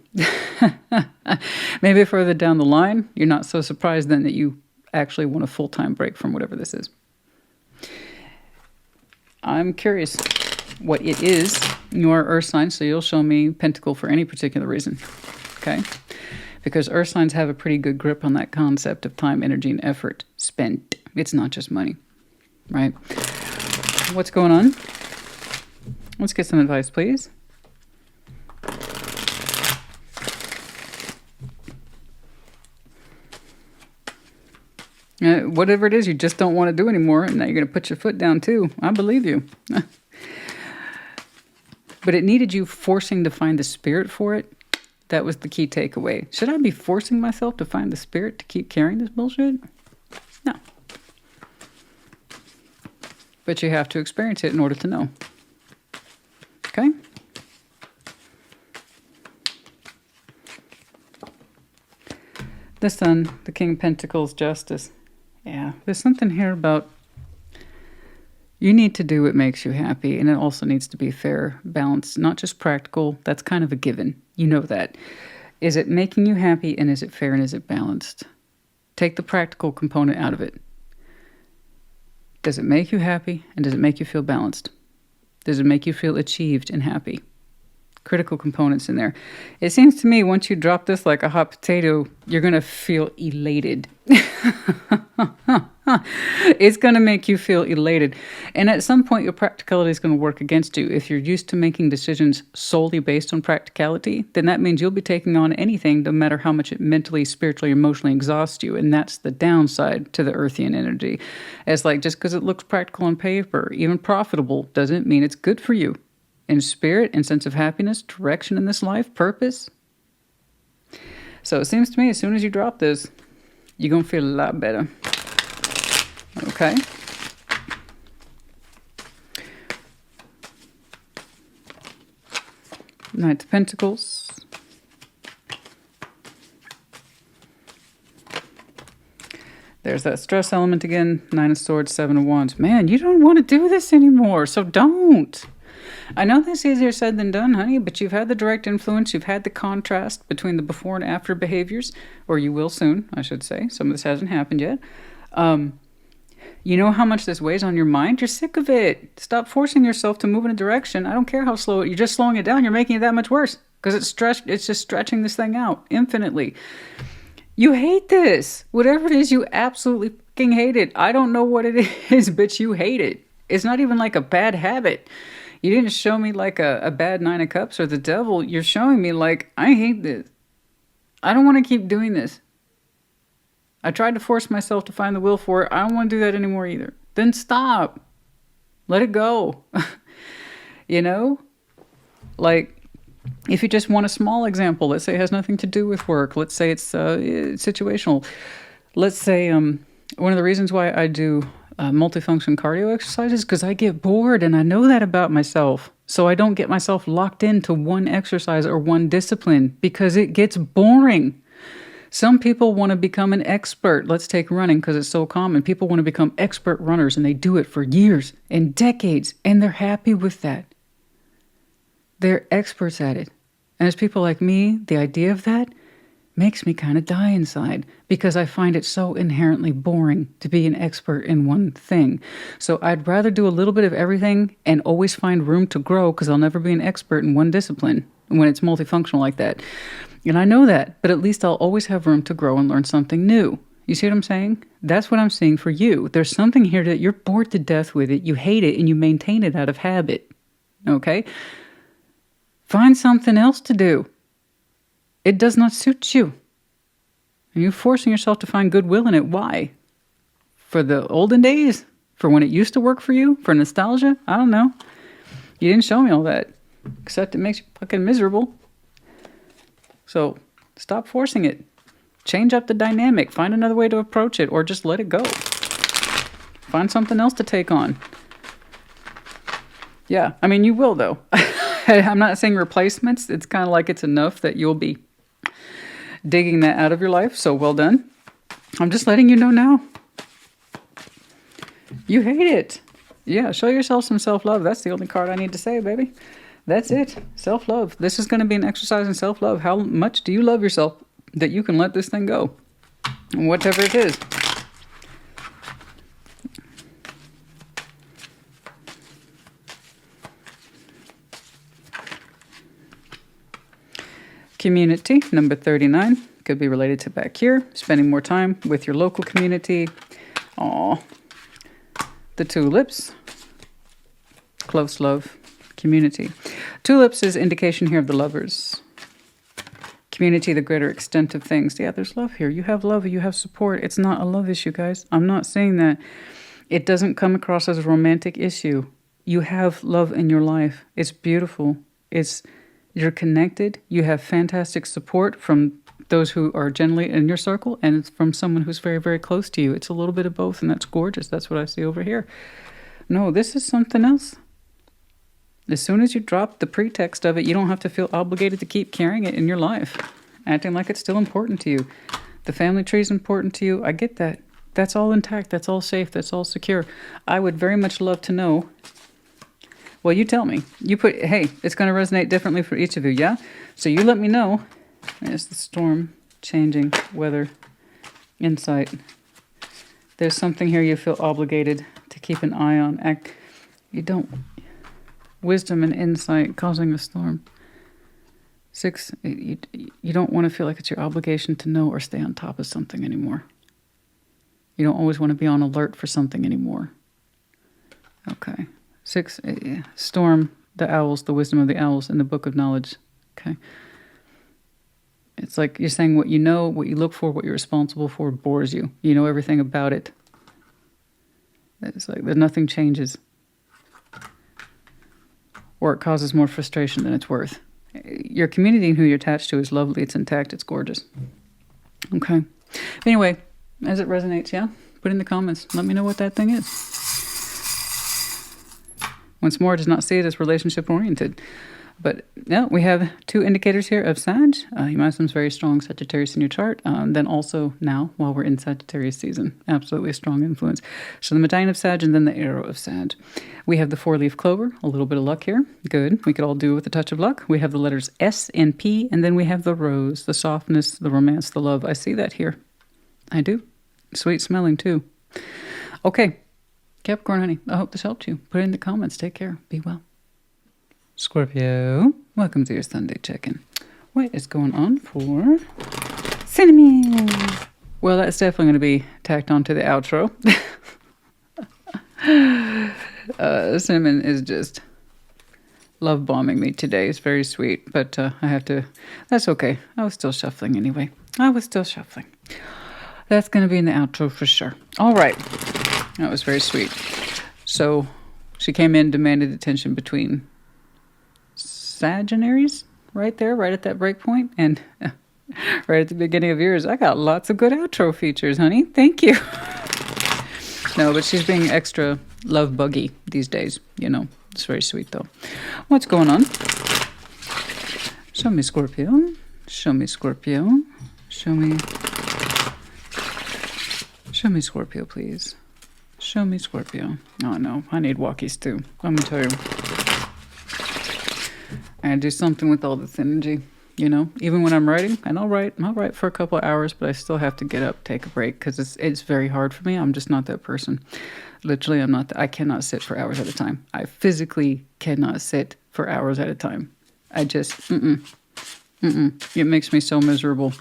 maybe further down the line, you're not so surprised then that you actually want a full-time break from whatever this is. I'm curious what it is. You are Earth sign, so you'll show me Pentacle for any particular reason. Okay? Because Earth signs have a pretty good grip on that concept of time, energy, and effort spent. It's not just money, right? What's going on? Let's get some advice, please. Whatever it is you just don't want to do anymore, and now you're going to put your foot down too. I believe you. But it needed you forcing to find the spirit for it. That was the key takeaway. Should I be forcing myself to find the spirit to keep carrying this bullshit? No. But you have to experience it in order to know. Okay? The Sun, the King of Pentacles, Justice. Yeah, there's something here about you need to do what makes you happy, and it also needs to be fair, balanced, not just practical. That's kind of a given. You know that. Is it making you happy, and is it fair, and is it balanced? Take the practical component out of it. Does it make you happy, and does it make you feel balanced? Does it make you feel achieved and happy? Critical components in there. It seems to me once you drop this like a hot potato, you're going to feel elated. It's going to make you feel elated. And at some point, your practicality is going to work against you. If you're used to making decisions solely based on practicality, then that means you'll be taking on anything, no matter how much it mentally, spiritually, emotionally exhausts you. And that's the downside to the Earthian energy. It's like just because it looks practical on paper, even profitable, doesn't mean it's good for you. In spirit, in sense of happiness, direction in this life, purpose. So it seems to me as soon as you drop this, you're going to feel a lot better. Okay? Knight of Pentacles. There's that stress element again. Nine of Swords, Seven of Wands. Man, you don't want to do this anymore, so don't. I know this is easier said than done, honey, but you've had the direct influence. You've had the contrast between the before and after behaviors, or you will soon, I should say. Some of this hasn't happened yet. You know how much this weighs on your mind? You're sick of it. Stop forcing yourself to move in a direction. I don't care how slow. You're just slowing it down. You're making it that much worse because it's just stretching this thing out infinitely. You hate this. Whatever it is, you absolutely fucking hate it. I don't know what it is, but you hate it. It's not even like a bad habit. You didn't show me like a bad Nine of Cups or the devil. You're showing me like, I hate this. I don't want to keep doing this. I tried to force myself to find the will for it. I don't want to do that anymore either. Then stop. Let it go. You know? Like, if you just want a small example, let's say it has nothing to do with work. Let's say it's situational. Let's say one of the reasons why I do multifunction cardio exercises because I get bored, and I know that about myself. So I don't get myself locked into one exercise or one discipline because it gets boring. Some people want to become an expert. Let's take running because it's so common. People want to become expert runners, and they do it for years and decades, and they're happy with that. They're experts at it. And as people like me, the idea of that makes me kind of die inside because I find it so inherently boring to be an expert in one thing. So I'd rather do a little bit of everything and always find room to grow because I'll never be an expert in one discipline when it's multifunctional like that. And I know that, but at least I'll always have room to grow and learn something new. You see what I'm saying? That's what I'm seeing for you. There's something here that you're bored to death with it, you hate it, and you maintain it out of habit. Okay? Find something else to do. It does not suit you. And you're forcing yourself to find goodwill in it. Why? For the olden days? For when it used to work for you? For nostalgia? I don't know. You didn't show me all that. Except it makes you fucking miserable. So stop forcing it. Change up the dynamic. Find another way to approach it, or just let it go. Find something else to take on. Yeah, I mean, you will, though. I'm not saying replacements. It's kind of like it's enough that you'll be digging that out of your life. So well done. I'm just letting you know now. You hate it. Yeah, show yourself some self-love. That's the only card I need to say, baby. That's it. Self-love. This is going to be an exercise in self-love. How much do you love yourself that you can let this thing go? Whatever it is. Community, number 39. Could be related to back here. Spending more time with your local community. Aw. The tulips. Close love. Community. Tulips is indication here of the lovers. Community, the greater extent of things. Yeah, there's love here. You have love. You have support. It's not a love issue, guys. I'm not saying that. It doesn't come across as a romantic issue. You have love in your life. It's beautiful. You're connected. You have fantastic support from those who are generally in your circle, and it's from someone who's very, very close to you. It's a little bit of both, and that's gorgeous. That's what I see over here. No, this is something else. As soon as you drop the pretext of it, you don't have to feel obligated to keep carrying it in your life, acting like it's still important to you. The family tree is important to you. I get that. That's all intact. That's all safe. That's all secure. I would very much love to know. Well, you tell me. Hey, it's going to resonate differently for each of you, yeah? So you let me know. There's the storm, changing, weather, insight. There's something here you feel obligated to keep an eye on. You don't. Wisdom and insight causing a storm. 6, you don't want to feel like it's your obligation to know or stay on top of something anymore. You don't always want to be on alert for something anymore. Okay. 6, storm, the owls, the wisdom of the owls in the book of knowledge. Okay. It's like you're saying what you know, what you look for, what you're responsible for bores you. You know everything about it. It's like that nothing changes. Or it causes more frustration than it's worth. Your community and who you're attached to is lovely. It's intact. It's gorgeous. Okay. Anyway, as it resonates, yeah? Put in the comments. Let me know what that thing is. Once more, does not see it as relationship-oriented. But yeah, we have 2 indicators here of Sag. You might have some very strong Sagittarius in your chart. Then also now, while we're in Sagittarius season, absolutely a strong influence. So the medallion of Sag and then the arrow of Sag. We have the 4-leaf clover, a little bit of luck here. Good. We could all do with a touch of luck. We have the letters S and P, and then we have the rose, the softness, the romance, the love. I see that here. I do. Sweet smelling too. Okay. Capricorn, honey, I hope this helped you. Put it in the comments. Take care. Be well. Scorpio, welcome to your Sunday check-in. What is going on for cinnamon? Well, that's definitely going to be tacked onto the outro. Cinnamon is just love bombing me today. It's very sweet, but I have to. That's okay. I was still shuffling anyway. That's going to be in the outro for sure. All right. That was very sweet. So she came in, demanded attention between Sag and Aries, right there, right at that break point. And right at the beginning of yours, I got lots of good outro features, honey. Thank you. No, but she's being extra love buggy these days. You know, it's very sweet, though. What's going on? Show me Scorpio. Show me Scorpio. Show me Scorpio, please. Show me Scorpio. Oh, no. I need walkies, too. Let me tell you. I do something with all this energy, you know, even when I'm writing, and I'll write for a couple of hours, but I still have to get up, take a break, because it's very hard for me. I'm just not that person. Literally, I cannot sit for hours at a time. I physically cannot sit for hours at a time. I just, It makes me so miserable.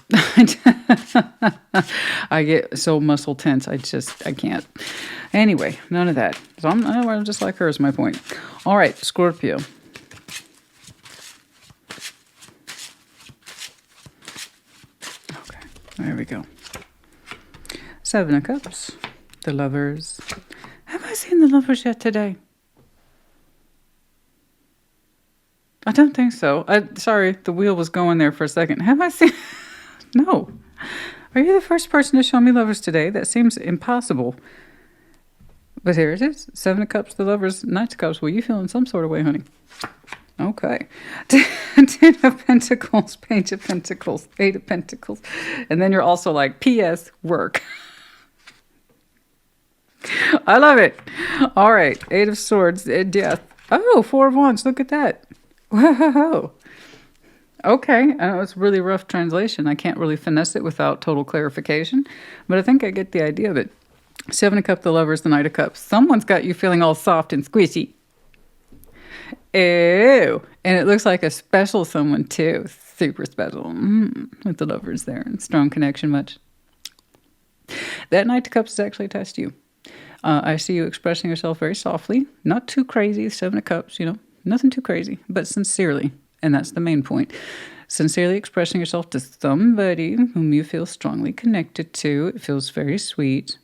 I get so muscle tense. I can't. Anyway, none of that. So I'm just like her is my point. All right, Scorpio. There we go. 7 of Cups. The Lovers. Have I seen the Lovers yet today? I don't think so. Sorry, the wheel was going there for a second. Have I seen... No. Are you the first person to show me Lovers today? That seems impossible. But here it is. 7 of Cups, the Lovers, Knight of Cups. Well, you feel in some sort of way, honey. Okay. 10 of Pentacles, Page of Pentacles, 8 of Pentacles. And then you're also like, P.S. work. I love it. All right. 8 of Swords, Death. Oh, 4 of Wands. Look at that. Whoa. Okay. I know it's really rough translation. I can't really finesse it without total clarification. But I think I get the idea of it. 7 of Cups, the Lovers, the Knight of Cups. Someone's got you feeling all soft and squishy. Ew. And it looks like a special someone too. Super special. With the lovers there and strong connection much. That Knight of Cups is actually attached to you. I see you expressing yourself very softly. Not too crazy. Seven of Cups, you know. Nothing too crazy, but sincerely. And that's the main point. Sincerely expressing yourself to somebody whom you feel strongly connected to. It feels very sweet.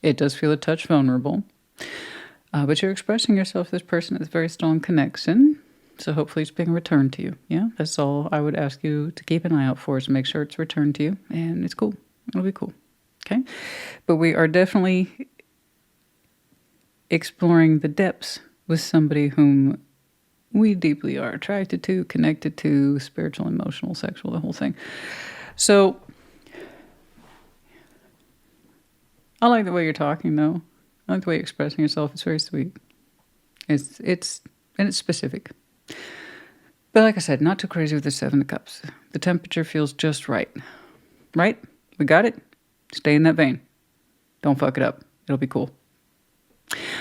It does feel a touch vulnerable. But you're expressing yourself to this person with very strong connection. So hopefully it's being returned to you. Yeah, that's all I would ask you to keep an eye out for, is to make sure it's returned to you. And it's cool. It'll be cool. Okay? But we are definitely exploring the depths with somebody whom we deeply are attracted to, connected to, spiritual, emotional, sexual, the whole thing. So I like the way you're talking, though. I like the way you're expressing yourself. It's very sweet. It's specific. But like I said, not too crazy with the Seven of Cups. The temperature feels just right. Right? We got it? Stay in that vein. Don't fuck it up. It'll be cool.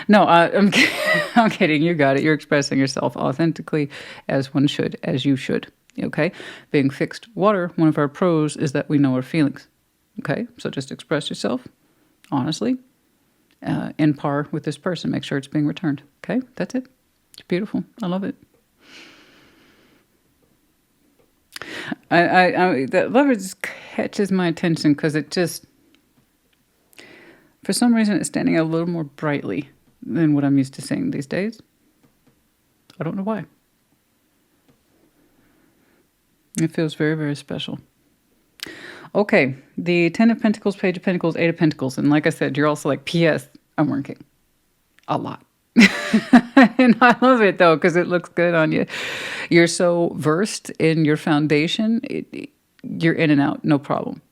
No, I'm kidding. You got it. You're expressing yourself authentically, as one should, as you should. Okay? Being fixed water, one of our pros is that we know our feelings. Okay? So just express yourself honestly, in par with this person. Make sure it's being returned. Okay? That's it. It's beautiful. I love it. That lover just catches my attention because it just, for some reason, it's standing out a little more brightly than what I'm used to seeing these days. I don't know why. It feels very, very special. Okay, the Ten of Pentacles, Page of Pentacles, Eight of Pentacles. And like I said, you're also like, P.S. I'm working a lot. And I love it, though, because it looks good on you. You're so versed in your foundation. You're in and out, no problem.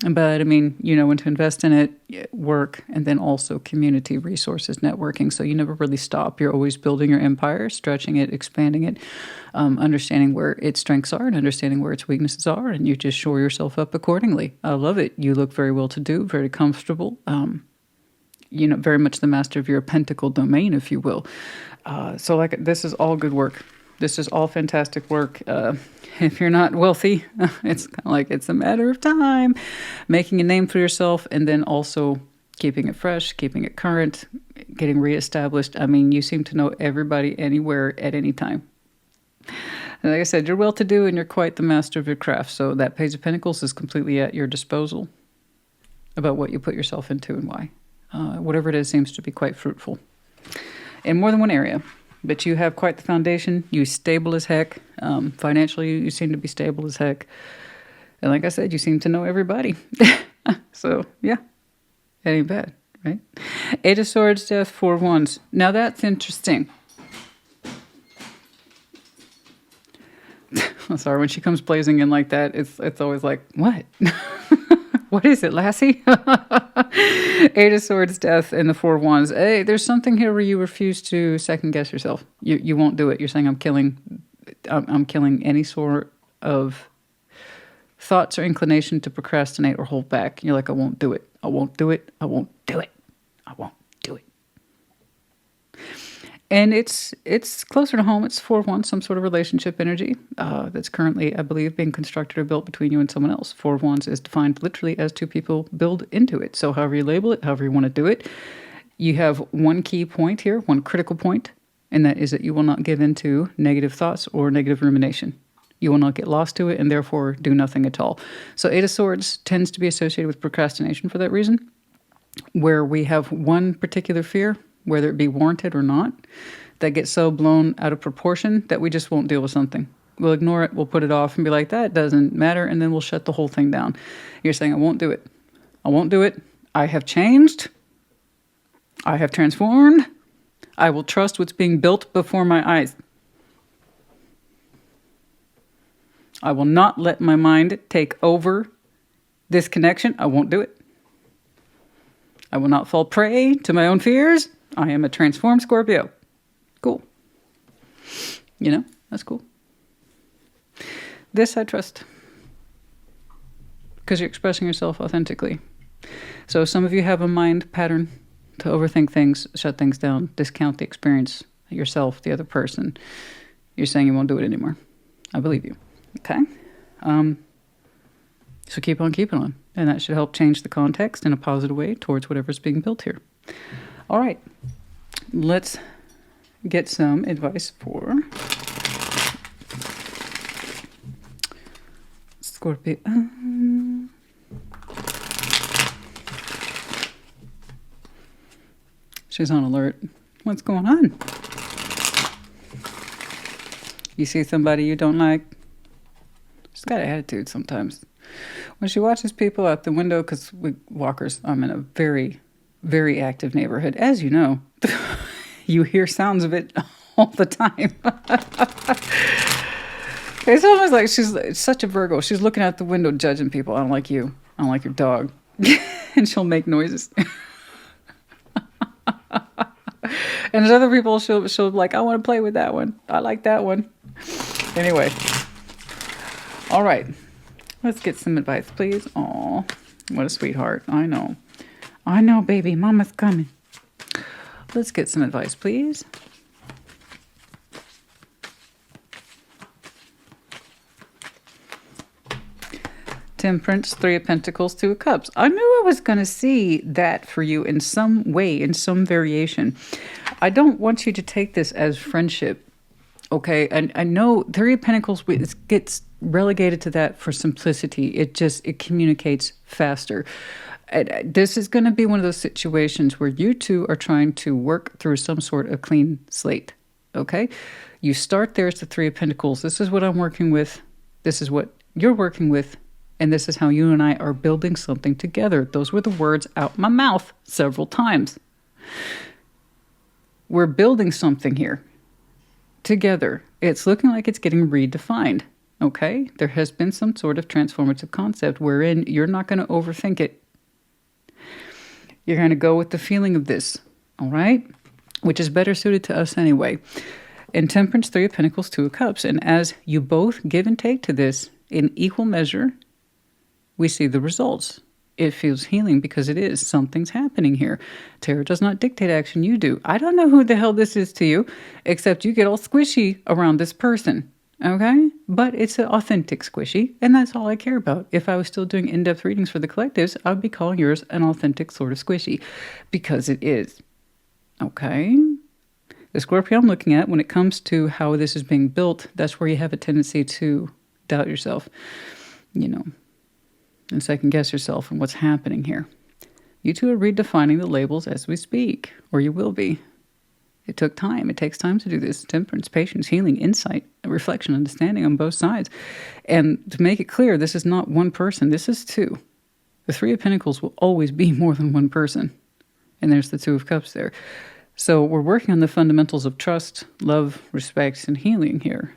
But, I mean, you know when to invest in it, work, and then also community resources, networking. So you never really stop. You're always building your empire, stretching it, expanding it, understanding where its strengths are and understanding where its weaknesses are, and you just shore yourself up accordingly. I love it. You look very well-to-do, very comfortable, you know, very much the master of your pentacle domain, if you will. So, like, this is all good work. This is all fantastic work. If you're not wealthy, it's kind of like it's a matter of time. Making a name for yourself and then also keeping it fresh, keeping it current, getting reestablished. I mean, you seem to know everybody anywhere at any time. And like I said, you're well-to-do and you're quite the master of your craft. So that Page of Pentacles is completely at your disposal about what you put yourself into and why. Whatever it is seems to be quite fruitful in more than one area. But you have quite the foundation. You're stable as heck. Financially, you seem to be stable as heck. And like I said, you seem to know everybody. So, yeah, that ain't bad, right? Eight of Swords, Death, Four of Wands. Now, that's interesting. I'm sorry, when she comes blazing in like that, it's always like, what? What is it, lassie? Eight of Swords, Death, and the Four of Wands. Hey, there's something here where you refuse to second guess yourself. You won't do it. You're saying I'm killing any sort of thoughts or inclination to procrastinate or hold back. You're like, I won't do it. I won't do it. I won't do it. I won't do it. And it's closer to home. It's Four of Wands, some sort of relationship energy that's currently, I believe, being constructed or built between you and someone else. Four of Wands is defined literally as two people build into it. So however you label it, however you want to do it, you have one key point here, one critical point, and that is that you will not give into negative thoughts or negative rumination. You will not get lost to it and therefore do nothing at all. So Eight of Swords tends to be associated with procrastination for that reason, where we have one particular fear, whether it be warranted or not, that gets so blown out of proportion that we just won't deal with something. We'll ignore it, we'll put it off and be like, that doesn't matter, and then we'll shut the whole thing down. You're saying, I won't do it. I won't do it. I have changed. I have transformed. I will trust what's being built before my eyes. I will not let my mind take over this connection. I won't do it. I will not fall prey to my own fears. I am a transformed Scorpio. Cool. You know, that's cool. This I trust. Because you're expressing yourself authentically. So some of you have a mind pattern to overthink things, shut things down, discount the experience, yourself, the other person. You're saying you won't do it anymore. I believe you. Okay? So keep on keeping on. And that should help change the context in a positive way towards whatever's being built here. All right. Let's get some advice for Scorpio. She's on alert. What's going on? You see somebody you don't like? She's got an attitude sometimes. When she watches people out the window, because we walkers, I'm in a very, very active neighborhood. As you know, you hear sounds of it all the time. It's almost like she's such a Virgo. She's looking out the window judging people. I don't like you. I don't like your dog. And she'll make noises. And there's other people, she'll be like, I want to play with that one. I like that one. Anyway. All right. Let's get some advice, please. Aw, what a sweetheart. I know. I know, baby. Mama's coming. Let's get some advice, please. Temperance, Three of Pentacles, Two of Cups. I knew I was going to see that for you in some way, in some variation. I don't want you to take this as friendship, okay? And I know Three of Pentacles gets relegated to that for simplicity. It communicates faster. This is going to be one of those situations where you two are trying to work through some sort of clean slate, okay? You start there as the Three of Pentacles. This is what I'm working with. This is what you're working with. And this is how you and I are building something together. Those were the words out my mouth several times. We're building something here together. It's looking like it's getting redefined, okay? There has been some sort of transformative concept wherein you're not going to overthink it. You're going to go with the feeling of this, all right? Which is better suited to us anyway. In Temperance, Three of Pentacles, Two of Cups. And as you both give and take to this in equal measure, we see the results. It feels healing because it is. Something's happening here. Tarot does not dictate action. You do. I don't know who the hell this is to you, except you get all squishy around this person. Okay? But it's an authentic squishy, and that's all I care about. If I was still doing in-depth readings for the collectives, I would be calling yours an authentic sort of squishy, because it is. Okay? The Scorpio I'm looking at, when it comes to how this is being built, that's where you have a tendency to doubt yourself, you know, and second guess yourself and what's happening here. You two are redefining the labels as we speak, or you will be. It took time. It takes time to do this. Temperance, patience, healing, insight, reflection, understanding on both sides. And to make it clear, this is not one person. This is two. The Three of Pentacles will always be more than one person. And there's the Two of Cups there. So we're working on the fundamentals of trust, love, respect, and healing here.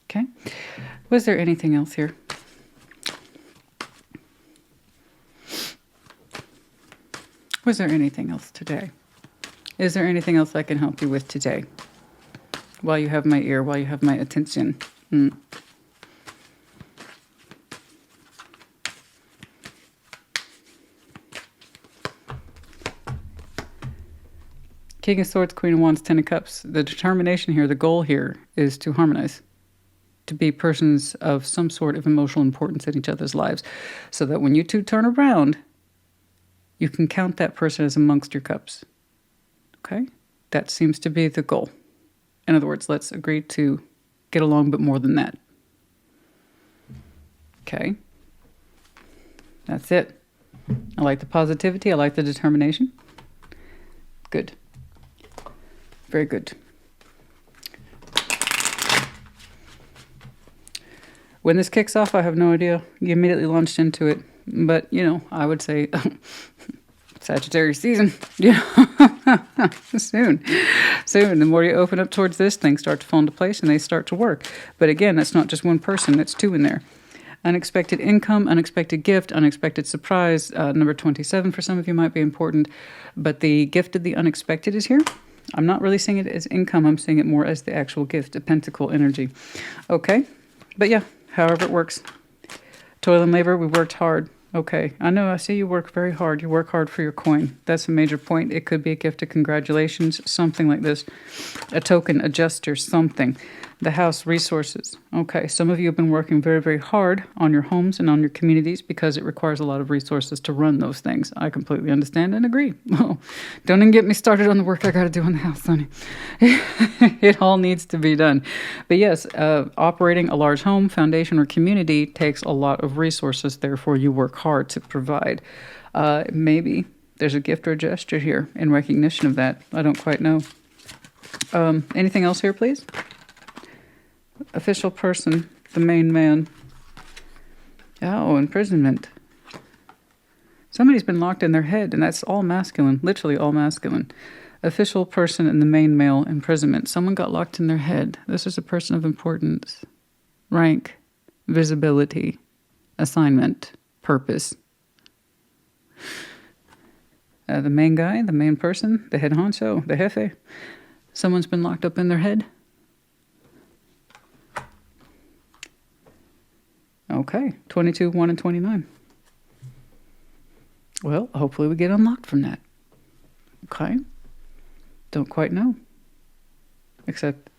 Okay. Was there anything else here? Was there anything else today? Is there anything else I can help you with today? While you have my ear, while you have my attention. King of Swords, Queen of Wands, Ten of Cups. The determination here, the goal here is to harmonize, to be persons of some sort of emotional importance in each other's lives, so that when you two turn around, you can count that person as amongst your cups. Okay? That seems to be the goal. In other words, let's agree to get along, but more than that. Okay? That's it. I like the positivity. I like the determination. Good. Very good. When this kicks off, I have no idea. You immediately launched into it. But, you know, I would say Sagittarius season. Yeah. Soon. The more you open up towards this, things start to fall into place and they start to work. But again, that's not just one person. That's two in there. Unexpected income, unexpected gift, unexpected surprise. Number 27 for some of you might be important. But the gift of the unexpected is here. I'm not really seeing it as income. I'm seeing it more as the actual gift, a pentacle energy. Okay. But yeah, however it works. Toil and labor, we worked hard. Okay, I know, I see you work very hard. You work hard for your coin. That's a major point. It could be a gift of congratulations, something like this. A token, a gesture, something. The house, resources. Okay, some of you have been working very, very hard on your homes and on your communities because it requires a lot of resources to run those things. I completely understand and agree. Well, don't even get me started on the work I got to do on the house, honey. It all needs to be done. But yes, operating a large home, foundation, or community takes a lot of resources. Therefore, you work hard to provide. Maybe there's a gift or a gesture here in recognition of that. I don't quite know. Anything else here, please? Official person, the main man. Oh, imprisonment. Somebody's been locked in their head, and that's all masculine, literally all masculine. Official person and the main male, imprisonment. Someone got locked in their head. This is a person of importance. Rank, visibility, assignment, purpose. The main guy, the main person, the head honcho, the jefe. Someone's been locked up in their head. Okay, 22, 1, and 29. Well, hopefully we get unlocked from that. Okay. Don't quite know. Except,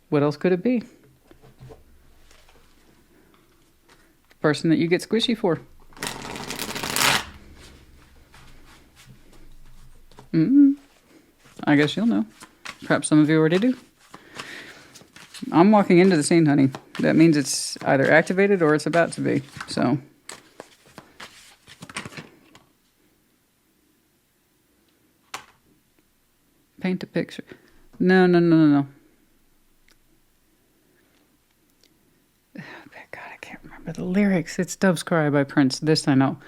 what else could it be? The person that you get squishy for. I guess you'll know. Perhaps some of you already do. I'm walking into the scene, honey. That means it's either activated or it's about to be. So, paint a picture. No. Oh, God, I can't remember the lyrics. It's Dove's Cry by Prince. This I know.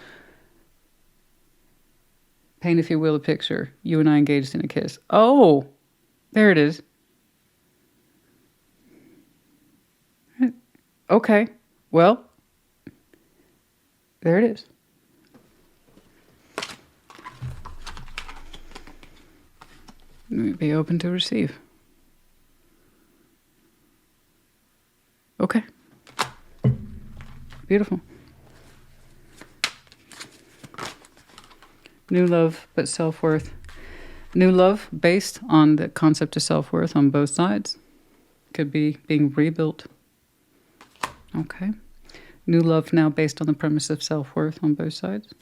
Paint, if you will, a picture. You and I engaged in a kiss. Oh, there it is. Okay, well, there it is. Be open to receive. Okay. Beautiful. New love, but self-worth. New love based on the concept of self-worth on both sides. Could be being rebuilt. Okay. New love now based on the premise of self-worth on both sides.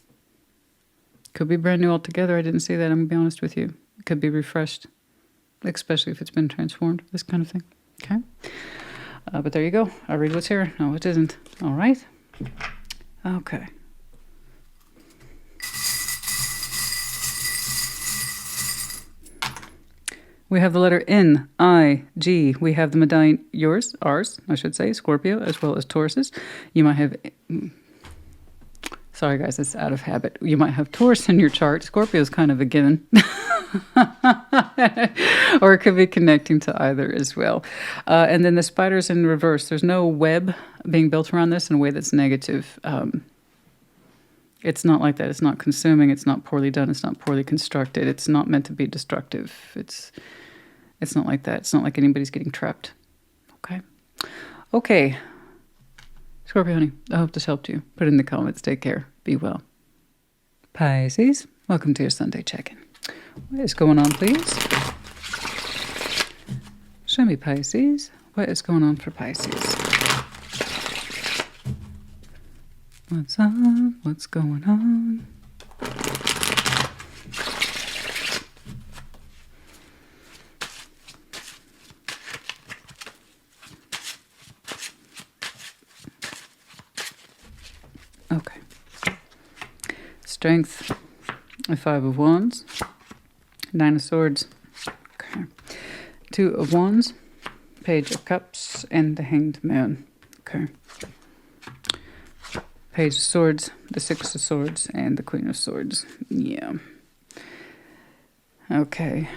Could be brand new altogether. I didn't see that. I'm going to be honest with you. It could be refreshed, especially if it's been transformed, this kind of thing. Okay. But there you go. I'll read what's here. No, it isn't. All right. Okay. We have the letter N, I, G. We have the medallion, yours, ours, I should say, Scorpio, as well as Taurus's. You might have, sorry guys, it's out of habit. You might have Taurus in your chart. Scorpio is kind of a given. Or it could be connecting to either as well. And then the spider's in reverse. There's no web being built around this in a way that's negative. It's not like that. It's not consuming. It's not poorly done. It's not poorly constructed. It's not meant to be destructive. It's not like that. It's not like anybody's getting trapped. Okay. Okay. Scorpio, honey, I hope this helped you. Put it in the comments. Take care. Be well. Pisces, welcome to your Sunday check-in. What is going on, please? Show me, Pisces. What is going on for Pisces? What's up? What's going on? Okay. Strength, a 5 of Wands, 9 of Swords, okay. 2 of Wands, Page of Cups, and the Hanged Man, okay. Page of Swords, the 6 of Swords, and the Queen of Swords, yeah. Okay.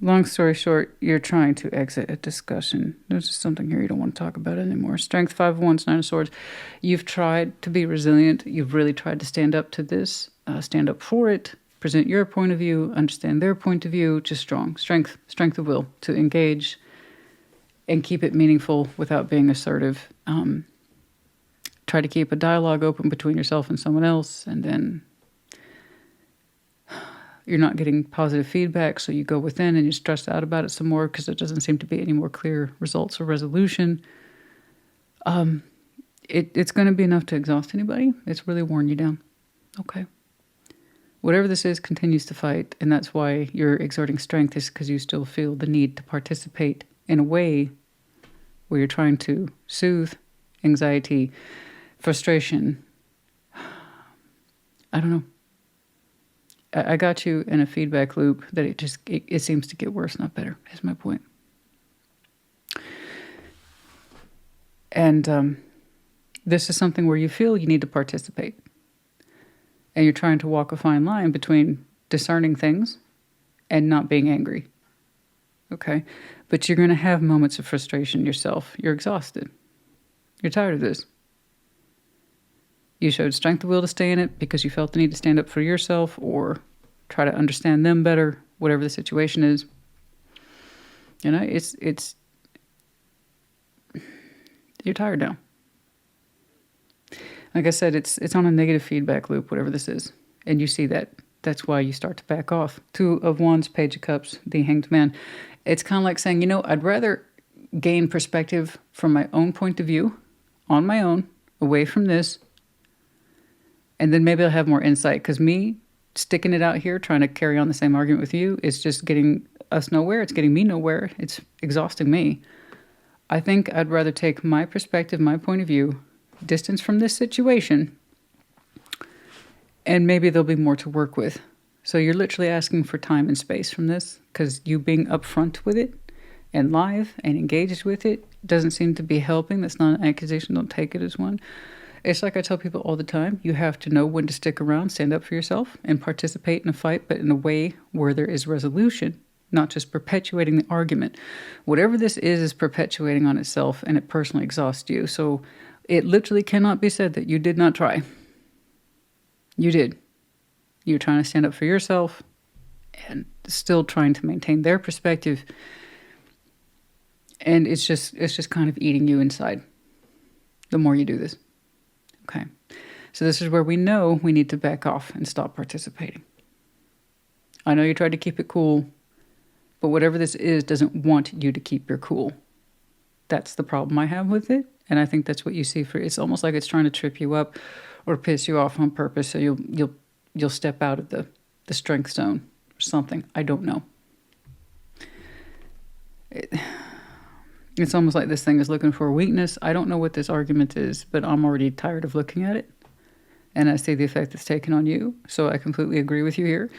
Long story short, you're trying to exit a discussion. There's just something here you don't want to talk about anymore. Strength, 5 of Wands, 9 of Swords. You've tried to be resilient. You've really tried to stand up to this, stand up for it, present your point of view, understand their point of view, just strong. Strength of will to engage and keep it meaningful without being assertive. try to keep a dialogue open between yourself and someone else, and then you're not getting positive feedback, so you go within and you're stressed out about it some more because there doesn't seem to be any more clear results or resolution. It's going to be enough to exhaust anybody. It's really worn you down. Okay. Whatever this is continues to fight, and that's why you're exerting strength, is because you still feel the need to participate in a way where you're trying to soothe anxiety, frustration. I don't know. I got you in a feedback loop that it seems to get worse, not better, is my point. And this is something where you feel you need to participate. And you're trying to walk a fine line between discerning things and not being angry. Okay? But you're going to have moments of frustration yourself. You're exhausted. You're tired of this. You showed strength of will to stay in it because you felt the need to stand up for yourself or try to understand them better, whatever the situation is. You know, it's you're tired now. Like I said, it's on a negative feedback loop, whatever this is. And you see that. That's why you start to back off. 2 of Wands, Page of Cups, the Hanged Man. It's kind of like saying, you know, I'd rather gain perspective from my own point of view, on my own, away from this, and then maybe I'll have more insight. Because me sticking it out here, trying to carry on the same argument with you, is just getting us nowhere. It's getting me nowhere. It's exhausting me. I think I'd rather take my perspective, my point of view, distance from this situation, and maybe there'll be more to work with. So you're literally asking for time and space from this, because you being upfront with it and live and engaged with it doesn't seem to be helping. That's not an accusation. Don't take it as one. It's like I tell people all the time, you have to know when to stick around, stand up for yourself, and participate in a fight, but in a way where there is resolution, not just perpetuating the argument. Whatever this is perpetuating on itself, and it personally exhausts you. So it literally cannot be said that you did not try. You did. You're trying to stand up for yourself and still trying to maintain their perspective. And it's just kind of eating you inside the more you do this. Okay. So this is where we know we need to back off and stop participating. I know you tried to keep it cool, but whatever this is doesn't want you to keep your cool. That's the problem I have with it. And I think that's what you see it's almost like it's trying to trip you up or piss you off on purpose. So you'll step out of the strength zone or something. I don't know. It's almost like this thing is looking for a weakness. I don't know what this argument is, but I'm already tired of looking at it. And I see the effect it's taken on you. So I completely agree with you here.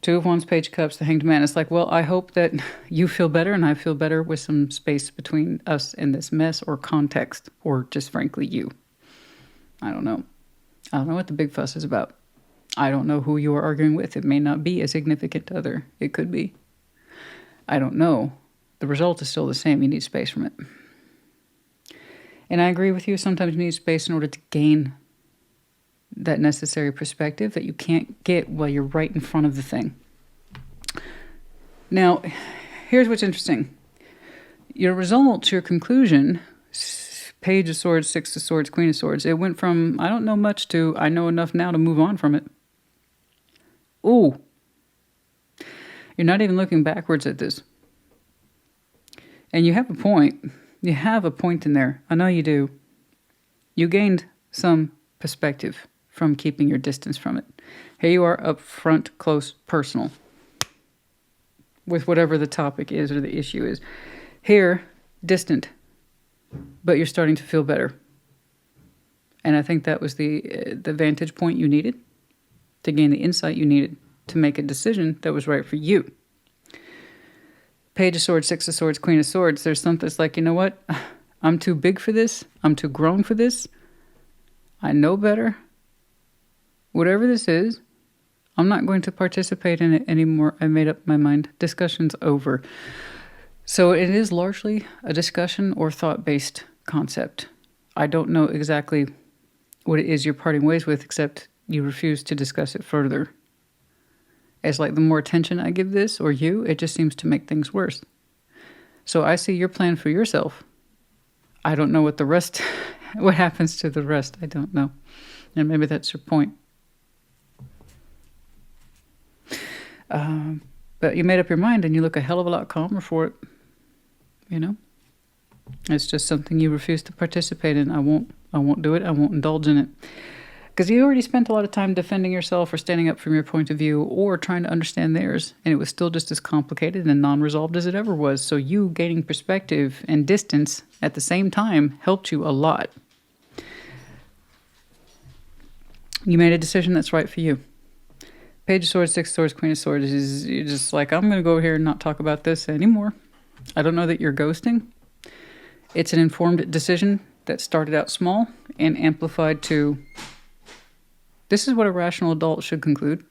2 of Wands, Page of Cups, the Hanged Man. It's like, well, I hope that you feel better and I feel better with some space between us in this mess or context, or just frankly you. I don't know. I don't know what the big fuss is about. I don't know who you are arguing with. It may not be a significant other. It could be. I don't know. The result is still the same. You need space from it. And I agree with you. Sometimes you need space in order to gain that necessary perspective that you can't get while you're right in front of the thing. Now, here's what's interesting. Your result, your conclusion, Page of Swords, 6 of Swords, Queen of Swords, it went from, I don't know much to, I know enough now to move on from it. Ooh. You're not even looking backwards at this. And you have a point. You have a point in there. I know you do. You gained some perspective from keeping your distance from it. Here you are up front, close, personal, with whatever the topic is or the issue is. Here, distant, but you're starting to feel better. And I think that was the vantage point you needed to gain the insight you needed to make a decision that was right for you. Page of Swords, 6 of Swords, Queen of Swords. There's something that's like, you know what? I'm too big for this. I'm too grown for this. I know better. Whatever this is, I'm not going to participate in it anymore. I made up my mind. Discussion's over. So it is largely a discussion or thought-based concept. I don't know exactly what it is you're parting ways with, except you refuse to discuss it further. It's like the more attention I give this, or you, it just seems to make things worse. So I see your plan for yourself. I don't know what the rest What happens to the rest, I don't know. And maybe that's your point. But you made up your mind and you look a hell of a lot calmer for it. You know? It's just something you refuse to participate in. I won't do it. I won't indulge in it. Because you already spent a lot of time defending yourself or standing up from your point of view or trying to understand theirs. And it was still just as complicated and non-resolved as it ever was. So you gaining perspective and distance at the same time helped you a lot. You made a decision that's right for you. Page of Swords, Six of Swords, Queen of Swords is you're just like, I'm going to go over here and not talk about this anymore. I don't know that you're ghosting. It's an informed decision that started out small and amplified to... This is what a rational adult should conclude.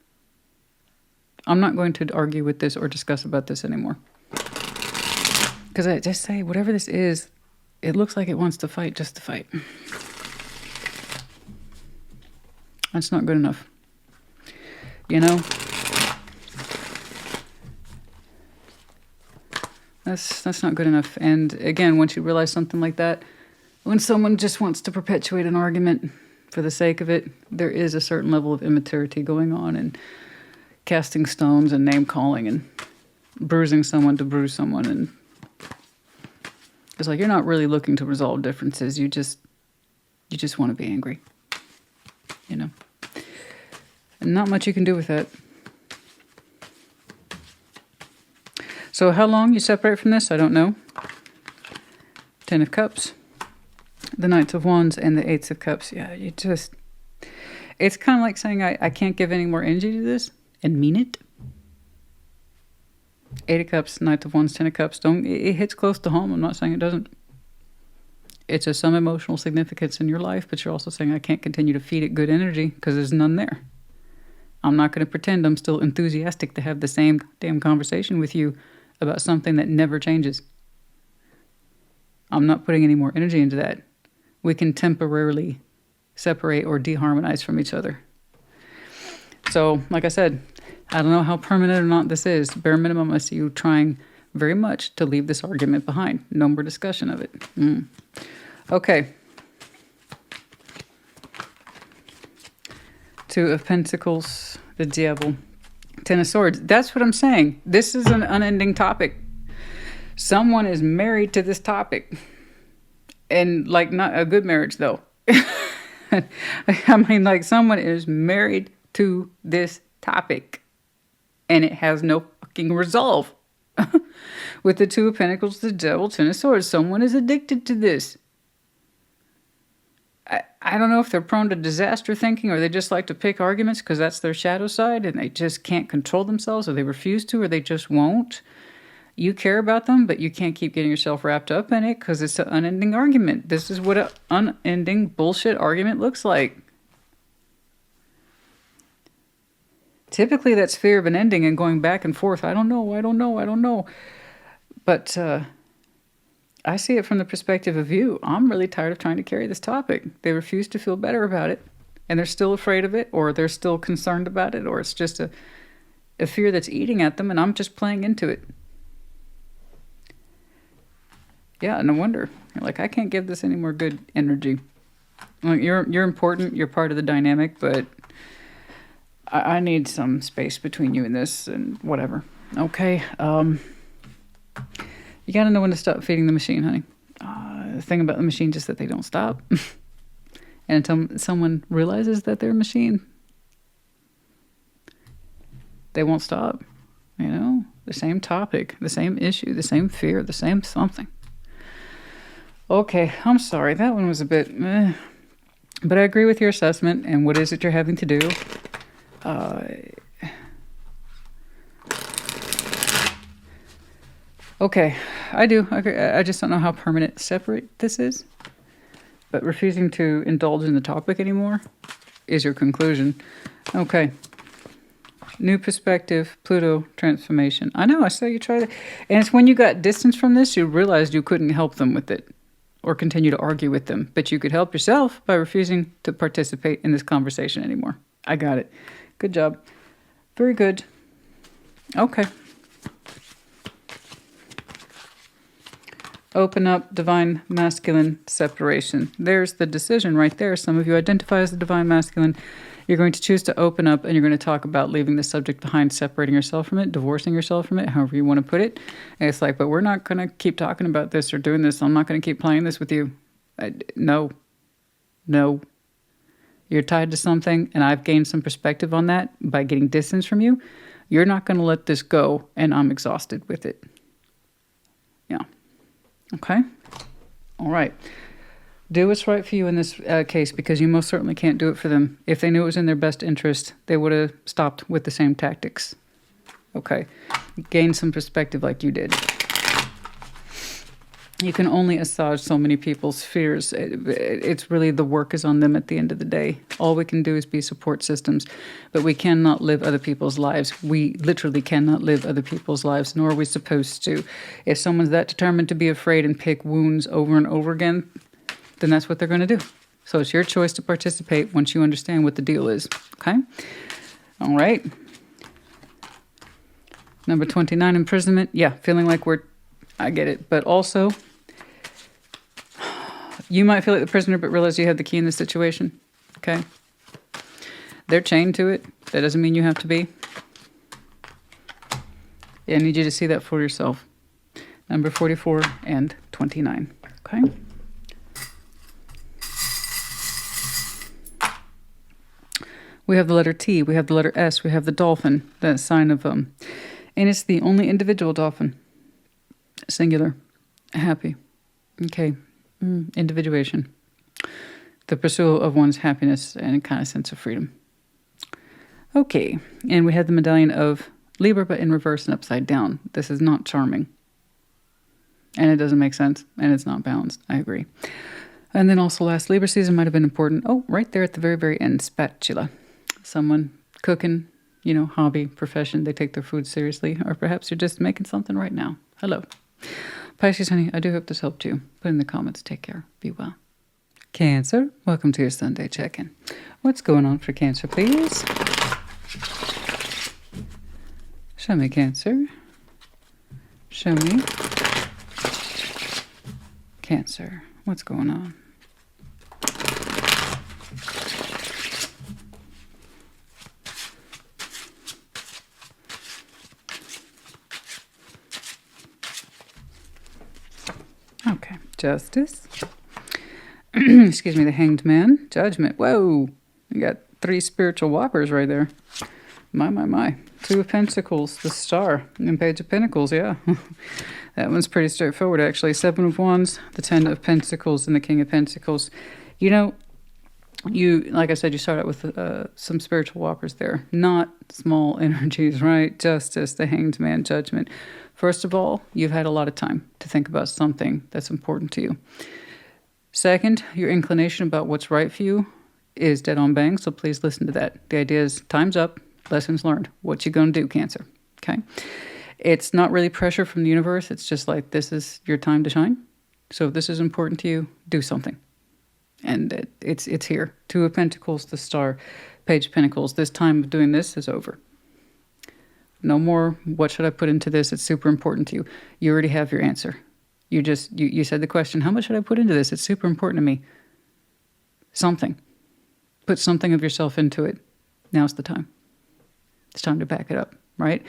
I'm not going to argue with this or discuss about this anymore. Because I just say, whatever this is, it looks like it wants to fight just to fight. That's not good enough. You know? That's not good enough. And again, once you realize something like that, when someone just wants to perpetuate an argument for the sake of it, there is a certain level of immaturity going on, and casting stones and name calling and bruising someone to bruise someone. And it's like, you're not really looking to resolve differences. You just want to be angry, you know? And not much you can do with that. So how long you separate from this, I don't know. Ten of Cups, the Knights of Wands, and the Eights of Cups. Yeah, it's kind of like saying I can't give any more energy to this and mean it. Eight of Cups, Knight of Wands, Ten of Cups. It hits close to home. I'm not saying it doesn't. It's of some emotional significance in your life, but you're also saying I can't continue to feed it good energy because there's none there. I'm not going to pretend I'm still enthusiastic to have the same damn conversation with you about something that never changes. I'm not putting any more energy into that. We can temporarily separate or deharmonize from each other. So, like I said, I don't know how permanent or not this is. Bare minimum, I see you trying very much to leave this argument behind. No more discussion of it. Okay. Two of Pentacles, the Devil, Ten of Swords. That's what I'm saying. This is an unending topic. Someone is married to this topic. And like, not a good marriage though. I mean, like, someone is married to this topic. And it has no fucking resolve. With the Two of Pentacles, the Devil, Ten of Swords. Someone is addicted to this. I don't know if they're prone to disaster thinking, or they just like to pick arguments because that's their shadow side and they just can't control themselves, or they refuse to, or they just won't. You care about them, but you can't keep getting yourself wrapped up in it because it's an unending argument. This is what an unending bullshit argument looks like. Typically, that's fear of an ending and going back and forth. I don't know. But I see it from the perspective of you. I'm really tired of trying to carry this topic. They refuse to feel better about it, and they're still afraid of it, or they're still concerned about it, or it's just a fear that's eating at them, and I'm just playing into it. Yeah, no wonder. You're like, I can't give this any more good energy. Like, you're important. You're part of the dynamic, but I need some space between you and this and whatever. Okay. You got to know when to stop feeding the machine, honey. The thing about the machine is that they don't stop. And until someone realizes that they're a machine, they won't stop. You know, the same topic, the same issue, the same fear, the same something. Okay, I'm sorry. That one was a bit but I agree with your assessment. And what is it you're having to do? Okay, I do. I just don't know how permanent separate this is. But refusing to indulge in the topic anymore is your conclusion. Okay. New perspective, Pluto transformation. I know, I saw you try that. And it's when you got distance from this, you realized you couldn't help them with it or continue to argue with them. But you could help yourself by refusing to participate in this conversation anymore. I got it. Good job. Very good. Okay. Open up, divine masculine separation. There's the decision right there. Some of you identify as the divine masculine. You're going to choose to open up, and you're going to talk about leaving the subject behind, separating yourself from it, divorcing yourself from it, however you want to put it. And it's like, but we're not going to keep talking about this or doing this. I'm not going to keep playing this with you. No. You're tied to something, and I've gained some perspective on that by getting distance from you. You're not going to let this go, and I'm exhausted with it. Yeah. Okay? All right. Do what's right for you in this case, because you most certainly can't do it for them. If they knew it was in their best interest, they would have stopped with the same tactics. Okay. Gain some perspective like you did. You can only assuage so many people's fears. It's really, the work is on them at the end of the day. All we can do is be support systems, but we cannot live other people's lives. We literally cannot live other people's lives, nor are we supposed to. If someone's that determined to be afraid and pick wounds over and over again, then that's what they're going to do. So it's your choice to participate once you understand what the deal is. Okay? All right. Number 29, imprisonment. Yeah, feeling like I get it. But also, you might feel like the prisoner, but realize you have the key in the situation. Okay? They're chained to it. That doesn't mean you have to be. Yeah, I need you to see that for yourself. Number 44 and 29. Okay? We have the letter T, we have the letter S, we have the dolphin, that sign of, and it's the only individual dolphin. Singular. Happy. Okay. Individuation. The pursuit of one's happiness and a kind of sense of freedom. Okay. And we have the medallion of Libra, but in reverse and upside down. This is not charming. And it doesn't make sense. And it's not balanced. I agree. And then also last Libra season might have been important. Oh, right there at the very, very end. Spatula. Someone cooking, hobby, profession. They take their food seriously. Or perhaps you're just making something right now. Hello. Pisces, honey, I do hope this helped you. Put in the comments. Take care. Be well. Cancer, welcome to your Sunday check-in. What's going on for Cancer, please? Show me, Cancer. Show me. Cancer, what's going on? Okay, Justice. Excuse me, the Hanged Man. Judgment. Whoa, you got 3 spiritual whoppers right there. My. 2 of Pentacles, the Star, and Page of Pentacles, yeah. That one's pretty straightforward, actually. 7 of Wands, the 10 of Pentacles, and the King of Pentacles. Like I said, you start out with some spiritual whoppers there. Not small energies, right? Justice, the Hanged Man, Judgment. First of all, you've had a lot of time to think about something that's important to you. Second, your inclination about what's right for you is dead on bang, so please listen to that. The idea is time's up, lessons learned. What you gonna do, Cancer? Okay? It's not really pressure from the universe. It's just like, this is your time to shine. So if this is important to you, do something. And it's here. 2 of Pentacles, the Star, Page of Pentacles. This time of doing this is over. No more, what should I put into this? It's super important to you. You already have your answer. You said the question, how much should I put into this? It's super important to me. Something. Put something of yourself into it. Now's the time. It's time to back it up, right?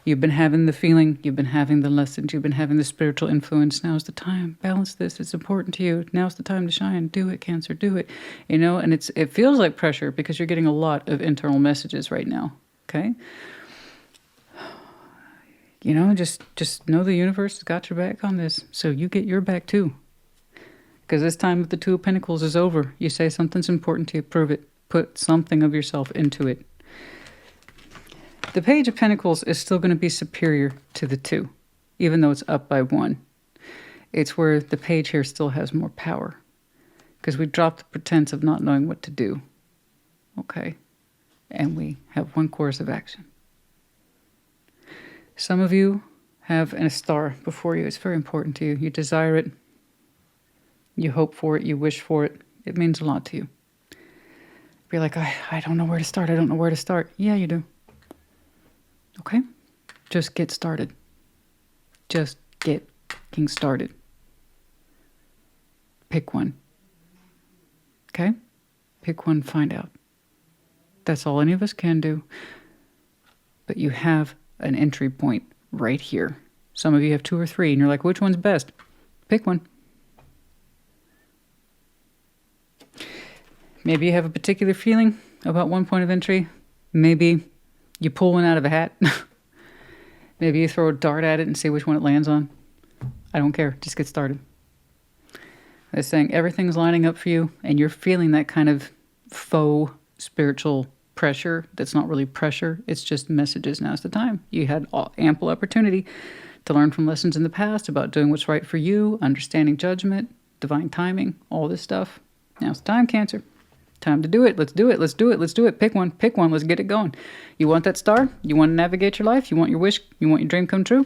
You've been having the feeling, you've been having the lessons, you've been having the spiritual influence. Now's the time. Balance this. It's important to you. Now's the time to shine. Do it, Cancer. Do it. And it feels like pressure because you're getting a lot of internal messages right now. Okay? Just know the universe has got your back on this. So you get your back too. Because this time with the 2 of Pentacles is over. You say something's important to you, prove it. Put something of yourself into it. The Page of Pentacles is still going to be superior to the 2, even though it's up by 1. It's where the Page here still has more power. Because we dropped the pretense of not knowing what to do. Okay? And we have one course of action. Some of you have a star before you. It's very important to you. You desire it. You hope for it. You wish for it. It means a lot to you. Be like, I don't know where to start. I don't know where to start. Yeah, you do. Okay? Just get started. Just get fucking started. Pick one. Okay? Pick one, find out. That's all any of us can do. But you have an entry point right here. Some of you have 2 or 3, and you're like, which one's best? Pick one. Maybe you have a particular feeling about one point of entry. Maybe you pull one out of a hat. Maybe you throw a dart at it and see which one it lands on. I don't care. Just get started. It's saying everything's lining up for you, and you're feeling that kind of faux spiritual pressure that's not really pressure. It's just messages. Now's the time. You had ample opportunity to learn from lessons in the past about doing what's right for you, understanding judgment, divine timing, all this stuff. Now's the time, Cancer. Time to do it. Let's do it. Let's do it. Let's do it. Pick one. Pick one. Let's get it going. You want that star? You want to navigate your life? You want your wish? You want your dream come true?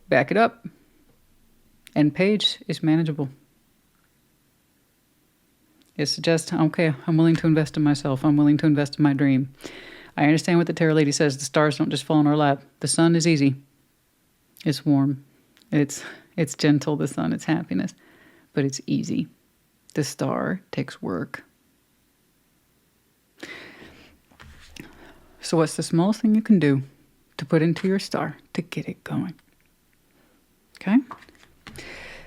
Back it up. And page is manageable. It suggests, okay, I'm willing to invest in myself. I'm willing to invest in my dream. I understand what the tarot lady says. The stars don't just fall in our lap. The sun is easy. It's warm. It's gentle, the sun. It's happiness. But it's easy. The star takes work. So what's the smallest thing you can do to put into your star to get it going? Okay?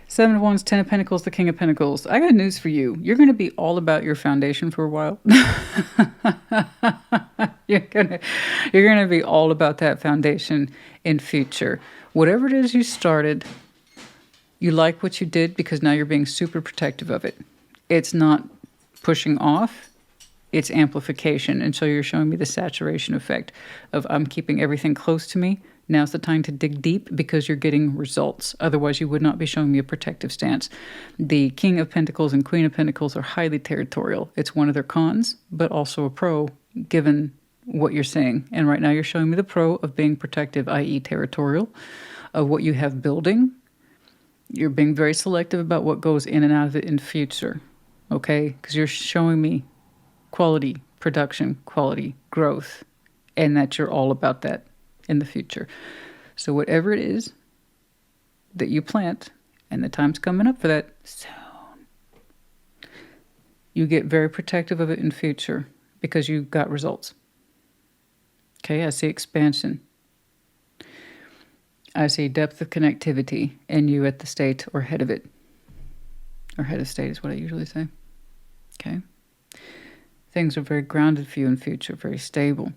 7 of Wands, 10 of Pentacles, the King of Pentacles. I got news for you. You're going to be all about your foundation for a while. You're gonna be all about that foundation in future. Whatever it is you started, you like what you did because now you're being super protective of it. It's not pushing off. It's amplification. And so you're showing me the saturation effect of I'm keeping everything close to me. Now's the time to dig deep because you're getting results. Otherwise, you would not be showing me a protective stance. The King of Pentacles and Queen of Pentacles are highly territorial. It's one of their cons, but also a pro, given what you're saying. And right now you're showing me the pro of being protective, i.e. territorial, of what you have building. You're being very selective about what goes in and out of it in future, okay? Because you're showing me quality, production, quality, growth, and that you're all about that in the future. So whatever it is that you plant, and the time's coming up for that soon, you get very protective of it in future because you got results. Okay, I see expansion. I see depth of connectivity, and you at the state or head of it. Or head of state is what I usually say. Okay. Things are very grounded for you in future, very stable.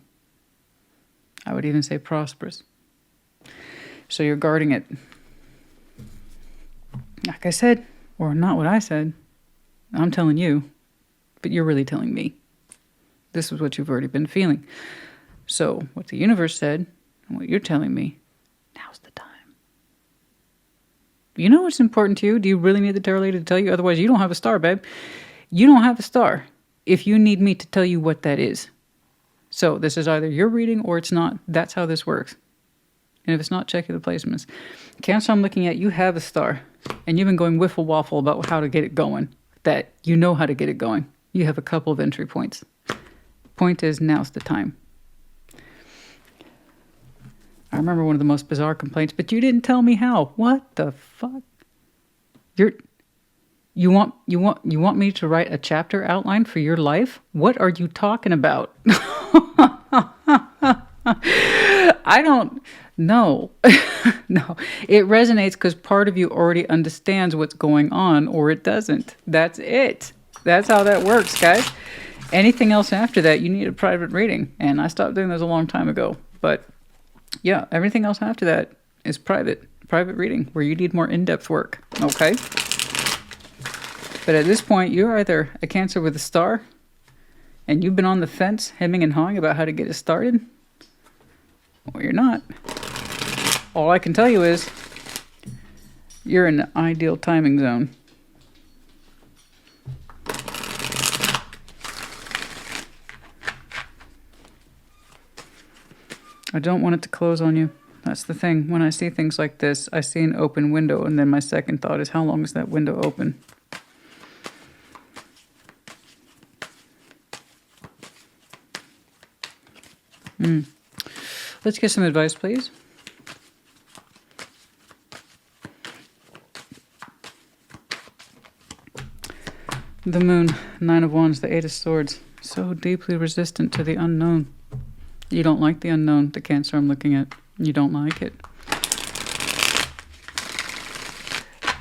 I would even say prosperous. So you're guarding it. Like I said, or not what I said. I'm telling you, but you're really telling me. This is what you've already been feeling. So what the universe said, and what you're telling me, now's the time. You know what's important to you? Do you really need the tarot lady to tell you? Otherwise, you don't have a star, babe. You don't have a star if you need me to tell you what that is. So this is either your reading or it's not. That's how this works. And if it's not, check the placements. Cancer, I'm looking at, you have a star. And you've been going wiffle waffle about how to get it going. That you know how to get it going. You have a couple of entry points. Point is, now's the time. I remember one of the most bizarre complaints, but you didn't tell me how. What the fuck? You want me to write a chapter outline for your life? What are you talking about? I don't know. No, it resonates because part of you already understands what's going on, or it doesn't. That's it. That's how that works, guys. Anything else after that, you need a private reading. And I stopped doing those a long time ago. But yeah, everything else after that is private reading where you need more in-depth work. Okay. But at this point, you're either a Cancer with a star and you've been on the fence, hemming and hawing about how to get it started, or you're not. All I can tell you is you're in the ideal timing zone. I don't want it to close on you. That's the thing. When I see things like this, I see an open window, and then my second thought is, how long is that window open? Let's get some advice, please. The Moon, Nine of Wands, the Eight of Swords. So deeply resistant to the unknown. You don't like the unknown, the Cancer I'm looking at. You don't like it.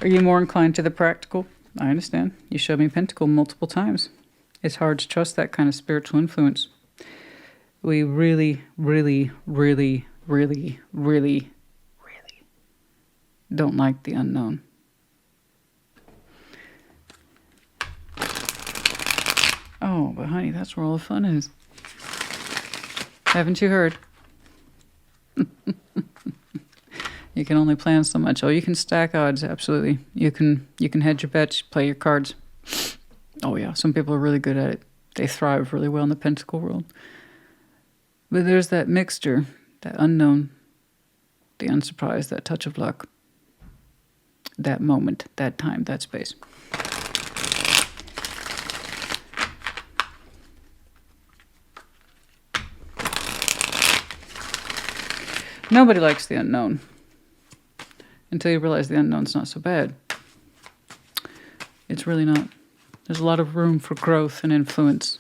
Are you more inclined to the practical? I understand. You showed me Pentacle multiple times. It's hard to trust that kind of spiritual influence. We really, really, really, really, really, really don't like the unknown. Oh, but honey, that's where all the fun is. Haven't you heard? You can only plan so much. Oh, you can stack odds, absolutely. You can hedge your bets, play your cards. Oh yeah, some people are really good at it. They thrive really well in the Pentacle world. But there's that mixture, that unknown, the unsurprised, that touch of luck, that moment, that time, that space. Nobody likes the unknown until you realize the unknown's not so bad. It's really not. There's a lot of room for growth and influence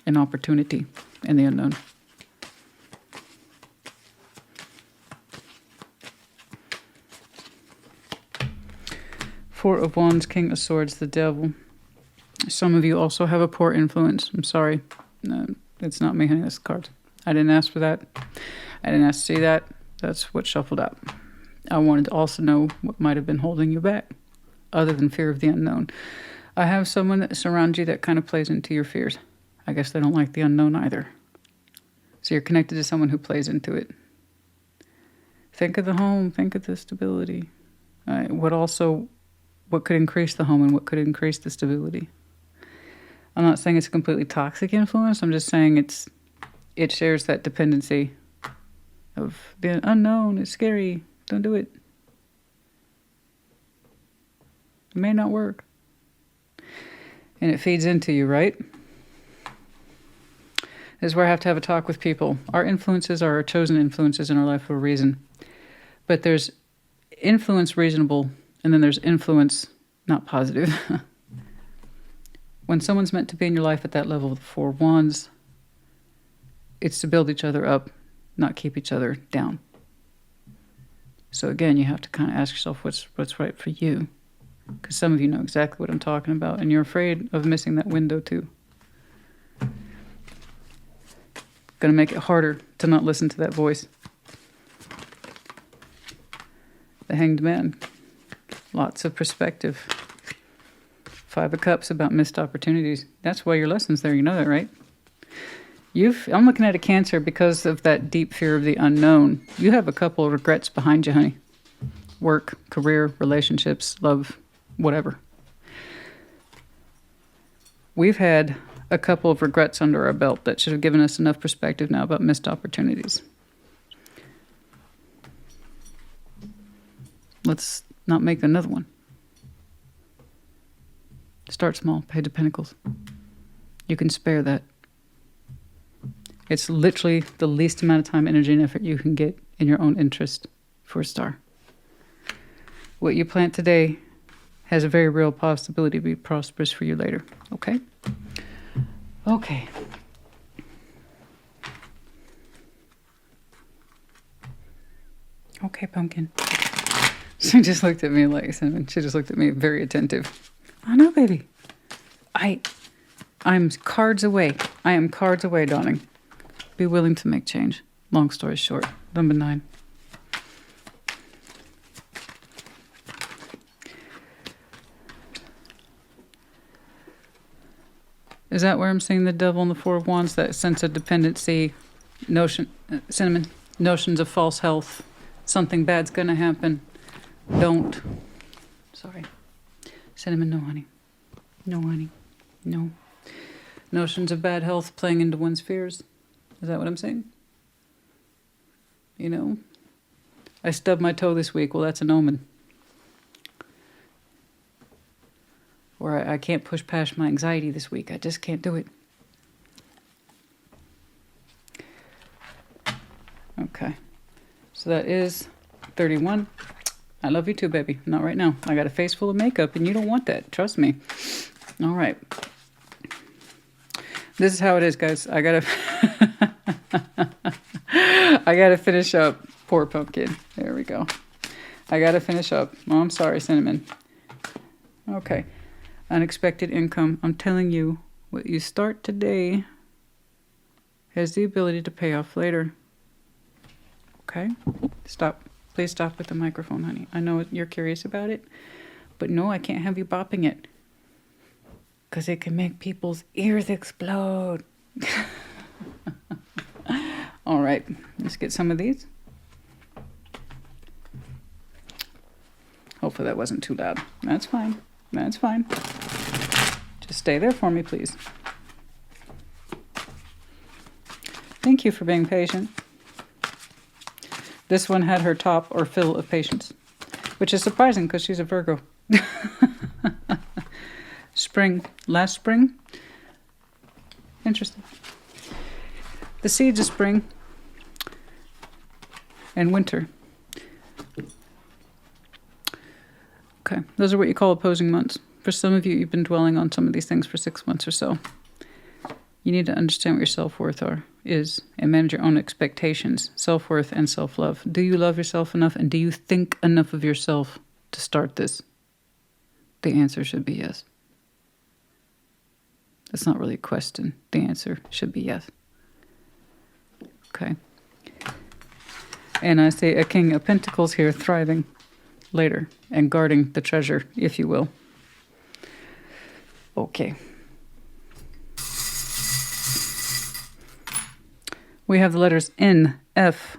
and opportunity in the unknown. Four of Wands, King of Swords, the Devil. Some of you also have a poor influence. I'm sorry. No, it's not me, honey. That's the card. I didn't ask for that. I didn't ask to see that. That's what shuffled up. I wanted to also know what might have been holding you back, other than fear of the unknown. I have someone that surrounds you that kind of plays into your fears. I guess they don't like the unknown either. So you're connected to someone who plays into it. Think of the home. Think of the stability. What could increase the home and what could increase the stability? I'm not saying it's a completely toxic influence. I'm just saying it shares that dependency of the unknown. It's scary. Don't do it. It may not work. And it feeds into you, right? This is where I have to have a talk with people. Our influences are our chosen influences in our life for a reason. But there's influence reasonable, and then there's influence not positive. When someone's meant to be in your life at that level of the Four of Wands, it's to build each other up, not keep each other down. So again, you have to kind of ask yourself what's right for you. Because some of you know exactly what I'm talking about, and you're afraid of missing that window too. Going to make it harder to not listen to that voice. The Hanged Man. Lots of perspective. Five of Cups about missed opportunities. That's why your lesson's there. You know that, right? I'm looking at a Cancer because of that deep fear of the unknown. You have a couple of regrets behind you, honey. Work, career, relationships, love, whatever. We've had a couple of regrets under our belt that should have given us enough perspective now about missed opportunities. Let's not make another one. Start small, Page of Pentacles. You can spare that. It's literally the least amount of time, energy, and effort you can get in your own interest for a star. What you plant today has a very real possibility to be prosperous for you later. Okay? Okay. Okay, pumpkin. She just looked at me like cinnamon. She just looked at me very attentive. I know, baby. I'm cards away. I am cards away, darling. Be willing to make change. Long story short. Number 9. Is that where I'm seeing the Devil and the Four of Wands? That sense of dependency, cinnamon, notions of false health. Something bad's gonna happen. Don't. Sorry. Cinnamon, no honey. No honey. No. Notions of bad health playing into one's fears. Is that what I'm saying? You know? I stubbed my toe this week. Well, that's an omen. Or I can't push past my anxiety this week. I just can't do it. Okay. So that is 31. I love you too, baby. Not right now. I got a face full of makeup and you don't want that. Trust me. All right. This is how it is, guys. I gotta I gotta finish up. Poor pumpkin. There we go. I gotta finish up. Oh, I'm sorry, Cinnamon. Okay. Unexpected income. I'm telling you, what you start today has the ability to pay off later. Okay? Stop. Please stop with the microphone, honey. I know you're curious about it, but no, I can't have you bopping it. Because it can make people's ears explode. All right, let's get some of these. Hopefully that wasn't too loud. That's fine. That's fine. Just stay there for me, please. Thank you for being patient. This one had her top or fill of patience, which is surprising because she's a Virgo. Spring. Last spring. Interesting. The seeds of spring and winter. Okay, those are what you call opposing months. For some of you, you've been dwelling on some of these things for 6 months or so. You need to understand what your self-worth is and manage your own expectations, self-worth and self-love. Do you love yourself enough and do you think enough of yourself to start this? The answer should be yes. That's not really a question. The answer should be yes. Okay. And I see a King of Pentacles here thriving later and guarding the treasure, if you will. Okay. We have the letters N, F,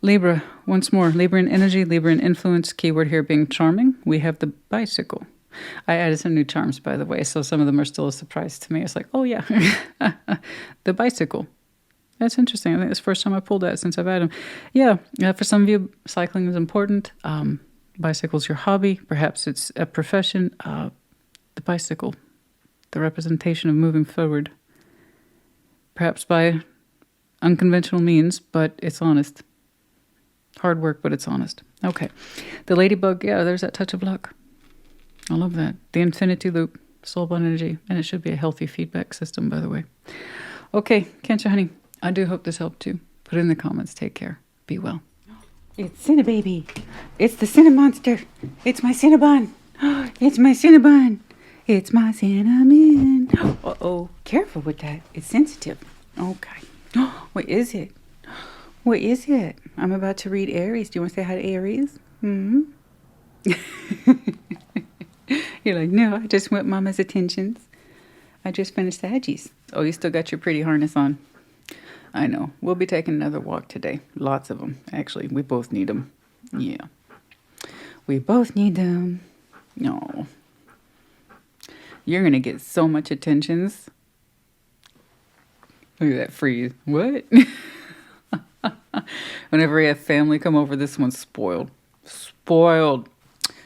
Libra, once more, Libra in energy, Libra in influence, keyword here being charming. We have the bicycle. I added some new charms, by the way, so some of them are still a surprise to me. It's like, oh yeah, the bicycle. That's interesting. I think it's the first time I pulled that since I've had them. Yeah, for some of you, cycling is important. Bicycle's your hobby. Perhaps it's a profession. The bicycle, the representation of moving forward. Perhaps by unconventional means, but it's honest. Hard work, but it's honest. Okay. The ladybug, yeah, there's that touch of luck. I love that. The infinity loop, soul bond energy, and it should be a healthy feedback system, by the way. Okay, Cancer, honey, I do hope this helped you. Put it in the comments. Take care. Be well. It's Cinnababy. It's the Cinnamonster. It's my Cinnabon. It's my Cinnabon. It's my cinnamon. Uh-oh. Careful with that. It's sensitive. Okay. What is it? What is it? I'm about to read Aries. Do you want to say hi to Aries? Hmm? You're like, no, I just want Mama's attentions. I just finished Sagis. Oh, you still got your pretty harness on. I know. We'll be taking another walk today. Lots of them. Actually, we both need them. Yeah. We both need them. No. You're going to get so much attentions. Look at that freeze. What? Whenever we have family come over, this one's spoiled. Spoiled.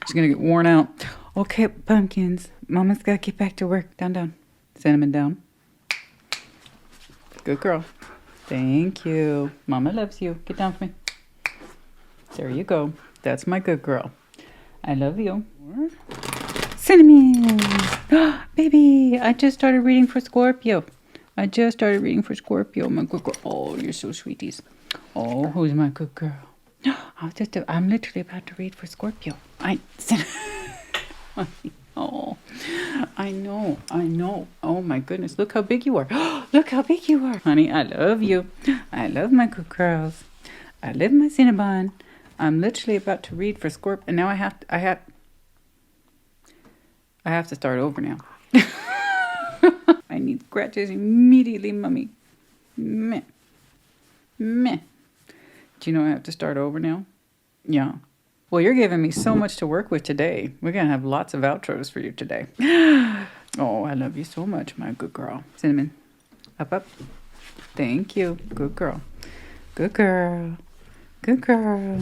She's going to get worn out. Okay, pumpkins. Mama's got to get back to work. Down, down. Cinnamon down. Good girl. Thank you. Mama loves you. Get down for me. There you go. That's my good girl. I love you. Cinnamon. Baby, I just started reading for Scorpio. My good girl. Oh, you're so sweeties. Oh, who's my good girl? I'm literally about to read for Scorpio. Oh, I know. Oh my goodness. Look how big you are. Look how big you are. Honey, I love you. I love my good girls. I love my Cinnabon. I'm literally about to read for Scorpio. And now I have to start over now. I need scratches immediately, mommy. Meh. Do you know I have to start over now? Yeah. Well, you're giving me so much to work with today. We're going to have lots of outros for you today. Oh, I love you so much, my good girl. Cinnamon. Up, up. Thank you. Good girl. Good girl. Good girl.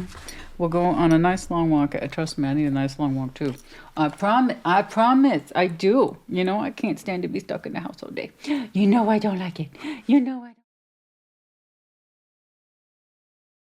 We'll go on a nice long walk. Trust me, I need a nice long walk too. I promise. I do. You know, I can't stand to be stuck in the house all day. You know I don't like it. You know I